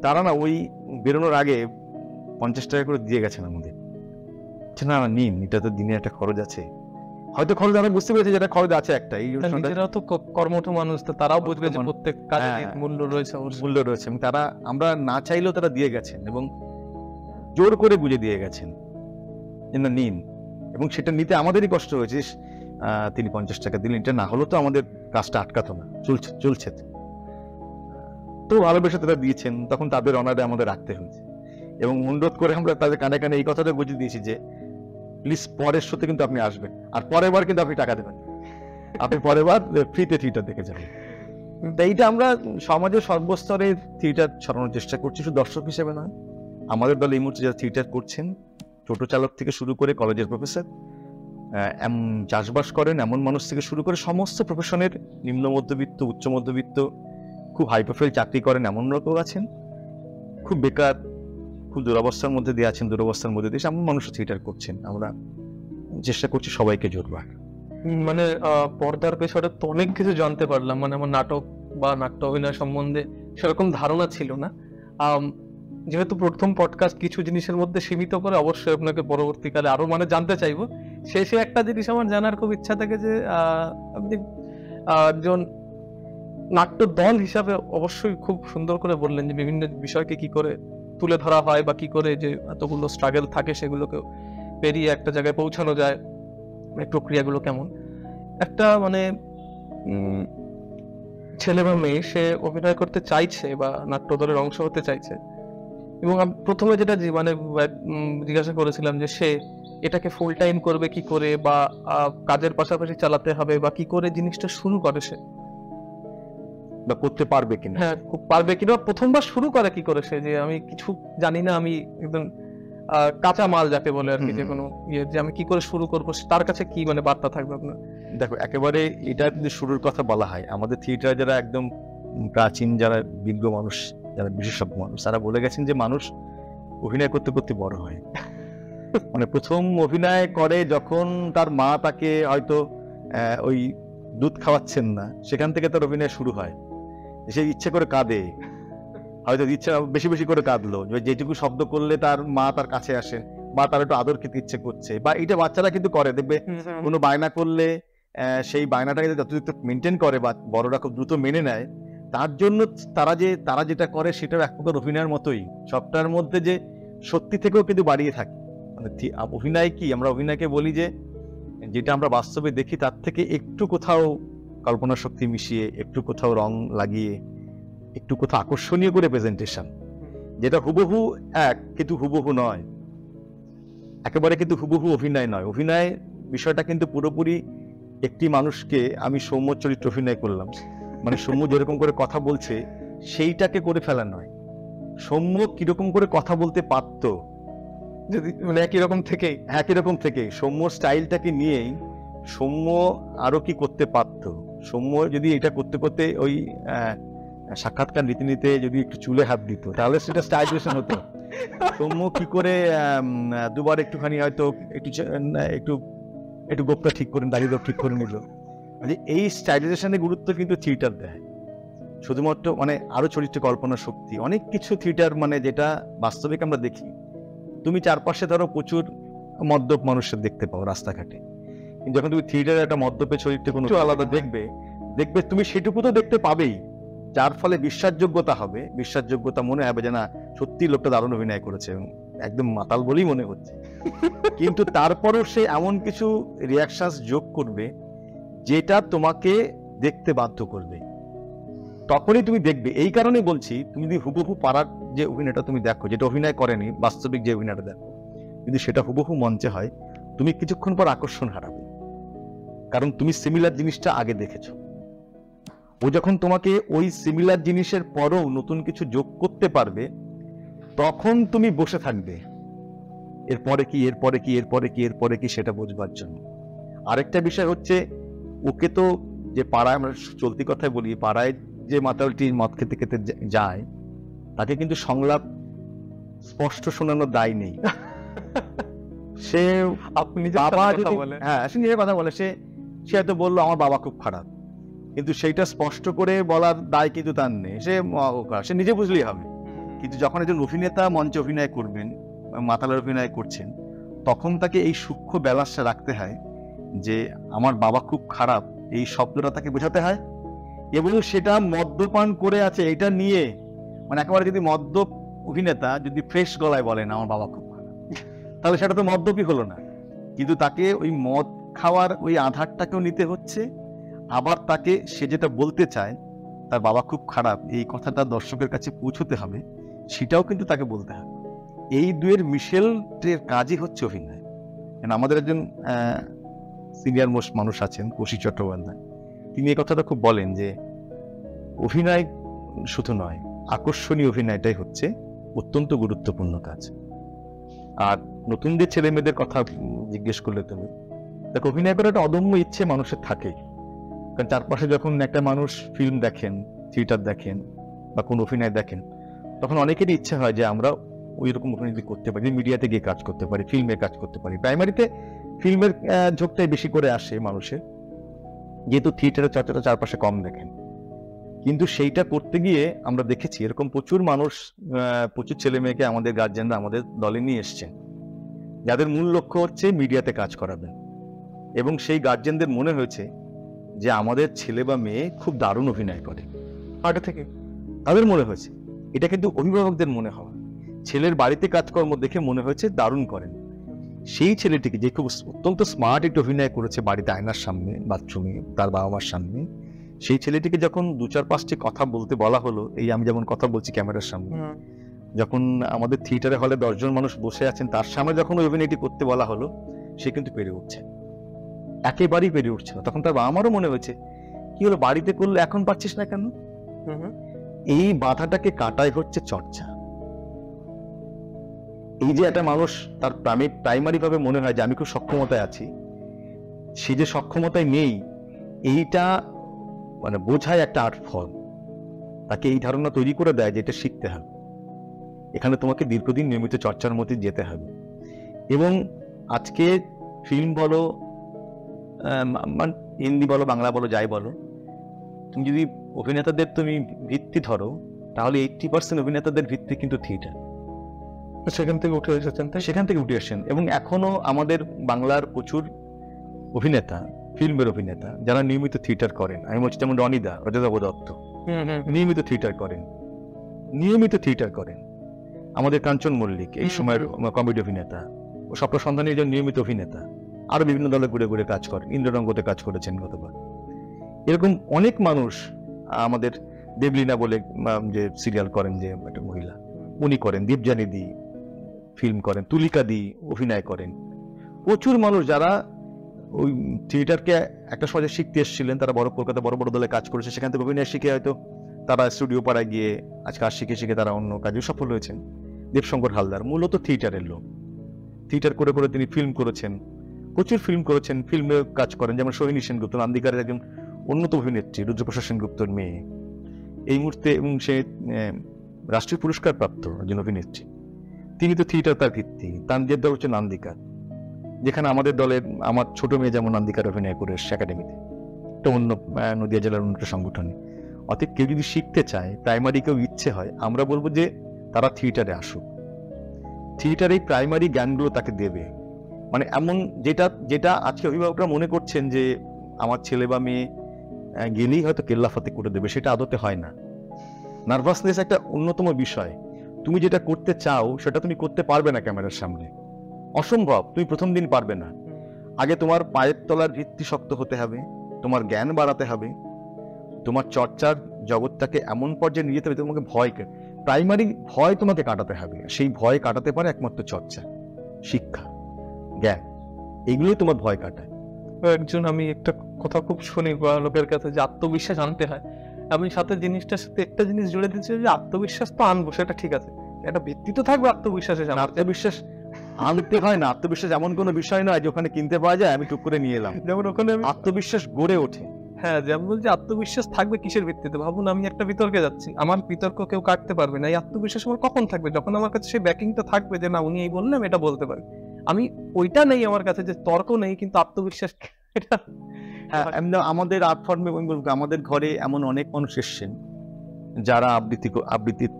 তারা না ওই বেরোনোর আগে 50 টাকা করে দিয়ে গেছেন আমাদের। না না নিন, এটা তো দিনে একটা খরচ আছে, হয়তো খরচ আমরা বুঝতে পেরেছি যেটা খরচ আছে একটা, এই নিজেরাও তো কর্মঠ মানুষ, তো তারাও বুঝবে যে প্রত্যেক কাজে হ্যাঁ, মূল্য রয়েছে, মূল্য রয়েছে, এবং তারা আমরা না চাইলেও তারা দিয়ে গেছেন এবং জোর করে বুঝে দিয়ে গেছেন যে না নিন, এবং সেটা নিতে আমাদেরই কষ্ট হয়েছে। তিনি 50 টাকা দিলেন, এটা না হলেও তো আমাদের কাজটা আটকাতো না, চলছে তো ভালোবেসে তারা দিয়েছেন, তখন তাদের অনারে আমাদের রাখতে হয়েছে এবং অনুরোধ করে আমরা তাদের কানে কানে এই কথাটা বুঝিয়ে দিয়েছি যে প্লিজ পরের শোতে কিন্তু আপনি আসবেন, আর পরের বার কিন্তু আপনি টাকা দেবেন, আপনি পরের বার ফ্রিতে থিয়েটার দেখে যাবেন। তো এইটা আমরা সমাজের সর্বস্তরে থিয়েটার ছড়ানোর চেষ্টা করছি, শুধু দর্শক হিসেবে নয়, আমাদের দলে এই মুহূর্তে যারা থিয়েটার করছেন, টোটো চালক থেকে শুরু করে কলেজের প্রফেসর, চাষবাস করেন এমন মানুষ থেকে শুরু করে সমস্ত প্রফেশনের, নিম্ন মধ্যবিত্ত, উচ্চ মধ্যবিত্ত, খুব হাই প্রোফাইল চাকরি করেন এমন লোকও আছেন, খুব বেকার, খুব দুরবস্থার মধ্যে দিয়ে আছেন, দুরবস্থার মধ্যে দিয়ে এমন মানুষও থিয়েটার করছেন। আমরা চেষ্টা করছি সবাইকে জোরবার। মানে পর্দার পেছনে তো অনেক কিছু জানতে পারলাম, মানে আমার নাটক বা নাট্য অভিনয় সম্বন্ধে সেরকম ধারণা ছিল না। যেহেতু প্রথম পডকাস্ট কিছু জিনিসের মধ্যে সীমিত করে, অবশ্যই আপনাকে পরবর্তীকালে আরো মানে জানতে চাইবো। শেষে একটা জিনিস আমার জানার খুব ইচ্ছা থাকে যে আপনি একজন নাট্য দল হিসাবে অবশ্যই খুব সুন্দর করে বললেন যে বিভিন্ন বিষয়কে কি করে তুলে ধরা হয় বা কি করে যে এতগুলো স্ট্রাগল থাকে সেগুলোকে পেরিয়ে একটা জায়গায় পৌঁছানো যায়, এই প্রক্রিয়াগুলো কেমন। একটা মানে ছেলে বা মেয়ে সে অভিনয় করতে চাইছে বা নাট্য দলের অংশ হতে চাইছে, এবং আমি প্রথমে যেটা মানে জিজ্ঞাসা করেছিলাম যে সে এটাকে ফুল টাইম করবে কি করে, বা কাজের পাশাপাশি চালাতে হবে, বা কি করে জিনিসটা শুরু করে সে, বা করতে পারবে কিনা, হ্যাঁ খুব পারবে কিনা, প্রথমবার শুরু করে কি করে সে, যে আমি কিছু জানি না, আমি একদম কাঁচা মাল যাকে বলে আর কি, যে কোনো ইয়ে, যে আমি কি করে শুরু করবো, তার কাছে কি মানে বার্তা থাকবে আপনার? দেখো একেবারে এটা যদি শুরুর কথা বলা হয়, আমাদের থিয়েটার যারা একদম প্রাচীন, যারা বিজ্ঞ মানুষ, যারা বিশেষজ্ঞ মানুষ, তারা বলে গেছেন যে মানুষ অভিনয় করতে করতে বড় হয়। মানে প্রথম অভিনয় করে যখন তার মা তাকে হয়তো ওই দুধ খাওয়াচ্ছেন না, সেখান থেকে তার অভিনয় শুরু হয়। সে ইচ্ছে করে কাঁদে, হয়তো ইচ্ছে বেশি বেশি করে কাঁদলো, যেটুকু শব্দ করলে তার মা তার কাছে আসেন, বা তার একটু আদর খেতে ইচ্ছে করছে, বা এটা বাচ্চারা কিন্তু করে, দেখবে কোনো বায়না করলে সেই বায়নাটাকে যতটুকু মেনটেন করে বা বড়রা খুব দ্রুত মেনে নেয়, তার জন্য তারা যেটা করে সেটাও এক প্রকার অভিনয়ের মতোই, সবটার মধ্যে যে সত্যি থেকেও কিন্তু বাড়িয়ে থাকে। মানে অভিনয় কি, আমরা অভিনয়কে বলি যে যেটা আমরা বাস্তবে দেখি তার থেকে একটু কোথাও কল্পনা শক্তি মিশিয়ে, একটু কোথাও রং লাগিয়ে, একটু কোথাও আকর্ষণীয় করে প্রেজেন্টেশন, যেটা হুবহু এক কিন্তু হুবহু নয়, একেবারে কিন্তু হুবহু অভিনয় নয়। অভিনয় বিষয়টা কিন্তু পুরোপুরি একটি মানুষকে, আমি সৌম্য চরিত্র অভিনয় করলাম, মানে সৌম্য যেরকম করে কথা বলছে সেইটাকে করে ফেলা নয়, সৌম্য কিরকম করে কথা বলতে পারত, যদি মানে একই রকম থেকে সৌম্য স্টাইলটাকে নিয়েই সৌম্য আরো কি করতে পারত। সৌম্য যদি এটা করতে করতে ওই সাক্ষাৎকার নিতে নিতে যদি একটু চুলে হাত দিত, তাহলে সেটা স্টাইলিজেশন হতো। সৌম্য কি করে দুবার একটুখানি হয়তো একটু একটু গোপটা ঠিক করে, দাড়ি ঠিক করে নিল, এই স্টাইলাইজেশনের গুরুত্ব কিন্তু থিয়েটার দেয়। শুধুমাত্র মানে আরো চরিত্র কল্পনা শক্তি, অনেক কিছু থিয়েটার মানে যেটা বাস্তবিক আমরা দেখি। তুমি চারপাশে ধরো প্রচুর মদ্যপ মানুষের দেখতে পাও রাস্তাঘাটে, যখন তুমি থিয়েটারে একটা মদ্যপের চরিত্রে কোনো আলাদা দেখবে তুমি সেটুকু তো দেখতে পাবেই, যার ফলে বিশ্বাসযোগ্যতা হবে, বিশ্বাসযোগ্যতা মনে হবে যে না সত্যি লোকটা দারুণ অভিনয় করেছে, একদম মাতাল বলেই মনে হচ্ছে। কিন্তু তারপরও সে এমন কিছু রিয়াকশন যোগ করবে যেটা তোমাকে দেখতে বাধ্য করবে, তখনই তুমি দেখবে। এই কারণে বলছি, তুমি যদি হুবহু পাড়ার যে অভিনয়টা তুমি দেখো, যেটা অভিনয় করেনি, বাস্তবিক যে অভিনয়টা দেখো, যদি সেটা হুবহু মঞ্চে হয়, তুমি কিছুক্ষণ পর আকর্ষণ হারাবে, কারণ তুমি সিমিলার জিনিসটা আগে দেখেছো। ও যখন তোমাকে ওই সিমিলার জিনিসের পরও নতুন কিছু যোগ করতে পারবে, তখন তুমি বসে থাকবে এরপরে কি এরপরে কি এরপরে কি এরপরে কি সেটা বোঝবার জন্য। আরেকটা বিষয় হচ্ছে, ওকে তো যে পাড়ায়, আমরা চলতি কথায় বলি, পাড়ায় যে মাতালটি মদ খেতে খেতে যায়, তাকে কিন্তু সংলাপ স্পষ্ট শোনানোর দায় নেই। সে আপনি বাবা যদি সে নিজের কথা বলে, সে হয়তো বললো আমার বাবা খুব খারাপ, কিন্তু সেইটা স্পষ্ট করে বলার দায় কিন্তু তার নেই, সে নিজে বুঝলেই হবে। কিন্তু যখন একজন অভিনেতা মঞ্চে অভিনয় করবেন, মাতালের অভিনয় করছেন, তখন তাকে এই সূক্ষ্ম ব্যালেন্সটা রাখতে হয় যে আমার বাবা খুব খারাপ, এই শব্দটা তাকে বোঝাতে হয়, এবং সেটা মদ্যপান করে আছে এটা নিয়ে, মানে একেবারে যদি মদ্যপ অভিনেতা যদি ফ্রেশ গলায় বলেন আমার বাবা খুব খারাপ, তাহলে সেটা তো মদ্যপই হলো না, কিন্তু তাকে ওই মদ খাওয়ার ওই আধারটাকেও নিতে হচ্ছে, আবার তাকে সে যেটা বলতে চায় তার বাবা খুব খারাপ এই কথাটা দর্শকের কাছে পৌঁছতে হবে, সেটাও কিন্তু তাকে বলতে হবে। এই দুয়ের মিশেলের কাজই হচ্ছে অভিনয়। আমাদের একজন সিনিয়র মোস্ট মানুষ আছেন কৌশিক চট্টোপাধ্যায়, তিনি এই কথাটা খুব বলেন যে অভিনয় শুধু নয়, আকর্ষণীয় অভিনয়টাই হচ্ছে অত্যন্ত গুরুত্বপূর্ণ কাজ। আর নতুনদের ছেলে মেয়েদের কথা জিজ্ঞেস করলে তুমি দেখো, অভিনয় করার একটা অদম্য ইচ্ছে মানুষের থাকে, কারণ চারপাশে যখন একটা মানুষ ফিল্ম দেখেন, থিয়েটার দেখেন বা কোন অভিনয় দেখেন, তখন অনেকেরই ইচ্ছে হয় যে আমরা ওই রকম অভিনয় করতে পারি, মিডিয়াতে গিয়ে কাজ করতে পারি, ফিল্মে কাজ করতে পারি। প্রাইমারিতে ফিল্মের ঝোঁকটাই বেশি করে আসে মানুষের, যেহেতু থিয়েটারের চর্চাটা চারপাশে কম দেখেন। কিন্তু সেইটা করতে গিয়ে আমরা দেখেছি এরকম প্রচুর মানুষ, প্রচুর ছেলে মেয়েকে আমাদের গার্জেনরা আমাদের দলে নিয়ে এসছেন, যাদের মূল লক্ষ্য হচ্ছে মিডিয়াতে কাজ করাবেন, এবং সেই গার্জেনদের মনে হয়েছে যে আমাদের ছেলে বা মেয়ে খুব দারুণ অভিনয় করে, আগে থেকে তাদের মনে হয়েছে। এটা কিন্তু অভিভাবকদের মনে হয়, ছেলের বাড়িতে কাজকর্ম দেখে মনে হয়েছে দারুণ করেন। সেই ছেলেটিকে যে খুব অত্যন্ত স্মার্ট একটু অভিনয় করেছে বাড়িতে আয়নার সামনে, বাথরুমে, তার বাবা মার সামনে, সেই ছেলেটিকে যখন 2-4-5টি কথা বলতে বলা হলো, এই আমি যেমন কথা বলছি ক্যামেরার সামনে, যখন আমাদের থিয়েটারে হলে 10 জন মানুষ বসে আছেন তার সামনে যখন ওই অভিনয়টি করতে বলা হলো, সে কিন্তু পেরে উঠছে, একেবারেই পেরে উঠছে না। তখন তার বাবা মারও মনে হয়েছে কি হলো, বাড়িতে করলে এখন পারছিস না কেন? এই বাধাটাকে কাটাই হচ্ছে চর্চা। এই যে একটা মানুষ তার প্রাইমারি ভাবে মনে হয় যে আমি খুব সক্ষমতায় আছি, সে যে সক্ষমতায় নেই এইটা মানে বোঝায় একটা আর্ট ফর্ম, তাকে এই ধারণা তৈরি করে দেয় যে এটা শিখতে হবে, এখানে তোমাকে দীর্ঘদিন নিয়মিত চর্চার মধ্যে যেতে হবে। এবং আজকে ফিল্ম বলো, হিন্দি বলো, বাংলা বলো, যাই বলো, তুমি যদি অভিনেতাদের তুমি ভিত্তি ধরো, তাহলে 80% অভিনেতাদের ভিত্তি কিন্তু থিয়েটার, সেখান থেকে উঠে এসেছেন, সেখান থেকে উঠে আসেন। এবং এখনো আমাদের বাংলার প্রচুর অভিনেতা, ফিল্মের অভিনেতা যারা নিয়মিত থিয়েটার করেন, আমি বলছি যেমন রনিদা, অজয় দত্ত নিয়মিত থিয়েটার করেন, আমাদের কাঞ্চন মল্লিক এই সময়ের কমেডি অভিনেতা, ও স্বপ্ন সন্ধানী একজন নিয়মিত অভিনেতা, আরো বিভিন্ন দলে ঘুরে ঘুরে কাজ করেন, ইন্দ্ররঙ্গতে কাজ করেছেন গতবার। এরকম অনেক মানুষ, আমাদের দেবলীনা বলে যে সিরিয়াল করেন যে একটা মহিলা, উনি করেন, দীপজানি দি ফিল্ম করেন, তুলিকা দি অভিনয় করেন। প্রচুর মানুষ যারা ওই থিয়েটারকে একটা সহজে শিখতে এসেছিলেন, তারা কলকাতা বড় বড় দলে কাজ করেছে, সেখান থেকে অভিনয় শিখে হয়তো তারা স্টুডিও পাড়ায় গিয়ে আজ কাজ শিখে শিখে তারা অন্য কাজেও সফল হয়েছেন। দেবশঙ্কর হালদার মূলত থিয়েটারের লোক, থিয়েটার করে করে তিনি ফিল্ম করেছেন, প্রচুর ফিল্ম করেছেন, ফিল্মে কাজ করেন। যেমন সোহিনী সেনগুপ্ত, নান্দিকারের একজন অন্যতম অভিনেত্রী, রুদ্রপ্রসাদ সেনগুপ্তর মেয়ে এই মুহূর্তে, এবং সে রাষ্ট্রীয় পুরস্কার প্রাপ্ত একজন অভিনেত্রী। তিনি তো থিয়েটার তার ভিত্তি, তার নিজের দল হচ্ছে নান্দিকার, যেখানে আমাদের দলের আমার ছোট মেয়ে যেমন নান্দিকার অভিনয় করে এসছে একাডেমিতে, একটা অন্য নদিয়া জেলার অন্য সংগঠনে। অতএব কেউ যদি শিখতে চায়, প্রাইমারি কেউ ইচ্ছে হয়, আমরা বলবো যে তারা থিয়েটারে আসুক, থিয়েটার এই প্রাইমারি জ্ঞানগুলো তাকে দেবে। মানে এমন যেটা যেটা আজকে অভিভাবকরা মনে করছেন যে আমার ছেলে বা মেয়ে গেলেই হয়তো কেল্লাফাতে করে দেবে, সেটা আদতে হয় না। নার্ভাসনেস একটা অন্যতম বিষয়। তুমি যেটা করতে চাও সেটা তুমি করতে পারবে না ক্যামেরার সামনে, অসম্ভব, তুমি প্রথম দিন পারবে না। আগে তোমার পায়ের তলার ভিত্তি শক্ত হতে হবে, তোমার জ্ঞান বাড়াতে হবে, তোমার চর্চার জগৎটাকে এমন পর্যায়ে নিয়ে যেতে হবে, তোমাকে প্রাইমারি ভয় তোমাকে কাটাতে হবে। সেই ভয় কাটাতে পারে একমাত্র চর্চা, শিক্ষা, জ্ঞান, এগুলোই তোমার ভয় কাটায়। একজন আমি একটা কথা খুব শুনি লোকের কাছে যে আত্মবিশ্বাস আনতে হয়, আমি সাথে জিনিসটার সাথে একটা জিনিস জুড়ে দিচ্ছি যে আত্মবিশ্বাস তো আনবো, সেটা ঠিক আছে, একটা ভিত্তি তো থাকবে আত্মবিশ্বাসে। আত্মবিশ্বাস আনতে হয় না, আত্মবিশ্বাস এমন কোনো বিষয় নয় যে ওখানে কিনতে পাওয়া যায় আমি টুক করে নিয়ে এলাম, যেমন ওখানে আত্মবিশ্বাস গড়ে ওঠে। হ্যাঁ, যেমন বলছি আত্মবিশ্বাস থাকবে কিসের ভিত্তিতে? ভাবুন আমি একটা বিতর্কে যাচ্ছি, আমার বিতর্ক কেউ কাটতে পারবে না, এই আত্মবিশ্বাস আমার কখন থাকবে? যখন আমার কাছে সেই ব্যাকিংটা থাকবে যে না উনি এই বললেন আমি এটা বলতে পারি। আমি ওইটা নেই আমার কাছে, যে তর্ক নেই কিন্তু আত্মবিশ্বাস, এটা আমাদের আর্ট ফর্মে আমাদের ঘরে এমন অনেক মানুষ এসছেন যারা আবৃত্তির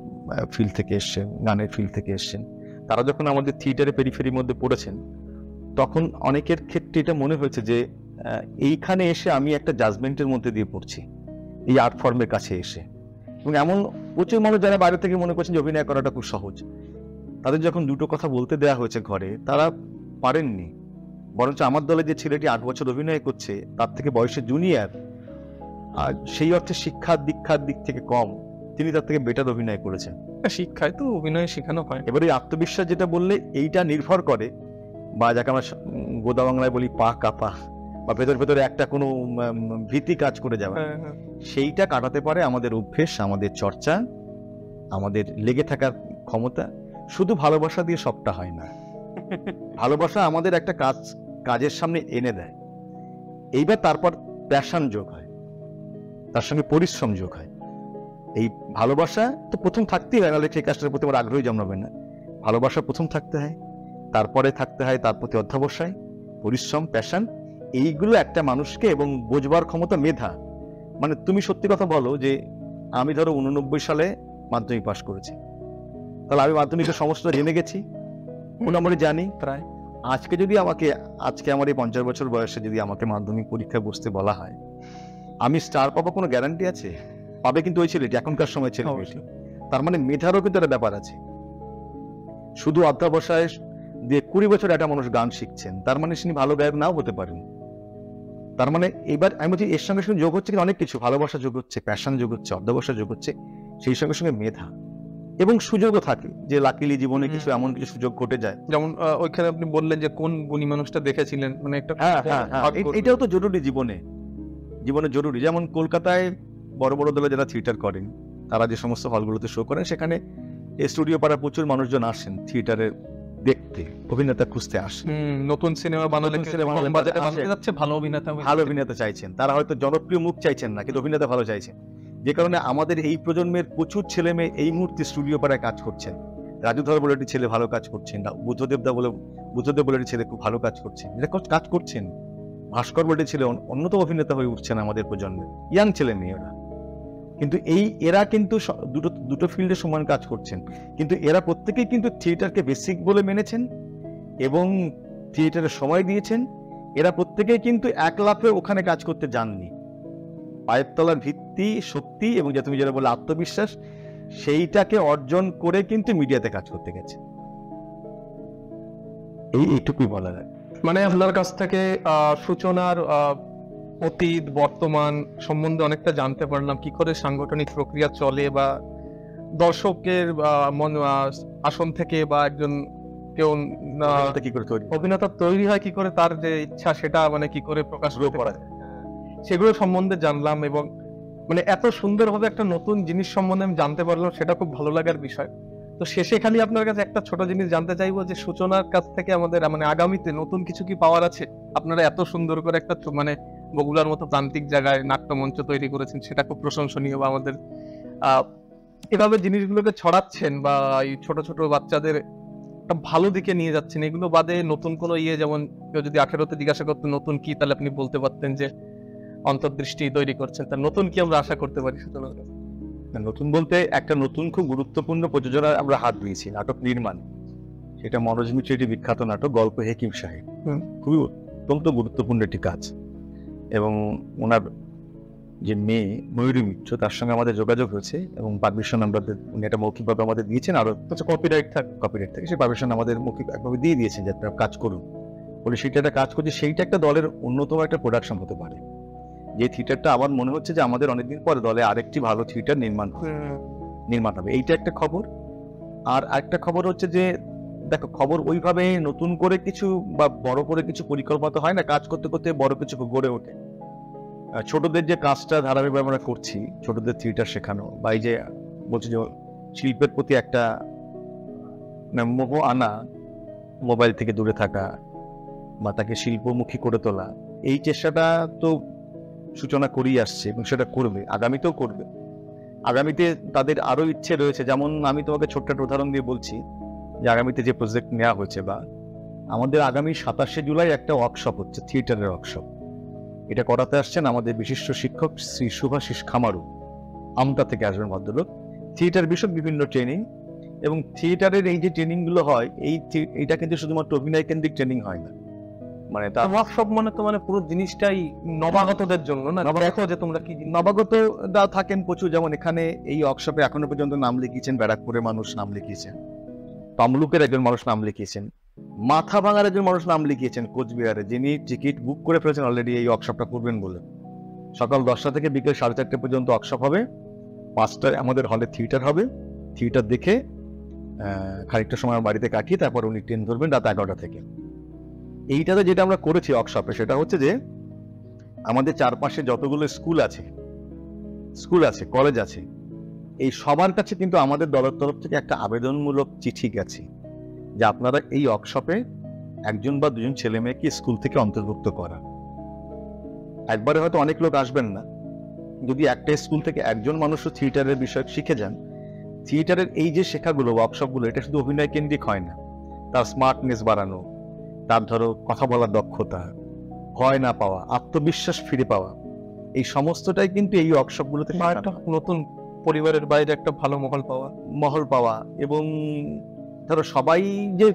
ফিল্ড থেকে এসছেন, গানের ফিল্ড থেকে এসছেন, তারা যখন আমাদের থিয়েটারে পেরিফেরির মধ্যে পড়েছেন, তখন অনেকের ক্ষেত্রে এটা মনে হয়েছে যে এইখানে এসে আমি একটা জাজমেন্টের মধ্যে দিয়ে পড়ছি এই আর্ট ফর্মের কাছে এসে। এবং এমন প্রচুর মানুষ যারা বাইরে থেকে মনে করছেন যে অভিনয় করাটা খুব সহজ, তাদের যখন দুটো কথা বলতে দেওয়া হয়েছে ঘরে, তারা পারেননি। বরঞ্চ আমার দলে যে ছেলেটি 8 বছর অভিনয় করছে, তার থেকে বয়সে জুনিয়র, আর সেই অর্থে শিক্ষার দীক্ষার দিক থেকে কম, তিনি তার থেকে বেটার অভিনয় করেছেন। শিক্ষায় তো অভিনয় শেখানো হয়। এবার এই আত্মবিশ্বাস যেটা বললে, এইটা নির্ভর করে, বা যাকে আমরা গোদা বাংলায় বলি পা কাপা, বা ভেতর ভেতরে একটা কোনো ভীতি কাজ করে যাওয়া, সেইটা কাটাতে পারে আমাদের অভ্যেস, আমাদের চর্চা, আমাদের লেগে থাকার ক্ষমতা। শুধু ভালোবাসা দিয়ে সবটা হয় না। ভালোবাসা আমাদের একটা কাজের সামনে এনে দেয়, এইবার তারপর প্যাশন যোগ হয়, তার সঙ্গে পরিশ্রম যোগ হয়। এই ভালোবাসা তো প্রথম থাকতেই হয়, নাহলে সেই কাজটার প্রতি আমার আগ্রহী জন্মাবে না। ভালোবাসা প্রথম থাকতে হয়, তারপরে থাকতে হয় তার প্রতি অধ্যবসায়, পরিশ্রম, প্যাশন। এইগুলো একটা মানুষকে, এবং বোঝবার ক্ষমতা, মেধা। মানে তুমি সত্যি কথা বলো যে আমি ধরো 89 সালে মাধ্যমিক পাশ করেছি, তাহলে আমি মাধ্যমিকের সমস্ত জেনে গেছি, মোটামুটি জানি প্রায়। আজকে যদি আমাকে, আজকে আমার এই 50 বছর বয়সে যদি আমাকে মাধ্যমিক পরীক্ষায় বসতে বলা হয়, আমি স্টার পাবো কোনো গ্যারান্টি আছে? পাবে কিন্তু ওই ছেলেটি, এখনকার সময় ছেলে। তার মানে মেধারও কিন্তু একটা ব্যাপার আছে। শুধু অধ্যবসায় দিয়ে 20 বছর একটা মানুষ গান শিখছেন, তার মানে তিনি ভালো গায়ক নাও হতে পারেন। তার মানে এবার আমি বলছি, এর সঙ্গে সঙ্গে যোগ হচ্ছে অনেক কিছু। ভালোবাসা যোগ হচ্ছে, প্যাশন যোগ হচ্ছে, অধ্যবসায় যোগ হচ্ছে, সেই সঙ্গে সঙ্গে মেধা এবং সুযোগও থাকে, যে লাকিলি জীবনে কিছু এমন কিছু সুযোগ ঘটে যায়। যেমন ওইখানে আপনি বললেন যে কোন গুণী মানুষটা দেখেছিলেন, মানে একটা এটাও তো জরুরি জীবনে জরুরি। যেমন কলকাতায় বড় বড় দলে যারা থিয়েটার করেন, তারা যে সমস্ত হলগুলোতে শো করেন, সেখানে স্টুডিও পাড়া প্রচুর মানুষজন আসেন থিয়েটারে দেখতে, অভিনেতা খুঁজতে আসেন। নতুন সিনেমা বানালে ভালো অভিনেতা চাইছেন, তারা হয়তো জনপ্রিয় মুখ চাইছেন না, কিন্তু অভিনেতা ভালো চাইছেন। যে কারণে আমাদের এই প্রজন্মের প্রচুর ছেলে মেয়ে এই মুহূর্তে স্টুডিও পাড়ায় কাজ করছেন। রাজু ধর বলে একটি ছেলে ভালো কাজ করছেন, বুদ্ধদেব বলে একটি ছেলে খুব ভালো কাজ করছেন, এরা কাজ করছেন। ভাস্কর বলে ছেলে অন্যতম অভিনেতা হয়ে উঠছেন আমাদের প্রজন্মের, ইয়াং ছেলে মেয়েরা। কিন্তু এরা কিন্তু দুটো ফিল্ডে সমান কাজ করছেন, কিন্তু এরা প্রত্যেকেই কিন্তু থিয়েটারকে বেসিক বলে মেনেছেন এবং থিয়েটারে সময় দিয়েছেন। এরা প্রত্যেকেই কিন্তু এক লাফে ওখানে কাজ করতে যাননি। পায়ের তলার ভিত্তি, শক্তি এবং তুমি যেটা বলে আত্মবিশ্বাস, সেইটাকে অর্জন করে কিন্তু মিডিয়াতে কাজ করতে গেছে। এইটুকুই বলা যায়। মানে আপনার কাছ থেকে সূচনার অতীত বর্তমান সম্বন্ধে অনেকটা জানতে পারলাম, কি করে সাংগঠনিক প্রক্রিয়া চলে, বা দর্শকের আসন থেকে বা একজন কেউ অভিনেতা তৈরি হয় কি করে, তার যে ইচ্ছা সেটা মানে কি করে প্রকাশ করা যায়, সেগুলো সম্বন্ধে জানলাম। এবং মানে এত সুন্দরভাবে একটা নতুন জিনিস সম্বন্ধে আমি জানতে পারলাম, সেটা খুব ভালো লাগার বিষয়। তো শেষে খালি আপনার কাছে একটা ছোট জিনিস জানতে চাইবো, যে সূচনার কাছ থেকে আমাদের মানে আগামীতে নতুন কিছু কি পাওয়ার আছে? আপনারা এত সুন্দর করে একটা মানে বগুড়ার মতো প্রান্তিক জায়গায় নাট্যমঞ্চ তৈরি করেছেন, সেটা খুব প্রশংসনীয়। বা আমাদের এভাবে জিনিসগুলোকে ছড়াচ্ছেন, বা এই ছোট ছোট বাচ্চাদের একটা ভালো দিকে নিয়ে যাচ্ছেন। এগুলো বাদে নতুন কোনো যেমন কেউ যদি 18তে জিজ্ঞাসা করতো নতুন কি, তাহলে আপনি বলতে পারতেন যে অন্তর্দৃষ্টি তৈরি করছেন। তার নতুন কি আমরা আশা করতে পারি সূচনার কাছে? নতুন বলতে একটা নতুন খুব গুরুত্বপূর্ণ প্রযোজনা আমরা হাত দিয়েছি, নাটক নির্মাণ। সেটা মনোজ মিত্রের একটি বিখ্যাত নাটক, গল্প হেকিম সাহেব। খুবই অত্যন্ত গুরুত্বপূর্ণ একটি কাজ। এবং ওনার যে মেয়ে ময়ূরী মিত্র, তার সঙ্গে আমাদের যোগাযোগ হয়েছে এবং পারমিশন উনি একটা মৌখিকভাবে আমাদের দিয়েছেন। আরো কপিরাইট থাকে, সেই পারমিশন আমাদের মৌখিক একভাবে দিয়ে দিয়েছেন যে আপনারা কাজ করুন বলে। সেইটা একটা কাজ করছে, সেইটা একটা দলের অন্যতম একটা প্রোডাকশন হতে পারে। যে থিয়েটারটা আমার মনে হচ্ছে যে আমাদের অনেকদিন পরে দলে আরেকটি ভালো থিয়েটার নির্মাণ হবে, এইটা একটা খবর। আর আরেকটা খবর হচ্ছে যে দেখো, খবর ওইভাবে নতুন করে কিছু বা বড় করে কিছু পরিকল্পনা হয় না, কাজ করতে করতে বড় কিছু গড়ে ওঠে। ছোটদের যে কাজটা ধারাবাহিকভাবে আমরা করছি, ছোটদের থিয়েটার শেখানো, বা এই যে বলছি যে শিল্পের প্রতি একটা মোহ আনা, মোবাইল থেকে দূরে থাকা বা তাকে শিল্পমুখী করে তোলা, এই চেষ্টাটা তো সূচনা করেই আসছে এবং সেটা করবে, আগামীতেও করবে। আগামীতে তাদের আরো ইচ্ছে রয়েছে। যেমন আমি তোমাকে ছোট্ট একটা উদাহরণ দিয়ে বলছি যে আগামীতে যে প্রজেক্ট নেওয়া হয়েছে, বা আমাদের আগামী 27শে জুলাই একটা ওয়ার্কশপ হচ্ছে, থিয়েটারের ওয়ার্কশপ। এটা করাতে আসছেন আমাদের বিশিষ্ট শিক্ষক শ্রী শুভাশিস খামারু, আমতা থেকে আসবেন ভদ্রলোক। থিয়েটার বিষয়ক বিভিন্ন ট্রেনিং এবং থিয়েটারের এই যে ট্রেনিং গুলো হয় এইটা কিন্তু শুধুমাত্র অভিনয় কেন্দ্রিক ট্রেনিং হয় না, মানে তার ওয়ার্কশপ মানে তো মানে পুরো জিনিসটাই নবাগতদের জন্য না, দেখো যে তোমরা কি নবাগতরা থাকেন প্রচুর। যেমন এখানে এই ওয়ার্কশপে এখনো পর্যন্ত নাম লিখিয়েছেন ব্যারাকপুরের মানুষ, নাম লিখিয়েছেন তমলুকের একজন মানুষ, নাম লিখিয়েছেন মাথা ভাঙার একজন মানুষ, নাম লিখিয়েছেন কোচবিহারে, যিনি টিকিট বুক করে ফেলেছেন অলরেডি এই ওয়ার্কশপটা করবেন বলে। সকাল 10টা থেকে বিকেল 4:30 পর্যন্ত ওয়ার্কশপ হবে। 5টায় আমাদের হলে থিয়েটার হবে। থিয়েটার দেখে খানিকটা সময় আমার বাড়িতে কাটিয়ে তারপর উনি ট্রেন ধরবেন রাত 11টা থেকে। এইটাতে যেটা আমরা করেছি ওয়ার্কশপে সেটা হচ্ছে যে আমাদের চারপাশে যতগুলো স্কুল আছে, কলেজ আছে, এই সবার কাছে কিন্তু আমাদের দলের তরফ থেকে একটা আবেদনমূলক চিঠি গেছে যে আপনারা এই ওয়ার্কশপে 1 বা 2 ছেলে মেয়েকে স্কুল থেকে অন্তর্ভুক্ত করা। একবারে হয়তো অনেক লোক আসবেন না, যদি একটা স্কুল থেকে একজন মানুষও থিয়েটারের বিষয় শিখে যান, থিয়েটারের এই যে শেখাগুলো, ওয়ার্কশপগুলো, এটা শুধু অভিনয় কেন্দ্রিক হয় না, তার স্মার্টনেস বাড়ানো, তার ধরো কথা বলার দক্ষতা, ভয় না পাওয়া, আত্মবিশ্বাস ফিরে পাওয়া, এই সমস্তটাই কিন্তু এই ওয়ার্কশপগুলোতে একটা নতুন পরিবারের বাইরে একটা ভালো মহল পাওয়া। এবং ধরো সবাই যে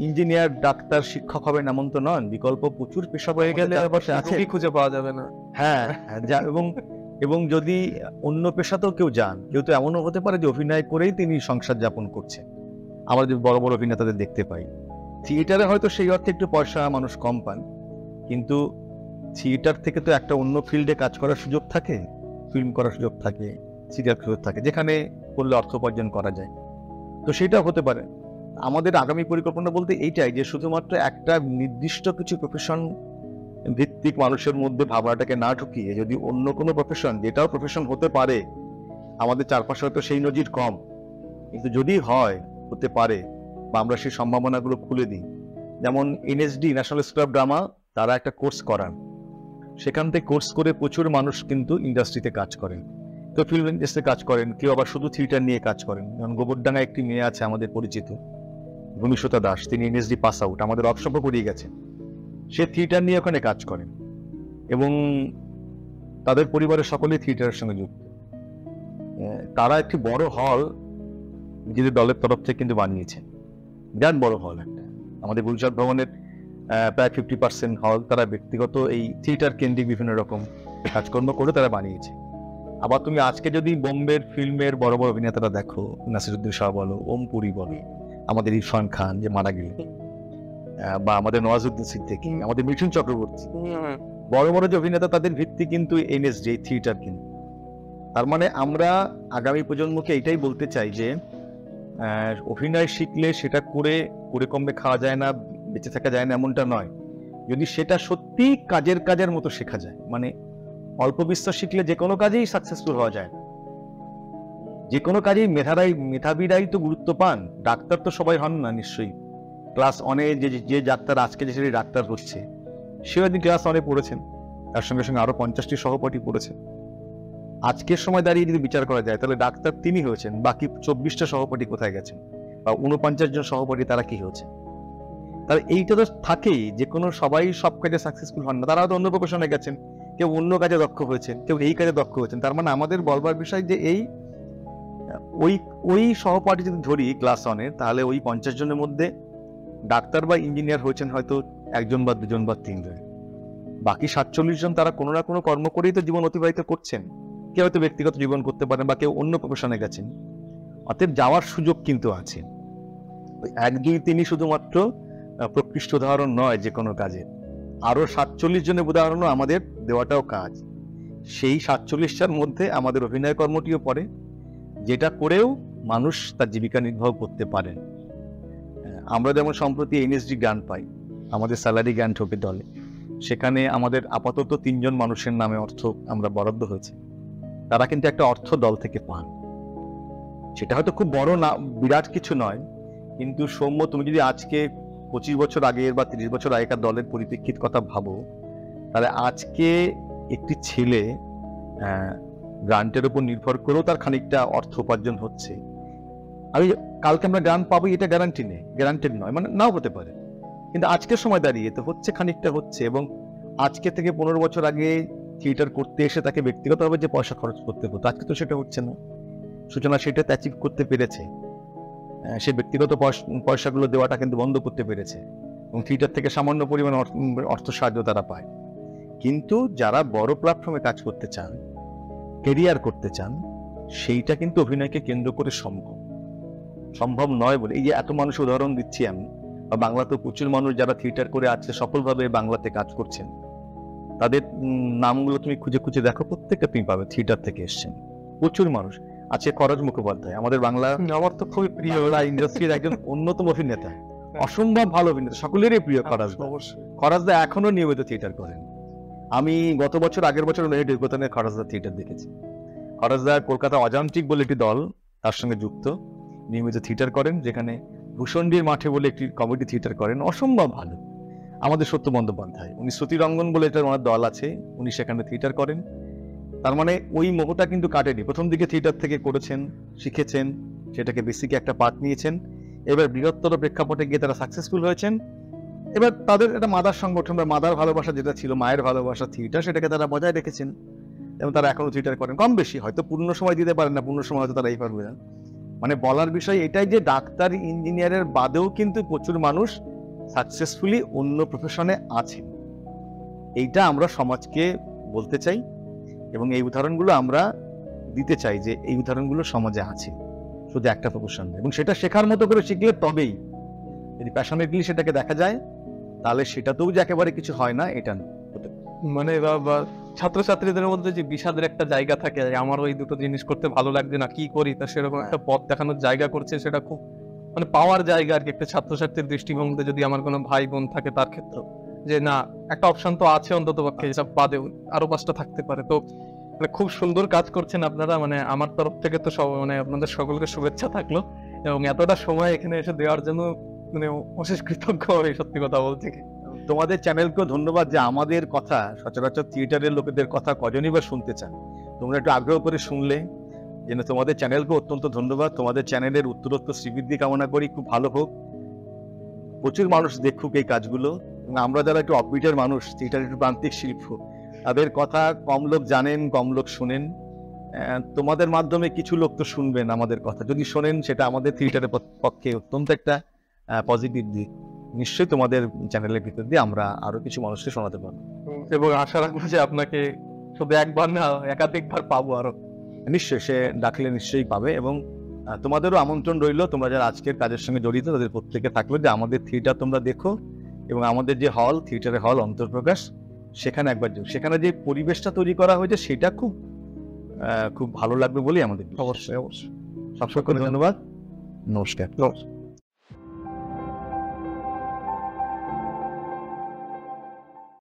ইঞ্জিনিয়ার, ডাক্তার, শিক্ষক হবেন এমন তো নন, বিকল্প প্রচুর পেশা হয়ে গেলে আছে, খুঁজে পাওয়া যাবে না। হ্যাঁ, এবং যদি অন্য পেশাতেও কেউ যান, কেউ তো এমনও হতে পারে যে অভিনয় করেই তিনি সংসার যাপন করছেন। আমরা যে বড় বড় অভিনেতাদের দেখতে পাই, থিয়েটারে হয়তো সেই অর্থে একটু পয়সা মানুষ কম পান, কিন্তু থিয়েটার থেকে তো একটা অন্য ফিল্ডে কাজ করার সুযোগ থাকে, ফিল্ম করার সুযোগ থাকে, সিরিয়াল সুযোগ থাকে, যেখানে করলে অর্থ উপার্জন করা যায়। তো সেটা হতে পারে। আমাদের আগামী পরিকল্পনা বলতে এইটাই যে শুধুমাত্র একটা নির্দিষ্ট কিছু প্রফেশন ভিত্তিক মানুষের মধ্যে ভাবনাটাকে না ঢুকিয়ে যদি অন্য কোনো প্রফেশন, যেটাও প্রফেশন হতে পারে, আমাদের চারপাশে হয়তো সেই নজির কম, কিন্তু যদি হয়, হতে পারে, বা আমরা সেই সম্ভাবনাগুলো খুলে দিই। যেমন NSD, national school of drama, তারা একটা কোর্স করান, সেখান থেকে কোর্স করে প্রচুর মানুষ কিন্তু ইন্ডাস্ট্রিতে কাজ করেন, কেউ ফিল্ম ইন্ডাস্ট্রিতে কাজ করেন, কেউ আবার শুধু থিয়েটার নিয়ে কাজ করেন। যেমন গোবরডাঙ্গায় একটি মেয়ে আছে আমাদের পরিচিত, ভূমিষ্যতা দাস, তিনি এনএসডি পাস আউট, আমাদের ওয়ার্কশপও করিয়ে গেছেন। সে থিয়েটার নিয়ে ওখানে কাজ করেন এবং তাদের পরিবারের সকলেই থিয়েটারের সঙ্গে যুক্ত। তারা একটি বড় হল নিজেদের দলের তরফ থেকে কিন্তু বানিয়েছেন, বিরাট বড় হল একটা। আমাদের গুলজার ভবনের প্রায় 50% হল তারা ব্যক্তিগত এই থিয়েটার কেন্দ্রিক বিভিন্ন রকম কাজকর্ম করে তারা বানিয়েছে। আবার তুমি আজকে যদি বোম্বের ফিল্মের বড় বড় অভিনেতারা দেখো, নাসিরুদ্দিন শাহ বলো, ওম পুরী বলো, আমাদের ইরফান খান যে মারা গেলেন, বা আমাদের নওয়াজুদ্দিন সিদ্দিকী, আমাদের মিঠুন চক্রবর্তী, বড় বড় যে অভিনেতা, তাদের ভিত্তি কিন্তু এনএসডি থিয়েটার। কিন্তু তার মানে আমরা আগামী প্রজন্মকে এটাই বলতে চাই যে অভিনয় শিখলে সেটা করে কমবে খাওয়া যায় না, বেঁচে থাকা যায় না, এমনটা নয়। যদি সেটা সত্যি কাজের মতো শেখা যায়, মানে অল্প বিস্তর শিখলে যে কোনো কাজেই সাকসেসফুল হওয়া যায়। যে কোনো কাজেই মেধাবীরাই তো গুরুত্ব পান, ডাক্তার তো সবাই হন না নিশ্চয়ই। ক্লাস অনে যে ডাক্তার আজকে যে ডাক্তার হচ্ছে, সেও একদিন ক্লাস অনে পড়েছেন, তার সঙ্গে সঙ্গে আরো 50টি সহপাঠী পড়েছেন। আজকের সময় দাঁড়িয়ে যদি বিচার করা যায়, তাহলে ডাক্তার তিনি হয়েছেন, বাকি 24টা সহপাঠী কোথায় গেছেন, বা 49 জন সহপাঠী তারা কি হয়েছে? তাহলে এইটা তো থাকেই, যে কোনো সবাই সব কাজে সাকসেসফুল হন না, তারা হয়তো অন্য প্রফেশনে গেছেন, কেউ অন্য কাজে দক্ষ হয়েছেন, কেউ এই কাজে দক্ষ হয়েছেন। তার মানে আমাদের বলবার বিষয় যে ওই সহপাঠী যদি ধরি ক্লাস অনের, তাহলে ওই 50 জনের মধ্যে ডাক্তার বা ইঞ্জিনিয়ার হয়েছেন হয়তো 1 বা 2 বা 3 জন, বাকি 47 জন তারা কোনো না কোনো কর্ম করেই তো জীবন অতিবাহিত করছেন। কেউ হয়তো ব্যক্তিগত জীবন করতে পারেন, বা কেউ অন্য প্রফেশনে গেছেন। অতএব যাওয়ার সুযোগ কিন্তু আছে। 1, 2, 3 শুধুমাত্র প্রকৃষ্ট উদাহরণ নয় যে কোনো কাজে, আরো 47 জনের উদাহরণও আমাদের দেওয়াটাও কাজ। সেই 47টার মধ্যে আমাদের অভিনয় কর্মটিও পড়ে, যেটা করেও মানুষ তার জীবিকা নির্বাহ করতে পারেন। আমরা যেমন সম্প্রতি এনএসডি গ্রান্ট পাই, আমাদের স্যালারি গ্রান্ট হবে দলে, সেখানে আমাদের আপাতত 3 জন মানুষের নামে অর্থ আমরা বরাদ্দ হয়েছে। তারা কিন্তু একটা অর্থ দল থেকে পান, সেটা হয়তো খুব বড় না, বিরাট কিছু নয়, কিন্তু সৌম্য, তুমি যদি আজকে 25 বছর আগের বা 30 বছর আগেকার দলের পরিপ্রেক্ষিত কথা ভাবো, তাহলে আজকে একটি ছেলে গ্রান্টের উপর নির্ভর করেও তার খানিকটা অর্থ উপার্জন হচ্ছে। আমি কালকে আমরা গ্রান্ট পাবো এটা গ্যারান্টেড নয়, মানে নাও হতে পারে, কিন্তু আজকের সময় দাঁড়িয়ে তো হচ্ছে, খানিকটা হচ্ছে। এবং আজকে থেকে 15 বছর আগে থিয়েটার করতে এসে তাকে ব্যক্তিগতভাবে যে পয়সা খরচ করতে হতো, আজকে তো সেটা হচ্ছে না। সূচনা সেটা অ্যাচিভ করতে পেরেছে। সে ব্যক্তিগত পয়সাগুলো দেওয়াটা কিন্তু বন্ধ করতে পেরেছে এবং থিয়েটার থেকে সামান্য পরিমাণ অর্থ সাহায্য তারা পায়। কিন্তু যারা বড় প্ল্যাটফর্মে কাজ করতে চান, কেরিয়ার করতে চান, সেইটা কিন্তু অভিনয়কে কেন্দ্র করে সম্ভব নয় বলে এই যে এত মানুষ উদাহরণ দিচ্ছি আমি, বা বাংলাতেও প্রচুর মানুষ যারা থিয়েটার করে আছে সফলভাবে বাংলাতে কাজ করছেন, তাদের নামগুলো তুমি খুঁজে খুঁজে দেখো, প্রত্যেকটা তুমি পাবে থিয়েটার থেকে এসছেন প্রচুর মানুষ আছে। খরচ মুখোপাধ্যায় আমাদের বাংলা, আমার তো খুবই প্রিয় ইন্ডাস্ট্রির একজন অন্যতম অভিনেতা, অসম্ভব ভালো অভিনেতা, সকলেরই প্রিয় খরচ। খরচদা এখনো নিয়মিত থিয়েটার করেন। আমি গত বছর আগের বছর খরচদা থিয়েটার দেখেছি। খরচদা কলকাতা অজান্ত্রিক বলে একটি দল তার সঙ্গে যুক্ত, নিয়মিত থিয়েটার করেন, যেখানে ভূষণ্ডীর মাঠে বলে একটি কমেডি থিয়েটার করেন, অসম্ভব ভালো। আমাদের সত্য বন্দ্যোপাধ্যায়, উনি শ্রুতিরঙ্গন বলে এটা ওনার দল আছে, উনি সেখানে থিয়েটার করেন। তার মানে ওই মোহটা কিন্তু কাটেনি। প্রথম দিকে থিয়েটার থেকে করেছেন, শিখেছেন, সেটাকে বেসিকে একটা পাঠ নিয়েছেন, এবার বৃহত্তর প্রেক্ষাপটে গিয়ে তারা সাকসেসফুল হয়েছেন। এবার তাদের একটা মাদার সংগঠন বা মাদার ভালোবাসা যেটা ছিল, মায়ের ভালোবাসা থিয়েটার, সেটাকে তারা বজায় রেখেছেন এবং তারা এখনো থিয়েটার করেন কম বেশি। হয়তো পূর্ণ সময় দিতে পারেন না, পূর্ণ সময় হয়তো তারা এই পারবে না। মানে বলার বিষয় এটাই যে ডাক্তার ইঞ্জিনিয়ারের বাদেও কিন্তু প্রচুর মানুষ সাকসেসফুলি অন্য প্রফেশনে আছে। এইটা আমরা সমাজকে বলতে চাই এবং এই উদাহরণগুলো আমরা দিতে চাই যে এই উদাহরণগুলো সমাজে আছে, শুধু একটা প্রফেশন, এবং সেটা শেখার মতো করে শিখলে তবেই, যদি প্যাশনেটলি সেটাকে দেখা যায় তাহলে সেটাতেও যে একেবারে কিছু হয় না এটা না। মানে ছাত্রছাত্রীদের মধ্যে যে বিষাদের একটা জায়গা থাকে, আমার ওই দুটো জিনিস করতে ভালো লাগছে না, কি করি, তা সেরকম একটা পথ দেখানোর জায়গা করছে, সেটা খুব মানে পাওয়ার জায়গা আর কি। একটা ছাত্রছাত্রীর দৃষ্টিভঙ্গিতে যদি আমার কোনো ভাই বোন থাকে তার ক্ষেত্রে, যে না একটা অপশন তো আছে অন্তত পক্ষে, এসব বাদেও আরো 5টা থাকতে পারে। তো মানে খুব সুন্দর কাজ করছেন আপনারা, মানে আমার তরফ থেকে তো সব মানে আপনাদের সকলকে শুভেচ্ছা থাকলো, এবং এতটা সময় এখানে এসে দেওয়ার জন্য মানে অশেষ কৃতজ্ঞ এই সত্যি কথা বলতে। তোমাদের চ্যানেলকেও ধন্যবাদ যে আমাদের কথা, সচরাচর থিয়েটারের লোকেদের কথা কজনই বা শুনতে চান, তোমরা একটু আগ্রহ করে শুনলে, যেন তোমাদের চ্যানেলকে অত্যন্ত ধন্যবাদ। তোমাদের চ্যানেলের উত্তরোত্তর শ্রীবৃদ্ধি কামনা করি, খুব ভালো হোক, প্রচুর মানুষ দেখুক এই কাজগুলো। এবং আমরা যারা একটু অফবিটের মানুষ, থিয়েটার একটু প্রান্তিক শিল্প, তাদের কথা কম লোক জানেন, কম লোক শোনেন। তোমাদের মাধ্যমে কিছু লোক তো শুনবেন আমাদের কথা, যদি শোনেন সেটা আমাদের থিয়েটারের পক্ষে অত্যন্ত একটা পজিটিভ দিক। নিশ্চয়ই তোমাদের চ্যানেলের ভিতর দিয়ে আমরা আরো কিছু মানুষকে শোনাতে পারবো এবং আশা রাখবো যে আপনাকে শুধু একবার না একাধিকবার পাবো আরো। নিশ্চয়ই, সে ডাকলে নিশ্চয়ই পাবে। এবং তোমাদেরও আমন্ত্রণ রইল, তোমরা যারা আজকের কাজের সঙ্গে জড়িত তাদের প্রত্যেকে থাকলো, যে আমাদের থিয়েটার তোমরা দেখো এবং আমাদের যে হল, থিয়েটারের হল অন্তর্প্রকাশ, সেখানে একবার যাও। সেখানে যে পরিবেশটা তৈরি করা হয়েছে সেটা খুব খুব ভালো লাগবে বলেই আমাদের। অবশ্যই অবশ্যই। সবসময় ধন্যবাদ, নমস্কার।